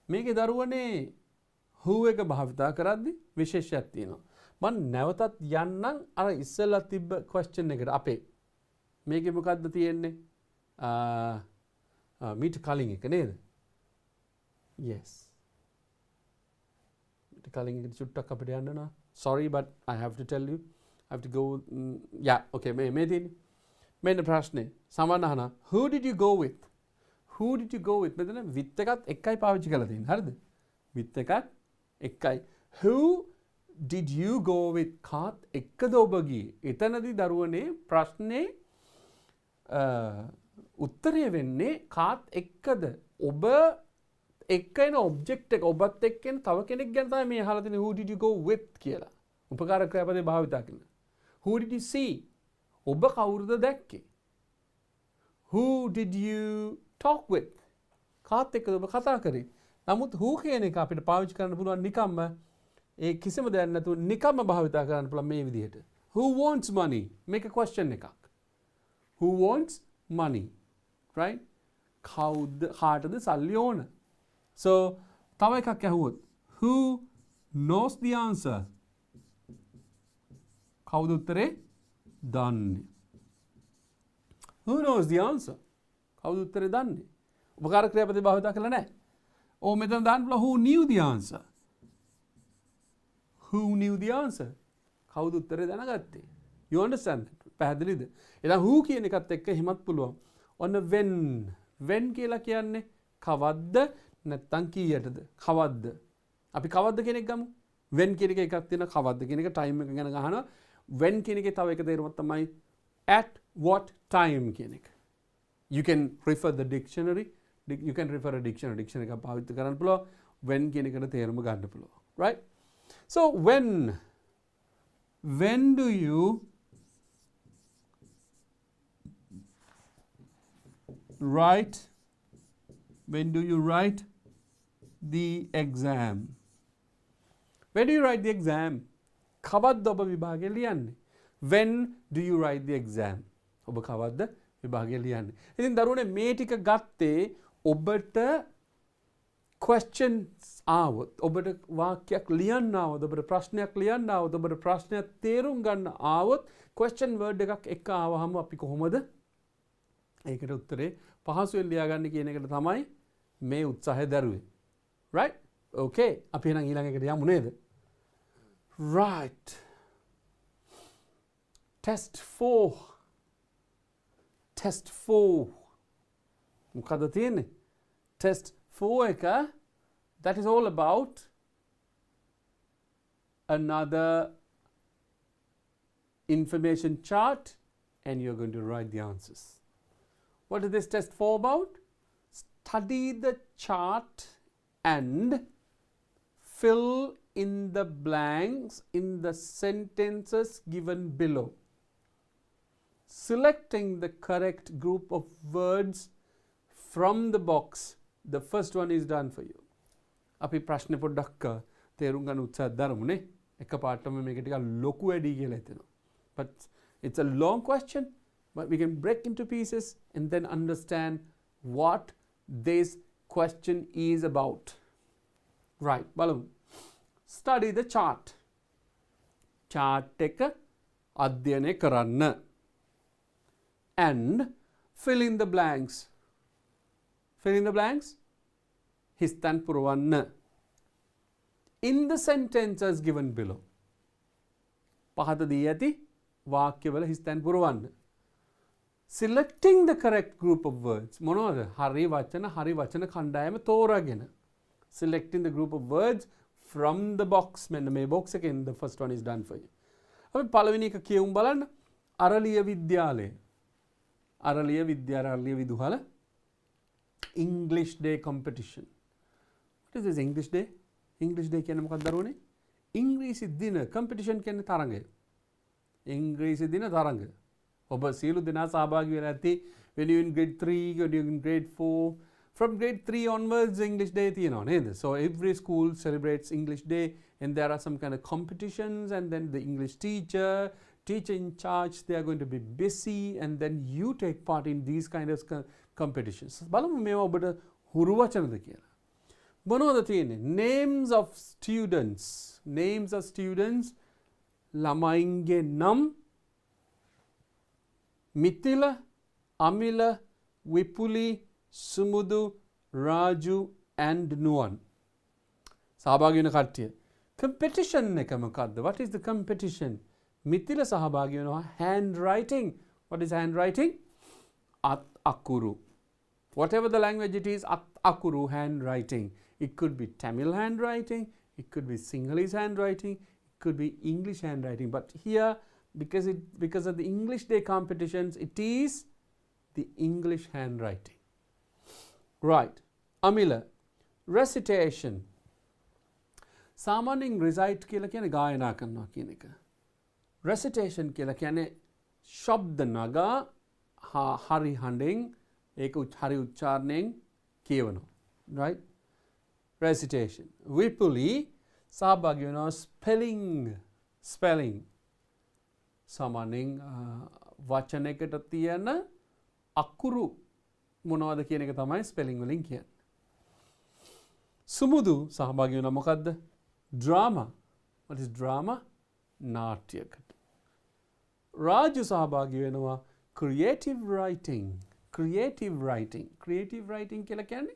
මේකේ දරුවනේ who එක භාවිතා කරද්දි විශේෂයක් තියෙනවා. මම නැවතත් යන්නම් අර ඉස්සෙල්ලා තිබ්බ question එකට අපේ. මේකේ මොකද්ද තියෙන්නේ? මීට කලින් එක නේද? yes. Calling it චුට්ටක් අපිට යන්න නා. sorry but I have to tell you. I have to go. yeah, okay. මේ තියෙන්නේ. මෙන්න ප්‍රශ්නේ. සමහරවල් අහනවා who did you go with? මෙතන with එකත් එකයි පාවිච්චි කරලා තියෙන්නේ. හරිද? with එකත් එකයි. who did you go with? කාත් එක්කද ඔබ ගියේ? එතනදී දරුවනේ ප්‍රශ්නේ උත්තරය වෙන්නේ කාත් එක්කද ඔබ එක්කන ඔබ්ජෙක්ට් එක ඔබත් එක්කෙන තව කෙනෙක් ගැන තමයි මේ අහලා තියෙන්නේ who did you go with කියලා උපකාරක ක්‍රියාපදේ භාවිතා කරන who did you see ඔබ කවුරුද දැක්කේ who did you talk with කාත් එක්කද ඔබ කතා කරේ නමුත් who කියන එක අපිට පාවිච්චි කරන්න පුළුවන් නිකම්ම ඒ කිසිම දෙයක් නැතුව නිකම්ම භාවිතා කරන්න පුළුවන් මේ විදිහට who wants money make a question එකක් who wants money right කවුද කාටද සල්ලි ඕන so තව එකක් ඇහුවොත් who knows the answer කවුද උත්තරේ දන්නේ who knows the answer කවුද උත්තරේ දන්නේ උපකාර ක්‍රියාපදේ භාවිත කරලා නැහැ ඕ මෙතන දාන්න පුළුවන් who knew the answer who knew the answer කවුද උත්තරේ දැනගත්තේ you understand that පැහැදිලිද එහෙනම් who කියන එකත් එක්ක හිමත් පුළුවන් ඔන්න when කියලා කියන්නේ කවද්ද නැත්තම් කීයටද කවද්ද අපි කවද්ද කියන එක ගමු when කියන එක එකක් තියෙනවා කවද්ද කියන එක time එක ගැන ගහනවා when කියන එකේ තව එක තේරුමක් තමයි at what time කියන එක you can refer the dictionary you can refer a dictionary එකක් පාවිච්චි කරන්න පුළුවන් when කියන එකට තේරුම ගන්න පුළුවන් right so when do you write the exam when do you write the exam කවද්ද ඔබ විභාගය ලියන්නේ when do you write the exam ඔබ කවද්ද විභාගය ලියන්නේ ඉතින් දරුවනේ මේ ටික ගත්තේ ඔබට questions ආවොත් ඔබට වාක්‍යයක් ලියන්න ආවොත් ඔබට ප්‍රශ්නයක් ලියන්න ආවොත් ඔබට ප්‍රශ්නයක් තේරුම් ගන්න ආවොත් question word එකක් එක ආවහම අපි කොහොමද ඒකට උත්තරේ පහසුවෙන් ලියාගන්න කියන එකට තමයි මේ උත්සාහය දරුවේ right okay අපි එහෙනම් ඊළඟ එකට යමු නේද right test 4 මොකද තියෙන්නේ test 4 එක that is all about another information chart and you're going to write the answers what is this test 4 about study the chart and fill in the blanks in the sentences given below selecting the correct group of words from the box the first one is done for you අපි ප්‍රශ්න පොඩ්ඩක් තේරුම් ගන්න උත්සාහ දරමුනේ එකපාරටම මේක ටිකක් ලොකු වැඩි කියලා හිතෙනවා but it's a long question but we can break into pieces and then understand what this question is about right බලමු study the chart chart එක අධ්‍යයනය කරන්න and fill in the blanks හිස්තැන් පුරවන්න in the sentences given below පහත දී ඇති වාක්‍යවල හිස්තැන් පුරවන්න selecting the correct group of words මොනවද හරි වචන කණ්ඩායම තෝරාගෙන selecting the group of words from the box මෙන්න මේ box එකෙන් the first one is done for you අපි පළවෙනි එක කියමු බලන්න අරලිය විදුහල English Day competition what is this English Day කියන්නේ මොකක්ද දරුවනේ ඉංග්‍රීසි දින competition කියන්නේ තරඟය ඉංග්‍රීසි දින තරඟ ඔබ සියලු දෙනා සහභාගී වෙලා ඇති when you in grade 3 when you in grade 4 from grade 3 onwards English Day තියෙනවා නේද so every school celebrates English Day and there are some kind of competitions and then the English teacher in charge they are going to be busy and then you take part in these kind of competitions බලමු මේවා ඔබට හුරු වචනද කියලා මොනවද තියෙන්නේ names of students ළමයින්ගේ නම් මිතිල අමිල විපුලි සුමුදු Raju and නුවන් සහභාගී වෙන කට්ටිය competition එක මොකද්ද what is the competition මිතිල සහභාගී වෙනවා handwriting what is handwriting akuru whatever the language it is akuru handwriting it could be Tamil handwriting it could be Sinhalese handwriting it could be English handwriting but here because of the English Day competitions it is the English handwriting. Right. Amila, recitation. සාමාන්‍යයෙන් recite කියලා කියන්නේ ගායනා කරනවා කියන එක. Recitation කියලා කියන්නේ ශබ්ද නගා හරි හඬෙන් ඒක හරි උච්චාරණයෙන් කියවනවා. Right? Recitation. විපුලි සහභාගී වෙනවා spelling. සාමාන්‍යයෙන් වචනයකට තියෙන අකුරු මොනවද කියන එක තමයි ස්පෙලිං වලින් කියන්නේ. සුමුදු සහභාගී වෙනවා මොකද්ද? Drama. What is drama? නාට්‍යයකට. Raju සහභාගී වෙනවා creative writing. Creative writing කියලා කියන්නේ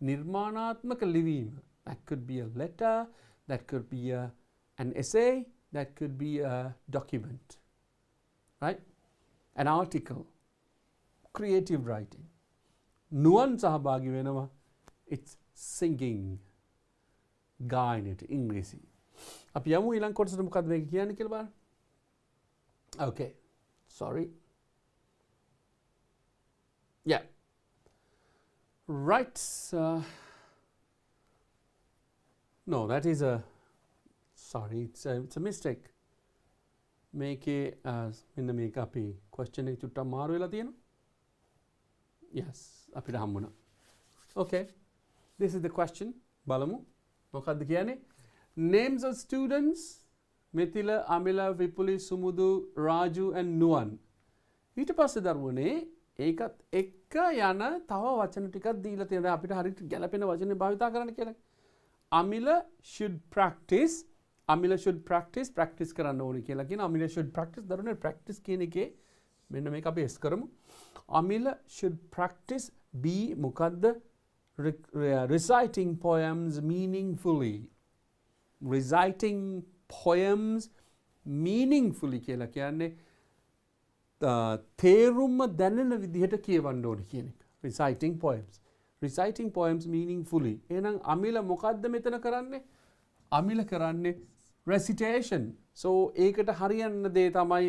නිර්මාණාත්මක ලිවීම. That could be a letter, that could be an essay, that could be a document. Right? An article. Creative writing. නුවන් සහභාගී වෙනවා it's singing. ගායනයට ඉංග්‍රීසි. අපි යමු ඊළඟ කොටසට මොකක්ද මේක කියන්නේ කියලා බලන්න. Okay. Sorry. Yeah. Right. No, that is a sorry, it's a mistake. මේකේ මෙන්න මේක අපි question එක චුට්ටක් මාරු වෙලා තියෙනවා. Yes, අපිට හම්බුණා. Okay. This is the question. බලමු. මොකක්ද කියන්නේ? Names of students Mithila, Amila, Vipuli, Sumudu, Raju and Nuwan. ඊට පස්සේ දරුවනේ ඒකත් එක්ක යන තව වචන ටිකක් දීලා තියෙනවා. දැන් අපිට හරියට ගැලපෙන වචනේ භාවිතා කරන්න කියලා. Amila should practice කරන්න ඕනේ කියලා කියන Amila should practice දරුවනේ practice කියන එකේ මෙන්න මේක අපි S කරමු. Amila should practice be මොකද්ද? Reciting poems meaningfully. Reciting poems meaningfully කියලා කියන්නේ තේරුම දැනෙන විදිහට කියවන්න ඕනේ කියන එක. Reciting poems meaningfully. එහෙනම් අමිල මොකද්ද මෙතන කරන්නේ? අමිල කරන්නේ recitation. So ඒකට හරියන්න දේ තමයි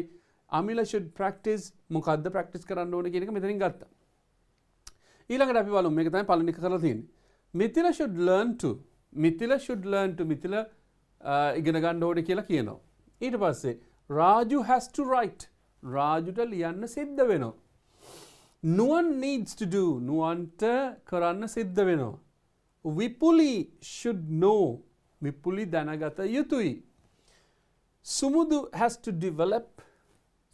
අමිල should practice මොකද්ද practice කරන්න ඕනේ කියන එක මෙතනින් ගත්තා. ඊළඟට අපි බලමු මේක තමයි පළවෙනි එක කරලා තියෙන්නේ. Mithila should learn to Mithila ඉගෙන ගන්න ඕනේ කියලා කියනවා. ඊට පස්සේ Raju has to write. රාජුට ලියන්න සිද්ධ වෙනවා. Nuwan needs to do. නුවන්ට කරන්න සිද්ධ වෙනවා. Vipuli should know. විපුලි දැනගත යුතුයි. Sumudu has to develop.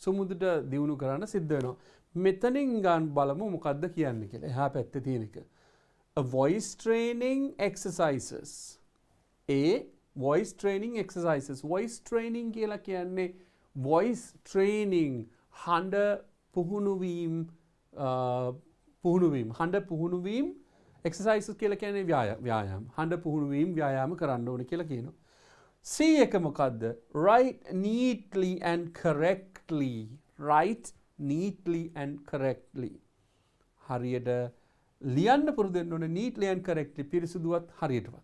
සුමුදුට දියුණු කරන්න සිද්ධ වෙනවා. මෙතනින් ගන්න බලමු මොකද්ද කියන්නේ කියලා. එහා පැත්තේ තියෙන එක. A voice training exercises. Voice training exercises. Voice training කියලා කියන්නේ voice training හඬ පුහුණුවීම් හඬ පුහුණුවීම් exercises කියලා කියන්නේ ව්‍යායාම. හඬ පුහුණුවීම් ව්‍යායාම කරන්න ඕනේ කියලා කියනවා. C එක මොකද්ද? Write neatly and correctly. Write neatly and correctly. හරියට ලියන්න පුරුදු වෙන්න ඕනේ neatly and correctly. පිරිසුදුවත් හරියටවත්.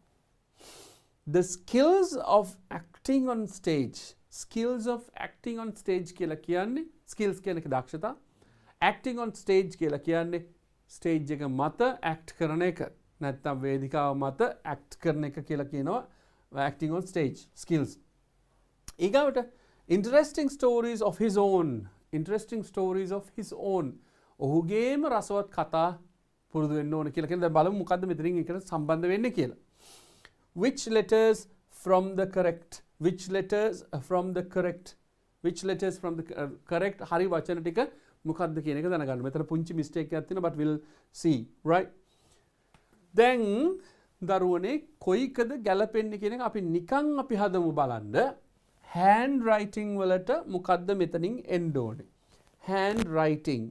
The skills of acting on stage. Skills of acting on stage කියලා කියන්නේ skills කියන එක දක්ෂතා. Acting on stage කියලා කියන්නේ stage එක මත act කරන එක. නැත්නම් වේදිකාව මත act කරන එක කියලා කියනවා acting on stage skills. ඊගාවට interesting stories of his own. ඔහුගේම රසවත් කතා පුරුදු වෙන්න ඕන කියලා කියන. දැන් බලමු මොකද්ද මෙතනින් එකට සම්බන්ධ වෙන්නේ කියලා. Which letters from the correct හරි වචන ටික මොකක්ද කියන එක දැනගන්න. මෙතන පුංචි mistake එකක් තියෙනවා but we'll see, right? දැන් දරුවනේ කොයිකද ගැලපෙන්නේ කියන එක අපි නිකන් අපි හදමු බලන්න. hand writing වලට මොකද්ද මෙතනින් එන්න ඕනේ? hand writing,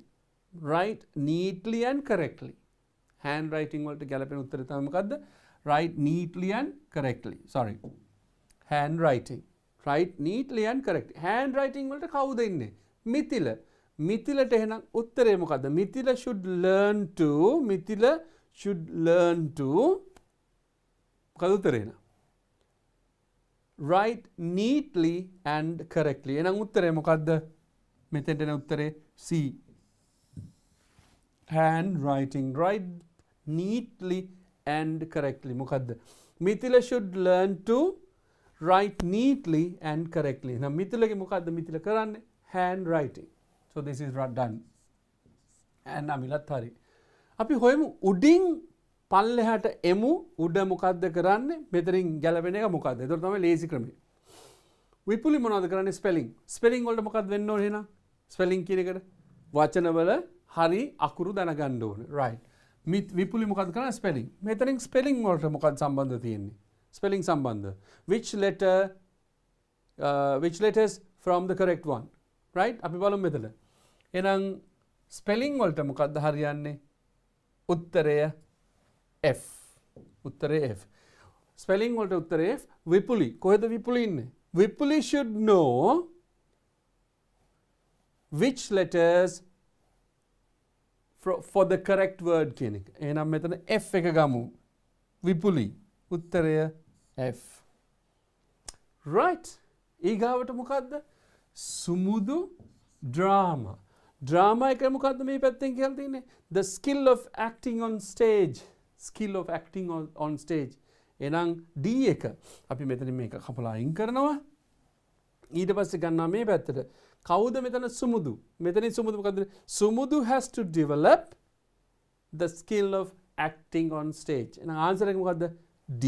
write neatly and correctly. hand writing වලට ගැලපෙන උත්තරය තමයි මොකද්ද? write neatly and correctly. Sorry. hand writing. Write neatly and correctly. hand writing වලට කවුද ඉන්නේ? මිතිලට එහෙනම් උත්තරේ මොකද්ද? මිතිල should learn to මොකද උත්තරේ එහෙනම්? write neatly and correctly. එහෙනම් උත්තරේ මොකද්ද? මෙතෙන්ට එන උත්තරේ C. handwriting. Write neatly and correctly. මොකද්ද? මිතිල should learn to write neatly and correctly. නම් මිතිලගේ මොකද්ද මිතිල කරන්නේ? handwriting. So this is done. and අමිලත් හරි. අපි හොයමු උඩින් පල්ලෙහාට එමු උඩ මොකද්ද කරන්නේ? මෙතනින් ගැලපෙන එක මොකද්ද? ඒතර තමයි ලේසි ක්‍රමය. විපුලි මොනවද කරන්නේ? ස්පෙලිං. ස්පෙලිං වලට මොකක්ද වෙන්න ඕනේ එහෙනම්? ස්පෙලිං කියන එකට වචනවල හරි අකුරු දැනගන්න ඕනේ. right. විපුලි මොකක්ද කරන්නේ? ස්පෙලිං. මෙතනින් ස්පෙලිං වලට මොකක්ද සම්බන්ධ තියෙන්නේ? ස්පෙලිං සම්බන්ධ. which letters from the correct one? right. අපි බලමු මෙතන. එහෙනම් ස්පෙලිං වලට මොකක්ද හරියන්නේ? උත්තරය F. උත්තරය F. ස්පෙලිං වලට උත්තරය F. විපුලි. කොහෙද විපුලි ඉන්නේ? Vipuli should know which letters for the correct word කියන එක. එහෙනම් මෙතන F එක ගමු. විපුලි. උත්තරය F. right. ඊගාවට මොකද්ද? සුමුදු drama. drama එක මොකද්ද මේ පැත්තෙන් කියලා තියෙන්නේ? The skill of acting on stage. skill of acting on stage. එහෙනම් D එක අපි මෙතනින් මේක කපලා අයින් කරනවා. ඊට පස්සේ ගන්නවා මේ පැත්තට. කවුද මෙතන සුමුදු? මෙතනින් සුමුදු මොකද්ද? සුමුදු has to develop the skill of acting on stage. එහෙනම් ආන්සර් එක මොකද්ද? D.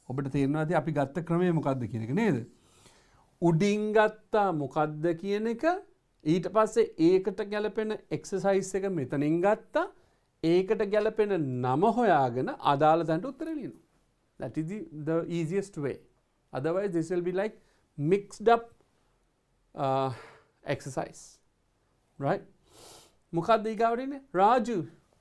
ඔබට තේරෙනවද අපි ගත්ත ක්‍රමය මොකද්ද කියන එක නේද? උඩින් ගත්තා මොකද්ද කියන එක ඊට පස්සේ ඒකට ගැලපෙන එක්සර්සයිස් එක මෙතනින් ගත්තා. ඒකට ගැලපෙන නම හොයාගෙන අදාළ තැනට උත්තර ලියනවා. That is the easiest way. Otherwise this will be like mixed up exercise. Right? මොකක්ද ඊගාවට ඉන්නේ? Raju.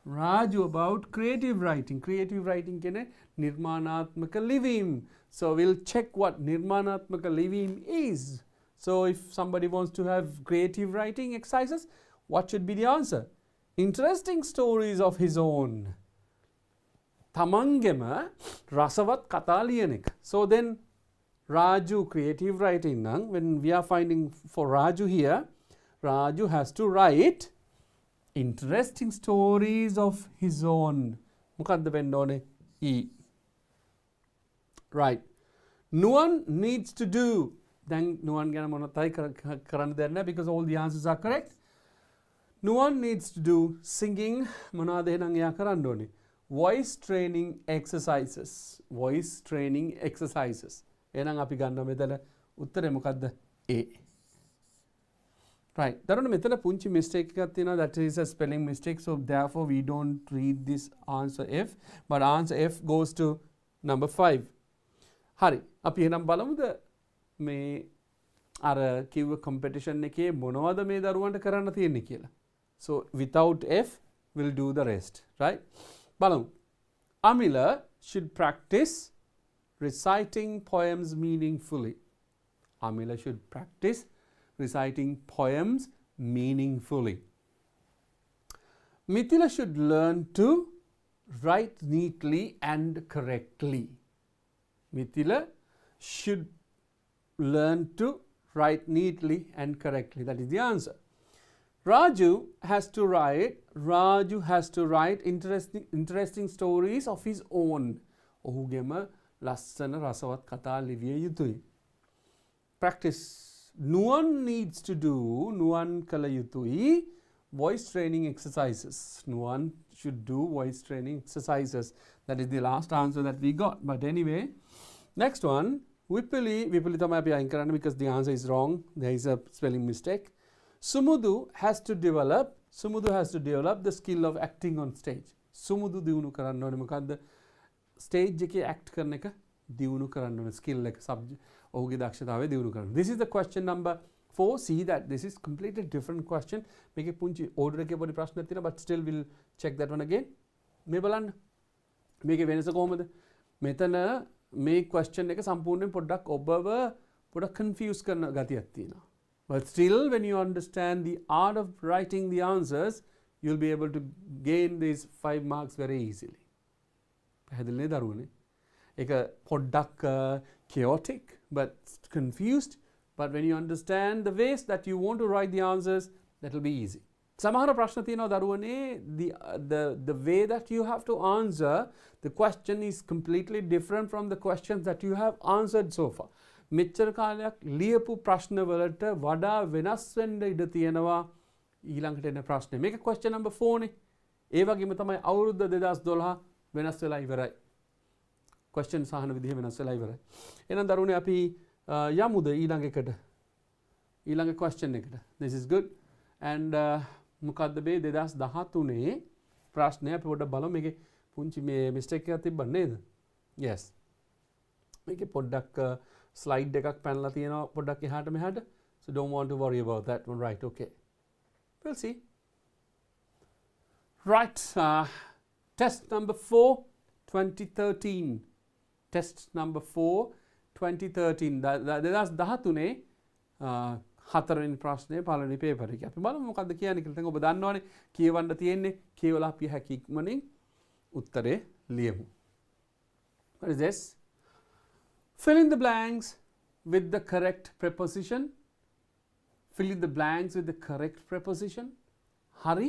Raju about creative writing. Creative writing කියන්නේ නිර්මාණාත්මක ලිවීම. So we'll check what නිර්මාණාත්මක ලිවීම is. So if somebody wants to have creative writing exercises, what should be the answer? Interesting stories of his own. තමන්ගෙම රසවත් කතා ලියන එක. So then Raju creative writing නම් when we are finding for Raju here, Raju has to write interesting stories of his own. මොකද්ද වෙන්න ඕනේ? E. right. Nuwan needs to do. දැන් Nuwan ගැන මොනවයි කරන්න දෙයක් නැහැ because all the answers are correct. Nuwan needs to do singing. මොනවද එහෙනම් එයා කරන්න ඕනේ? voice training exercises. voice training exercises. එහෙනම් අපි ගන්න මෙතන උත්තරේ මොකද්ද? A. right. දරුවනේ මෙතන පුංචි mistake එකක් තියෙනවා. that is a spelling mistake. So therefore we don't read this answer F, but answer F goes to number 5. හරි. අපි එහෙනම් බලමුද මේ අර කිව්ව competition එකේ මොනවද මේ දරුවන්ට කරන්න තියෙන්නේ කියලා. So without F we'll do the rest. right. බලමු. Amila should practice reciting poems meaningfully. Amila should practice reciting poems meaningfully. Mithila should learn to write neatly and correctly. Mithila should learn to write neatly and correctly. That is the answer. Raju has to write interesting stories of his own. ඔහුගේම ලස්සන රසවත් කතා ලිවිය යුතුයි. Practice. Nuwan needs to do, Nuwan කළ යුතුයි voice training exercises. Nuwan should do voice training exercises. That is the last answer that we got. But anyway, next one, Vipuli තමයි අපි අයින් කරන්න because the answer is wrong. There is a spelling mistake. Sumudu has to develop the skill of acting on stage. Sumudu දියුණු කරන්න ඕනේ මොකද්ද? stage එකේ act කරන එක දියුණු කරන්න ඕනේ skill එක ඔහුගේ දක්ෂතාවය දියුණු කරන්න. This is the question number 4. See that this is completely different question. මේකේ පුංචි order එකේ පොඩි ප්‍රශ්නයක් තියෙනවා but still we'll check that one again. මේ බලන්න. මේකේ වෙනස කොහොමද? මෙතන මේ question එක සම්පූර්ණයෙන් පොඩ්ඩක් ඔබව පොඩ්ඩක් confuse කරන ගතියක් තියෙනවා. But still, when you understand the art of writing the answers, you'll be able to gain these 5 marks very easily. පැහැදිලිනේ දරුවනේ? ඒක පොඩ්ඩක් chaotic but confused, but when you understand the ways that you want to write the answers, that will be easy. සමහර ප්‍රශ්න තියෙනවා දරුවනේ the way that you have to answer the question is completely different from the questions that you have answered so far. මෙච්චර කාලයක් ලියපු ප්‍රශ්න වලට වඩා වෙනස් වෙන්න ඉඩ තියෙනවා ඊළඟට එන ප්‍රශ්නේ. මේක question number 4 නේ. ඒ වගේම තමයි අවුරුද්ද 2012 වෙනස් වෙලා ඉවරයි. question සහන විදිහ වෙනස් වෙලා ඉවරයි. එහෙනම් දරුවනේ අපි යමුද ඊළඟ එකට? ඊළඟ question එකට. This is good. And මොකද්ද මේ 2013 ප්‍රශ්නය අපි පොඩ්ඩක් බලමු. මේකේ පුංචි මේ mistake එකක් තිබ්බ නේද? Yes. මේකේ පොඩ්ඩක් slide එකක් පැනලා තියෙනවා පොඩ්ඩක් එහාට මෙහාට. So don't want to worry about that one. Right, okay. We'll see. Right, test number 4, 2013. Test number 4, 2013. That's 13 හතරවෙනි ප්‍රශ්නය පළවෙනි පේපර් එකේ. අපි බලමු මොකද්ද කියන්නේ කියලා. දැන් ඔබ දන්නවනේ කියවන්න තියෙන්නේ. කියවලා අපි හැකි ඉක්මනින් උත්තරේ ලියමු. What is this? Fill in the blanks with the correct preposition. Fill in the blanks with the correct preposition. හරි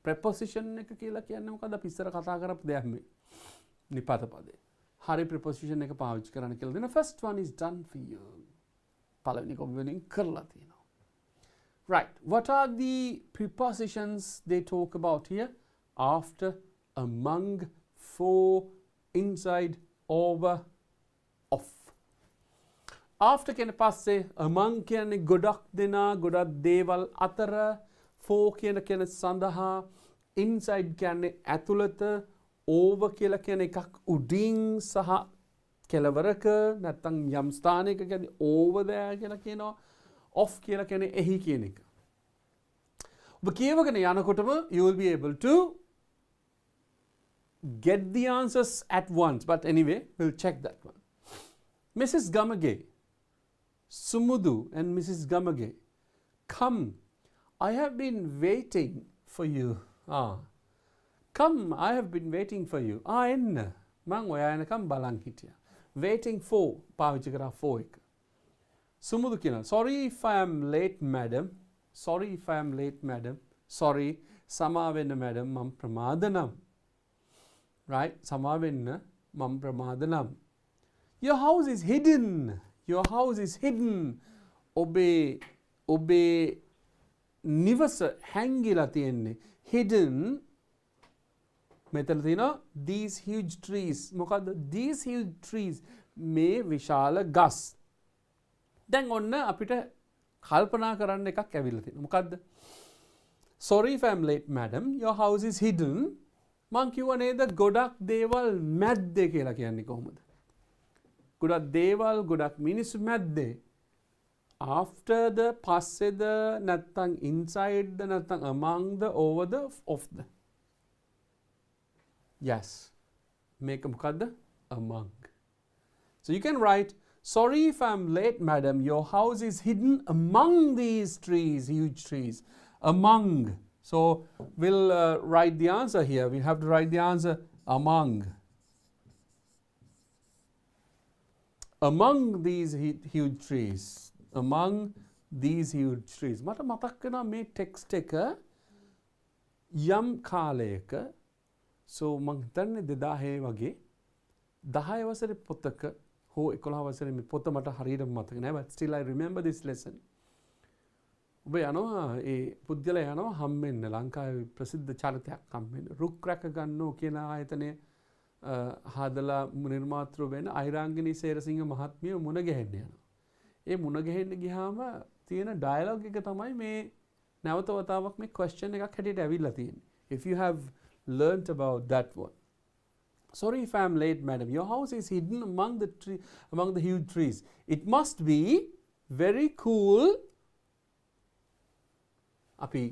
preposition එක කියලා කියන්නේ මොකද්ද? අපි ඉස්සර කතා කරපු දෙයක් මේ. නිපාත පදේ. හරි preposition එක පාවිච්චි කරන්න කියලා දෙන. First one is done for you. පළවෙනි කොම්බිනෙන් කරලා තියෙනවා. Right, what are the prepositions they talk about here? After, among, for, inside, over, off. After කියන පස්සේ among කියන්නේ ගොඩක් දෙනා ගොඩක් දේවල් අතර, for කියන සඳහා, inside කියන්නේ ඇතුළත, over කියලා කියන එකක් උඩින් සහ කෙලවරක නැත්තම් යම් ස්ථානයක කියන්නේ over there කියලා කියනවා. off කියලා කියන්නේ එහි කියන එක. ඔබ කියවගෙන යනකොටම you will be able to get the answers at once. But anyway, we'll check that one. Mrs. Gamage, Sumudu and Mrs. Gamage, come. I have been waiting for you. Come, I have been waiting for you. එන්න. මං ඔයා එනකම් බලන් හිටියා. Waiting for පාවිච්චි කරා for එක. සුමුදු කියනවා sorry if I am late madam. Sorry if I am late madam. Sorry සමා වෙන්න madam මම ප්‍රමාද නම්. Right? සමා වෙන්න මම ප්‍රමාද නම්. Your house is hidden. Your house is hidden. ඔබේ නිවස හැංගිලා තියෙන්නේ. Hidden මෙතන තියෙනවා these huge trees. මොකද්ද these huge trees? මේ විශාල ගස්. දැන් ඔන්න අපිට කල්පනා කරන්න එකක් ඇවිල්ලා තියෙනවා. මොකද්ද? Sorry if I'm late madam. Your house is hidden. මං කිව්වා නේද ගොඩක් දේවල් මැද්දේ කියලා කියන්නේ කොහොමද? ගොඩක් දේවල් ගොඩක් මිනිස්සු මැද්දේ. After the, පස්සේද නැත්තම් inside the නැත්තම් among the, over the, of the. Yes. Make මොකද්ද? Among. So you can write, sorry if I'm late, madam. Your house is hidden among these trees, huge trees. Among. So we'll write the answer here. We have to write the answer among. Among these huge trees. Among these huge trees. මට මතක් වෙනවා මේ text එක යම් කාලයක so මං හිතන්නේ 2000 වගේ 10 වසරේ පොතක හෝ 11 වසරේ මේ පොත මට හරියට මතක නෑ but still I remember this lesson. ඔබ යනවා ඒ පුද්ගලයා යනවා හම්බෙන්න ලංකාවේ ප්‍රසිද්ධ චරිතයක් හම්බෙන්න රුක් රැක ගන්නෝ කියන ආයතනය හදලා නිර්මාතෘ වෙන අයිරාංගනී සේරසිංහ මහත්මිය මුණ ගැහෙන්න යනවා. ඒ මුණ ගැහෙන්න ගියාම තියෙන ඩයලොග් එක තමයි මේ නැවත වතාවක් මේ question එකක් හැටියට ඇවිල්ලා තියෙන්නේ. If you have learnt about that one. Sorry if I am late, madam. Your house is hidden among the huge trees. It must be very cool. Api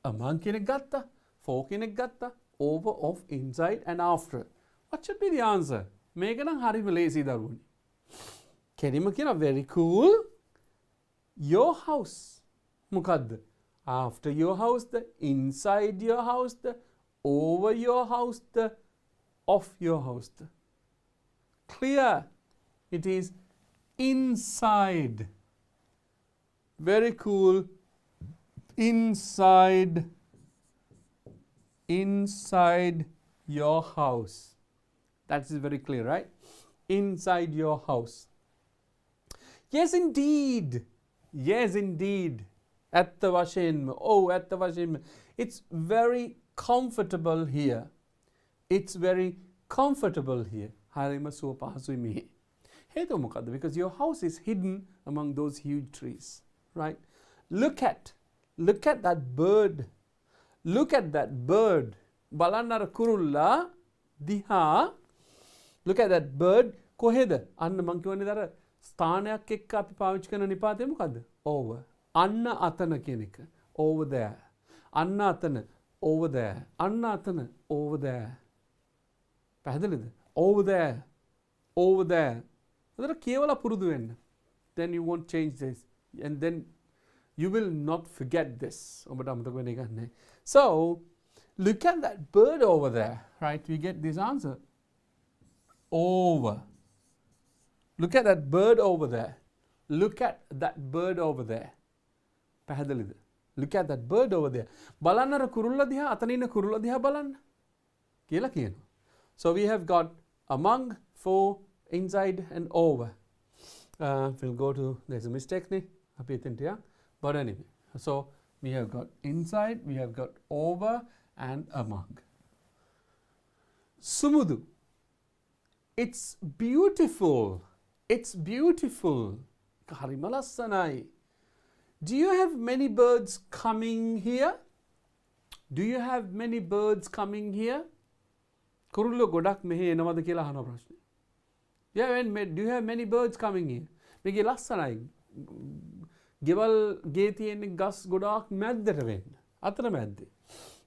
among කෙනෙක් ගත්තා, for කෙනෙක් ගත්තා, over, of, inside and after. What should be the answer? මේක නම් හරිම ලේසි දරුවනි. කෙලිම කියනවා very cool. Your house. මොකද්ද? After your house, the inside your house, the over your house, the of your house. Clear? It is inside. Very cool. Inside inside your house. That is very clear, right? Inside your house. Yes, indeed. Yes, indeed. At the Vashem. Oh, at the Vashem. It's very comfortable here. It's very comfortable here. Harima suapahasui mehe. Hetu mokadda, because your house is hidden among those huge trees, right? Look at that bird. Look at that bird. Balannara kurulla diha. Look at that bird. Koheda. Anna man kiwanne dara ස්ථානයක් එක්ක අපි පාවිච්චි කරන නිපාතය මොකද්ද? over. අන්න අතන කියන එක. over there. අන්න අතන over there. අන්න අතන over there. පැහැදිලිද? over there. over there. ඒතර කියවලා පුරුදු වෙන්න. Then you won't change this. And then you will not forget this. ඔබට අමතක වෙන එකක් නෑ. So, look at that bird over there. Right? We get this answer. Over. Look at that bird over there. Look at that bird over there. පැහැදිලිද? Look at that bird over there. බලන්න අර කුරුල්ල දිහා, අතන ඉන්න කුරුල්ල දිහා බලන්න කියලා කියනවා. So we have got among, for, inside and over. We'll go to, there's a mistake නේ. අපි එතනට යන්න. But anyway, so we have got inside, we have got over and among. Sumudu. It's beautiful. It's beautiful. Harima lassanai. Do you have many birds coming here? Do you have many birds coming here? කුරුල්ලෝ ගොඩක් මෙහෙ එනවද කියලා අහන ප්‍රශ්නේ. Yeah, do you have many birds coming here? මේකේ ලස්සනයි. ගෙවල් ගේ තියෙන ගස් ගොඩාක් මැද්දට වෙන්න. අතන මැද්දේ.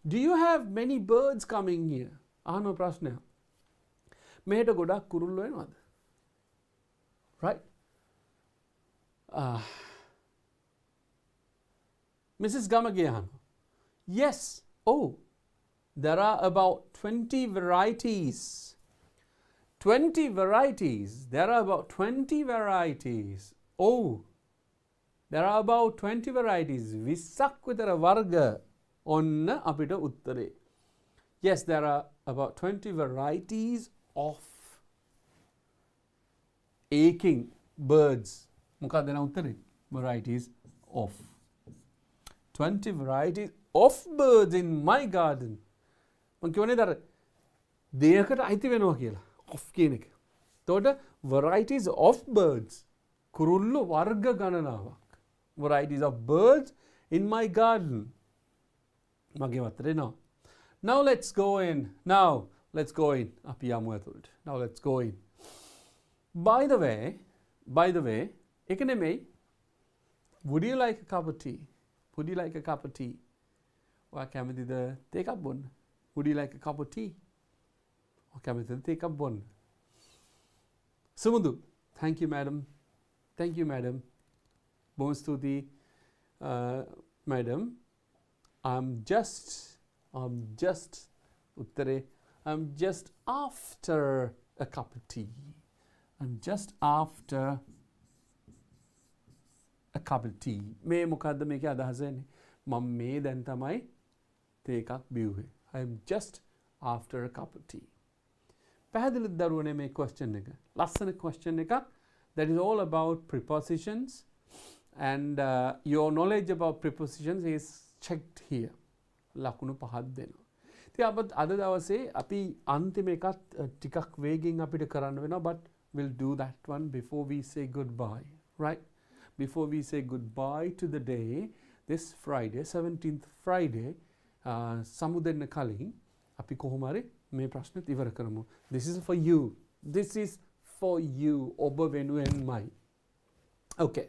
Do you have many birds coming here? අහන ප්‍රශ්නයක්. මෙහෙට ගොඩක් කුරුල්ලෝ එනවද? Right? Mrs. Gamagian. Yes. Oh, there are about 20 varieties. 20 varieties. There are about 20 varieties. Oh, there are about 20 varieties. Vissak vitara varga onna apita uttare. Yes, there are about 20 varieties of aching birds. මොකක්ද දෙන උත්තරේ? Varieties of. 20 varieties of birds in my garden. මම කියවනේ දර දෙයකට අයිති වෙනවා කියලා. of කියන එක. එතකොට varieties of birds. කුරුල්ලෝ වර්ග ගණනාවක්. Varieties of birds in my garden. මගේ වත්තරේ නෝ. Now let's go in. Now let's go in. අපි යමු ඇතුළට. Now let's go in. By the way, එක නෙමෙයි. Would you like a cup of tea? Would you like a cup of tea? ඔයා කැමතිද තේ එකක් බොන්න? Would you like a cup of tea? ඔයා කැමතිද තේ එකක් බොන්න? සුමුදු. Thank you, madam. Thank you, madam. බොහොම ස්තුතියි, madam. I'm just උත්තරේ I'm just after a cup of tea. I'm just after a cup of tea. මේ මොකද්ද මේකේ අදහස වෙන්නේ? මම මේ දැන් තමයි තේ එකක් බිව්වේ. I am just after a cup of tea. පැහැදිලිද දරුවනේ මේ question එක? ලස්සන question එකක්. That is all about prepositions, and your knowledge about prepositions is checked here. ලකුණු පහක් දෙනවා. ඉතින් අද දවසේ අපි අන්තිම එකත් ටිකක් වේගෙන් අපිට කරන්න වෙනවා, but we'll do that one before we say goodbye, right? Before we say goodbye to the day, this Friday, 17th Friday, සමුදෙන්න කලින් අපි කොහොම හරි මේ ප්‍රශ්නෙත් ඉවර කරමු. This is for you. This is for you. ඔබ වෙනුවෙන්මයි. Okay.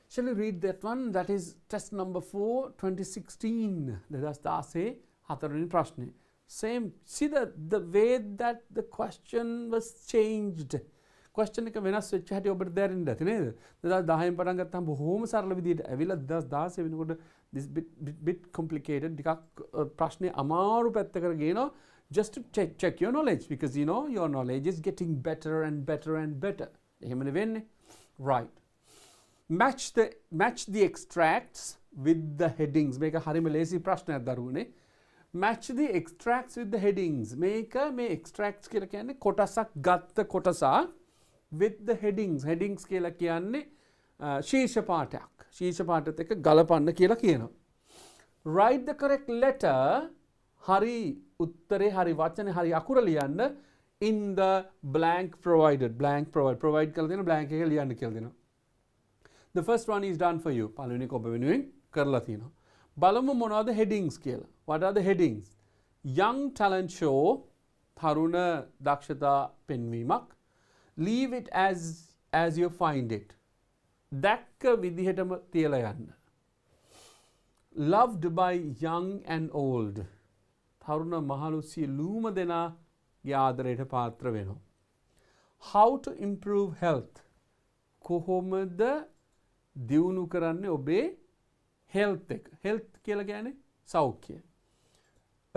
Shall we read that one? That is test number 4, 2016. දෙදස් 16 හතරවෙනි ප්‍රශ්නේ. Same. See the way that the question was changed. Question එක වෙනස් වෙච්ච හැටි ඔබට දැනෙන්න ඇති නේද? 2010 පටන් ගත්තාම බොහොම සරල විදිහට ඇවිල්ලා 2016 වෙනකොට this bit complicated. ටිකක් ප්‍රශ්නේ අමාරු පැත්තකට ගේනවා just to check your knowledge, because you know your knowledge is getting better and better and better. එහෙමනේ වෙන්නේ. Right. Match the extracts with the headings. මේක හරිම ලේසි ප්‍රශ්නයක් දරුවනේ. match the extracts with the headings. මේක මේ extracts කියලා කියන්නේ කොටසක් ගත්ත කොටසක් with the headings. headings කියලා කියන්නේ ශීර්ෂ පාඨයක්. ශීර්ෂ පාඨයත් එක්ක ගලපන්න කියලා කියනවා. Write the correct letter. හරි උත්තරේ හරි වචනේ හරි අකුර ලියන්න in the blank provided. blank provide කරලා දෙන blank එක ලියන්න කියලා දෙනවා. The first one is done for you. පළවෙනි එක ඔබ වෙනුවෙන් කරලා තියෙනවා. බලමු මොනවද headings කියලා. What are the headings? Young talent show, තරුණ දක්ෂතා පෙන්වීමක්. Leave it as you find it. දැක්ක විදිහටම තියලා යන්න. Loved by young and old. තරුණ මහලු සියලුම දෙනාගේ ආදරයට පාත්‍ර වෙනවා. How to improve health. කොහොමද දියුණු කරන්නේ ඔබේ health එක. health කියලා කියන්නේ සෞඛ්‍යය.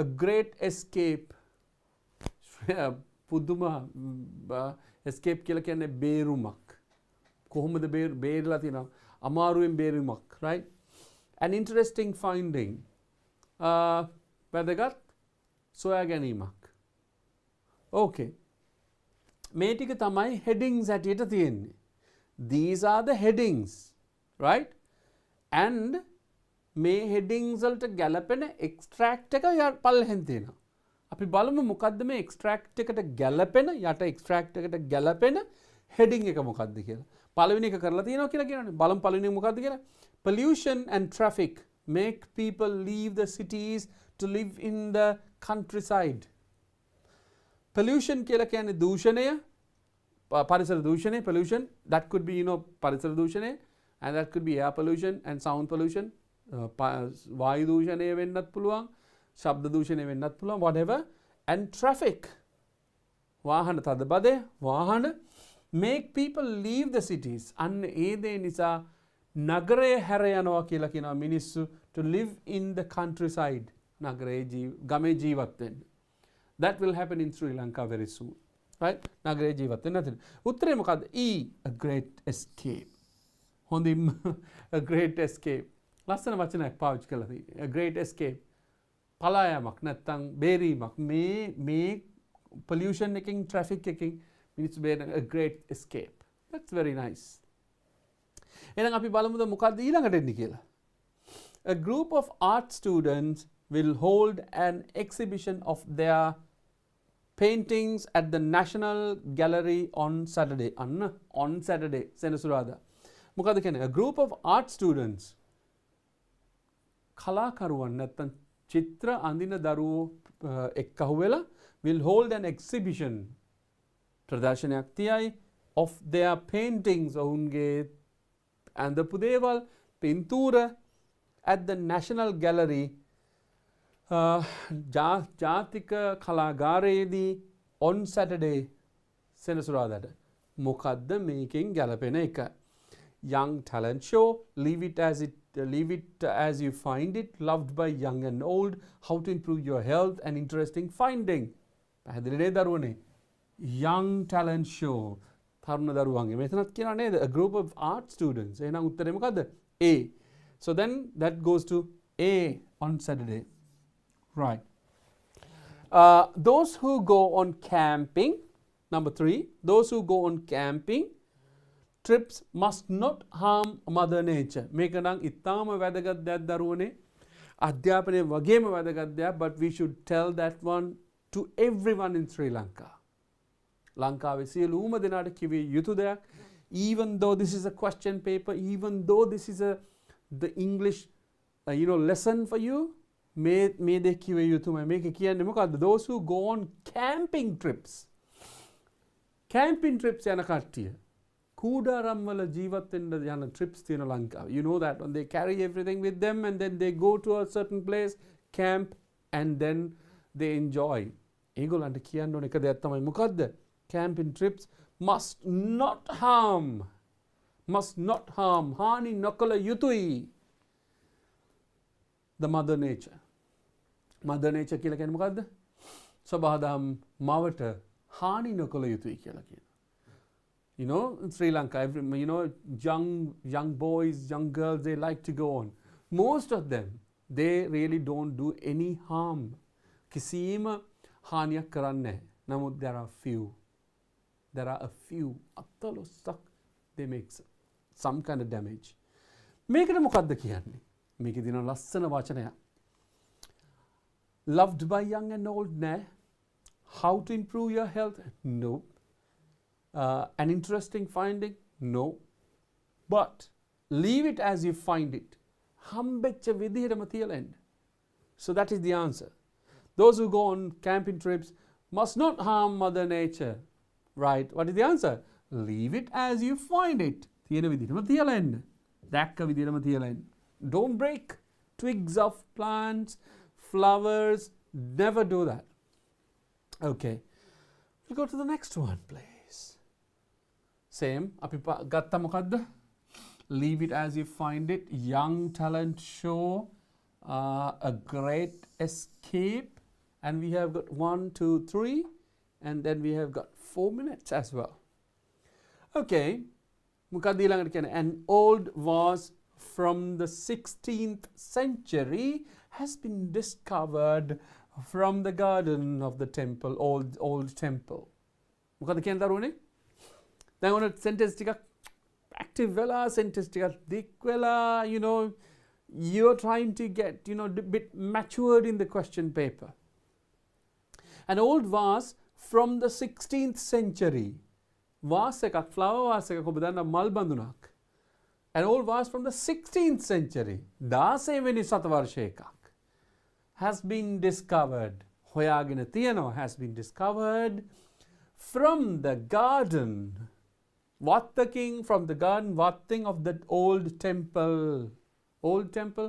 A great escape. පුදුම escape කියලා කියන්නේ බේරුමක්. කොහොමද බේරලා තියෙනවා? අමාරුවෙන් බේරුමක්, right? An interesting finding. වැදගත් සොයා ගැනීමක්. Okay. මේ ටික තමයි headings හැටියට තියෙන්නේ. These are the headings, right? And මේ headings වලට ගැලපෙන extract එක පල්ලෙහෙන් තියෙනවා. අපි බලමු මොකද්ද මේ extract එකට ගැලපෙන යට extract එකට ගැලපෙන heading එක මොකද්ද කියලා. පළවෙනි එක කරලා තියෙනවා කියලා කියනවානේ. බලමු පළවෙනි එක මොකද්ද කියලා. Pollution and traffic make people leave the cities to live in the countryside. Pollution කියලා කියන්නේ දූෂණය, පරිසර දූෂණය, pollution. That could be, පරිසර දූෂණය, and that could be air pollution and sound pollution. වායු දූෂණය වෙන්නත් පුළුවන්, ශබ්ද දූෂණය වෙන්නත් පුළුවන්, whatever. And traffic. වාහන තදබදය, වාහන make people leave the cities. අන්න ඒ දේ නිසා නගරය හැර යනවා කියලා කියනවා මිනිස්සු to live in the countryside. නගරයේ ගමේ ජීවත් වෙන්න. That will happen in Sri Lanka very soon. Right? නගරයේ ජීවත් වෙන්න නැතින. උත්තරේ මොකද්ද? E, a great escape. හොඳින් a great escape. ලස්සන වචනයක් පාවිච්චි කරලා තියෙනවා. A great escape. පලා යාමක් නැත්තම් බේරීමක්. මේ pollution එකකින් traffic එකකින් මිනිස්සු බේරෙන a great escape. That's very nice. එහෙනම් අපි බලමුද මොකද්ද ඊළඟට එන්නේ කියලා. A group of art students will hold an exhibition of their paintings at the National Gallery on Saturday. On Saturday, සෙනසුරාදා. මොකද්ද කියන්නේ? A group of art students කලාකරුවන් නැත්තම් චිත්‍ර අඳින දරුවෝ එක්කහුව වෙලා will hold an exhibition ප්‍රදර්ශනයක් තියයි of their paintings ඔවුන්ගේ ඇඳපු දේවල් පින්තූර at the National Gallery ජාතික කලාගාරයේදී on Saturday සෙනසුරාදාට. මොකද්ද මේකෙන් ගැලපෙන එක? Young talent show, leave it as you find it, loved by young and old, how to improve your health, and interesting finding. පැහැදිලිනේ දරුවනේ? Young talent show. තරුණ දරුවන්ගේ මෙතනත් කියනවා නේද? A group of art students. එහෙනම් උත්තරේ මොකද්ද? A. So then that goes to A on Saturday. Right. Those who go on camping, number 3, those who go on camping trips must not harm Mother Nature. මේක නම් ඉතාම වැදගත් දෙයක් දරුවනේ. අධ්‍යාපනයේ වගේම වැදගත් දෙයක්, but we should tell that one to everyone in Sri Lanka. ලංකාවේ සියලුම දෙනාට කිවිය යුතු දෙයක්. Even though this is a question paper, even though this is the English lesson for you, මේ දේ කිවිය යුතුමයි. මේක කියන්නේ මොකද්ද? Those who go on camping trips. Camping trips යන කට්ටිය කූඩාරම් වල ජීවත් වෙන්න යන trips තියෙන ලංකාවේ. You know that one. They carry everything with them and then they go to a certain place, camp, and then they enjoy. ඒගොල්ලන්ට කියන්න ඕන එක දෙයක් තමයි මොකද්ද? Camping trips must not harm. හානි නොකළ යුතුයි. The Mother Nature. Mother Nature කියලා කියන්නේ මොකද්ද? සබහාදම් මවට හානි නොකළ යුතුයි කියලා කියනවා. In Sri Lanka, young boys, young girls, they like to go on. Most of them, they really don't do any harm කිසිම හානියක් කරන්නේ නැහැ. නමුත් there are a few අතලොස්සක් they make some kind of damage. මේකට මොකද්ද කියන්නේ? මේකේ දින ලස්සන වචනයක්. Loved by young and old නෑ. How to improve your health? No. An interesting finding? No. But leave it as you find it. හම්බෙච්ච විදිහටම තියලා එන්න. So that is the answer. Those who go on camping trips must not harm Mother Nature. Right? What is the answer? Leave it as you find it. තියෙන විදිහටම තියලා එන්න. දැක්ක විදිහටම තියලා එන්න. Don't break twigs of plants, flowers. Never do that. Okay. We'll go to the next one, please. Same. අපි ගත්ත මොකද්ද? Leave it as you find it. Young talent show. A great escape. And we have got 1, 2, 3. And then we have got 4 minutes as well. Okay. මොකක්ද ඊළඟට කියන්නේ? An old vase from the 16th century has been discovered from the garden of the temple, old temple. මොකද කියන්නේ දරුවනේ? දැන් ඔන්න sentence ටිකක් active වෙලා sentence ටිකක් දික් වෙලා, you know, you're trying to get, you know, a bit matured in the question paper. An old vase from the 16th century. Vase එකක්, flower vase එකක් ඔබ දන්නා මල් බඳුනක්. An old vase from the 16th century. 16 වෙනි සතවර්ෂ එකක්. Has been discovered. හොයාගෙන තියෙනවා. Has been discovered from the garden. What the king from the garden? What thing of that old temple? Old temple?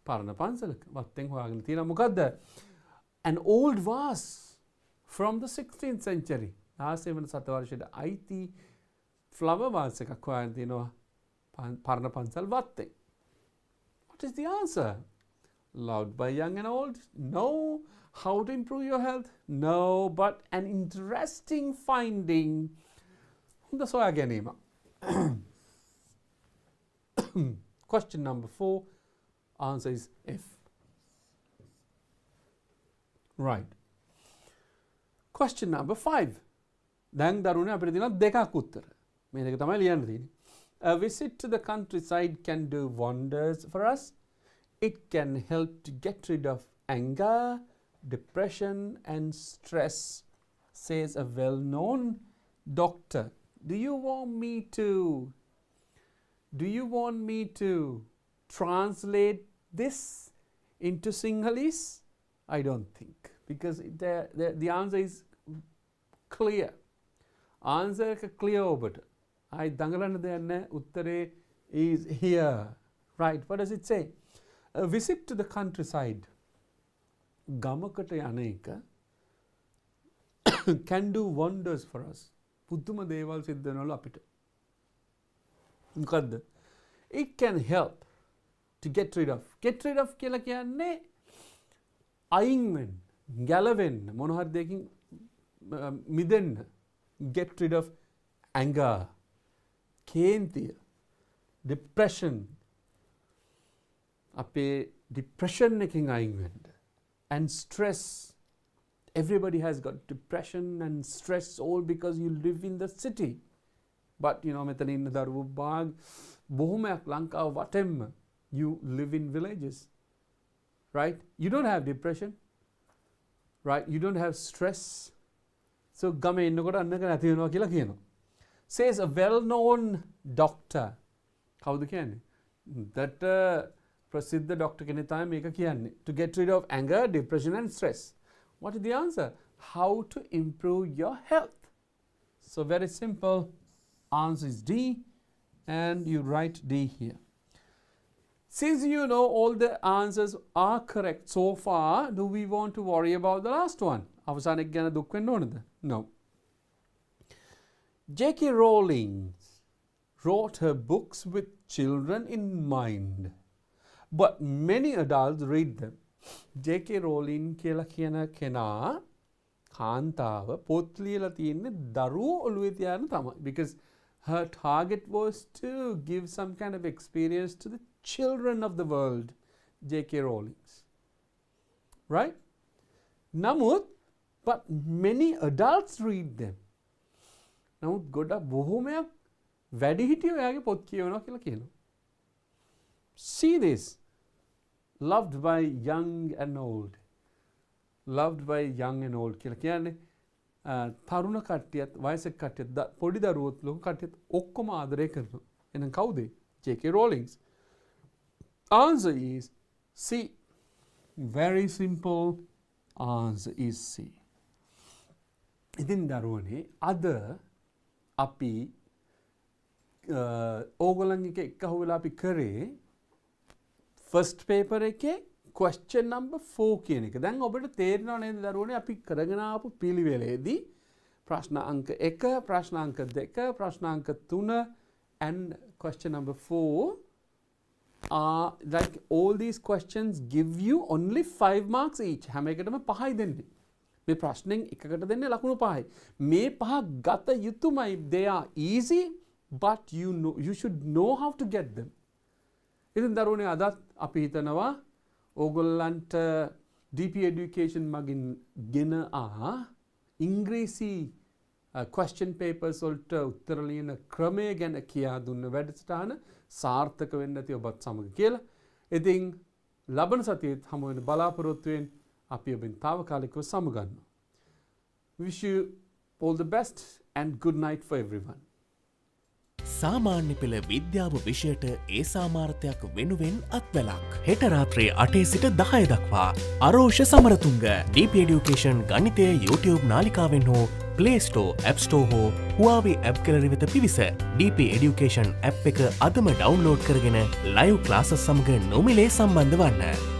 පරණ පන්සලක. What thing හොයාගෙන තියෙනවා මොකද්ද? An old vase from the 16th century. 16 වෙනි සතවර්ෂයට අයිති flower vase එකක් හොයාගෙන තියෙනවා. පරණ පන්සල් what thing? What is the answer? Loved by young and old? No. How to improve your health? No. But an interesting finding. හොඳ සොයා ගැනීම. Question number 4. Answer is F. Right. Question number 5. දැන් දරුවනේ අපිට තියෙනවා දෙකක් උත්තර. මේ දෙක තමයි ලියන්න තියෙන්නේ. A visit to the countryside can do wonders for us. It can help to get rid of anger, depression and stress, says a well-known doctor. Do you want me to translate this into Sinhalese? I don't think, because the answer is clear. Answer clear ඔබට. I දඟලන්න දෙයක් නැහැ. උත්තරේ is here. Right. What does it say? A visit to the countryside. ගමකට යන එක can do wonders for us. පුදුම දේවල් සිද්ධ වෙනවලු අපිට. මොකද්ද? It can help to get rid of. Get rid of කියලා කියන්නේ අයින් වෙන්න, ගැලවෙන්න, මොන හරි දෙයකින් මිදෙන්න. Get rid of anger, කේන්තිය, depression. අපේ depression එකකින් අයින් වෙන්න. And stress. Everybody has got depression and stress all because you live in the city. But you know, මෙතන ඉන්න දරුවෝ බොහොමයක් ලංකාව වටෙම you live in villages. Right? You don't have depression. Right? You don't have stress. So ගමේ ඉන්නකොට අන්නක නැති වෙනවා කියලා කියනවා. Says a well-known doctor. කවුද කියන්නේ? That ප්‍රසිද්ධ doctor කෙනෙක් තමයි මේක කියන්නේ. To get rid of anger, depression and stress. What is the answer? How to improve your health. So very simple. Answer is D, and you write D here. Since you know all the answers are correct so far, do we want to worry about the last one? අවසාන එක ගැන දුක් වෙන්න ඕනද? No. J.K. Rowling wrote her books with children in mind, but many adults read them. J.K. Rowling කියලා කියන කෙනා කාන්තාව පොත් ලියලා තියෙන්නේ දරුවෝ ඔළුවේ තියාගෙන තමයි. Because her target was to give some kind of experience to the children of the world. J.K. Rowling. Right? නමුත් but many adults read them. නමුත් ගොඩක් බොහෝමයක් වැඩිහිටියෝ එයාගේ පොත් කියවනවා කියලා කියනවා. See this. Loved by young and old. Loved by young and old කියලා කියන්නේ තරුණ කට්ටියත් වයසක කට්ටියත් පොඩි දරුවොත් ලොකු කට්ටියත් ඔක්කොම ආදරය කරනවා. එහෙනම් කවුද? J.K. Rowling. Answer is C. Very simple. Answer is C. ඉතින් දරුවනේ අද අපි ඕගොල්ලන්ගේ එක්කහුව වෙලා අපි කරේ ෆස්ට් පේපර් එකේ question number 4 කියන එක. දැන් ඔබට තේරෙනව නේද දරුවනේ අපි කරගෙන ආපු පිළිවෙලේදී ප්‍රශ්න අංක 1, ප්‍රශ්න අංක 2, ප්‍රශ්න අංක 3 and question number 4 like all these questions give you only 5 marks each. හැම එකටම 5යි දෙන්නේ. මේ ප්‍රශ්නෙන් එකකට දෙන්නේ ලකුණු 5යි. මේ 5 ගත යුතුමයි. They are easy but you should know how to get them. ඉතින් දරුවනේ අදත් අපි හිතනවා ඕගොල්ලන්ට DP education මගින් ගෙන ඉංග්‍රීසි question papers වලට උත්තර ලියන ක්‍රමය ගැන කියා දුන්න වැඩසටහන සාර්ථක වෙන්න ඇති ඔබත් සමග කියලා. ඉතින් ලබන සතියේත් හමු වෙන බලාපොරොත්තුවෙන් අපි ඔබෙන් తాවකාලිකව සමුගන්නවා. Wish you all the best and good night for everyone. සාමාන්‍ය පෙළ විද්‍යාව විෂයට ඒ සාමාර්ථයක් වෙනුවෙන් අත්වැලක්. හෙට රාත්‍රයේ 8 සිට 10 දක්වා අරෝෂ සමරතුංග DP Education ගණිතය YouTube නාලිකාවෙන් හෝ Play Store, App Store හෝ Huawei App Gallery වෙත පිවිස DP Education app එක අදම ඩවුන්ලෝඩ් කරගෙන live classes සමග නොමිලේ සම්බන්ධ වන්න.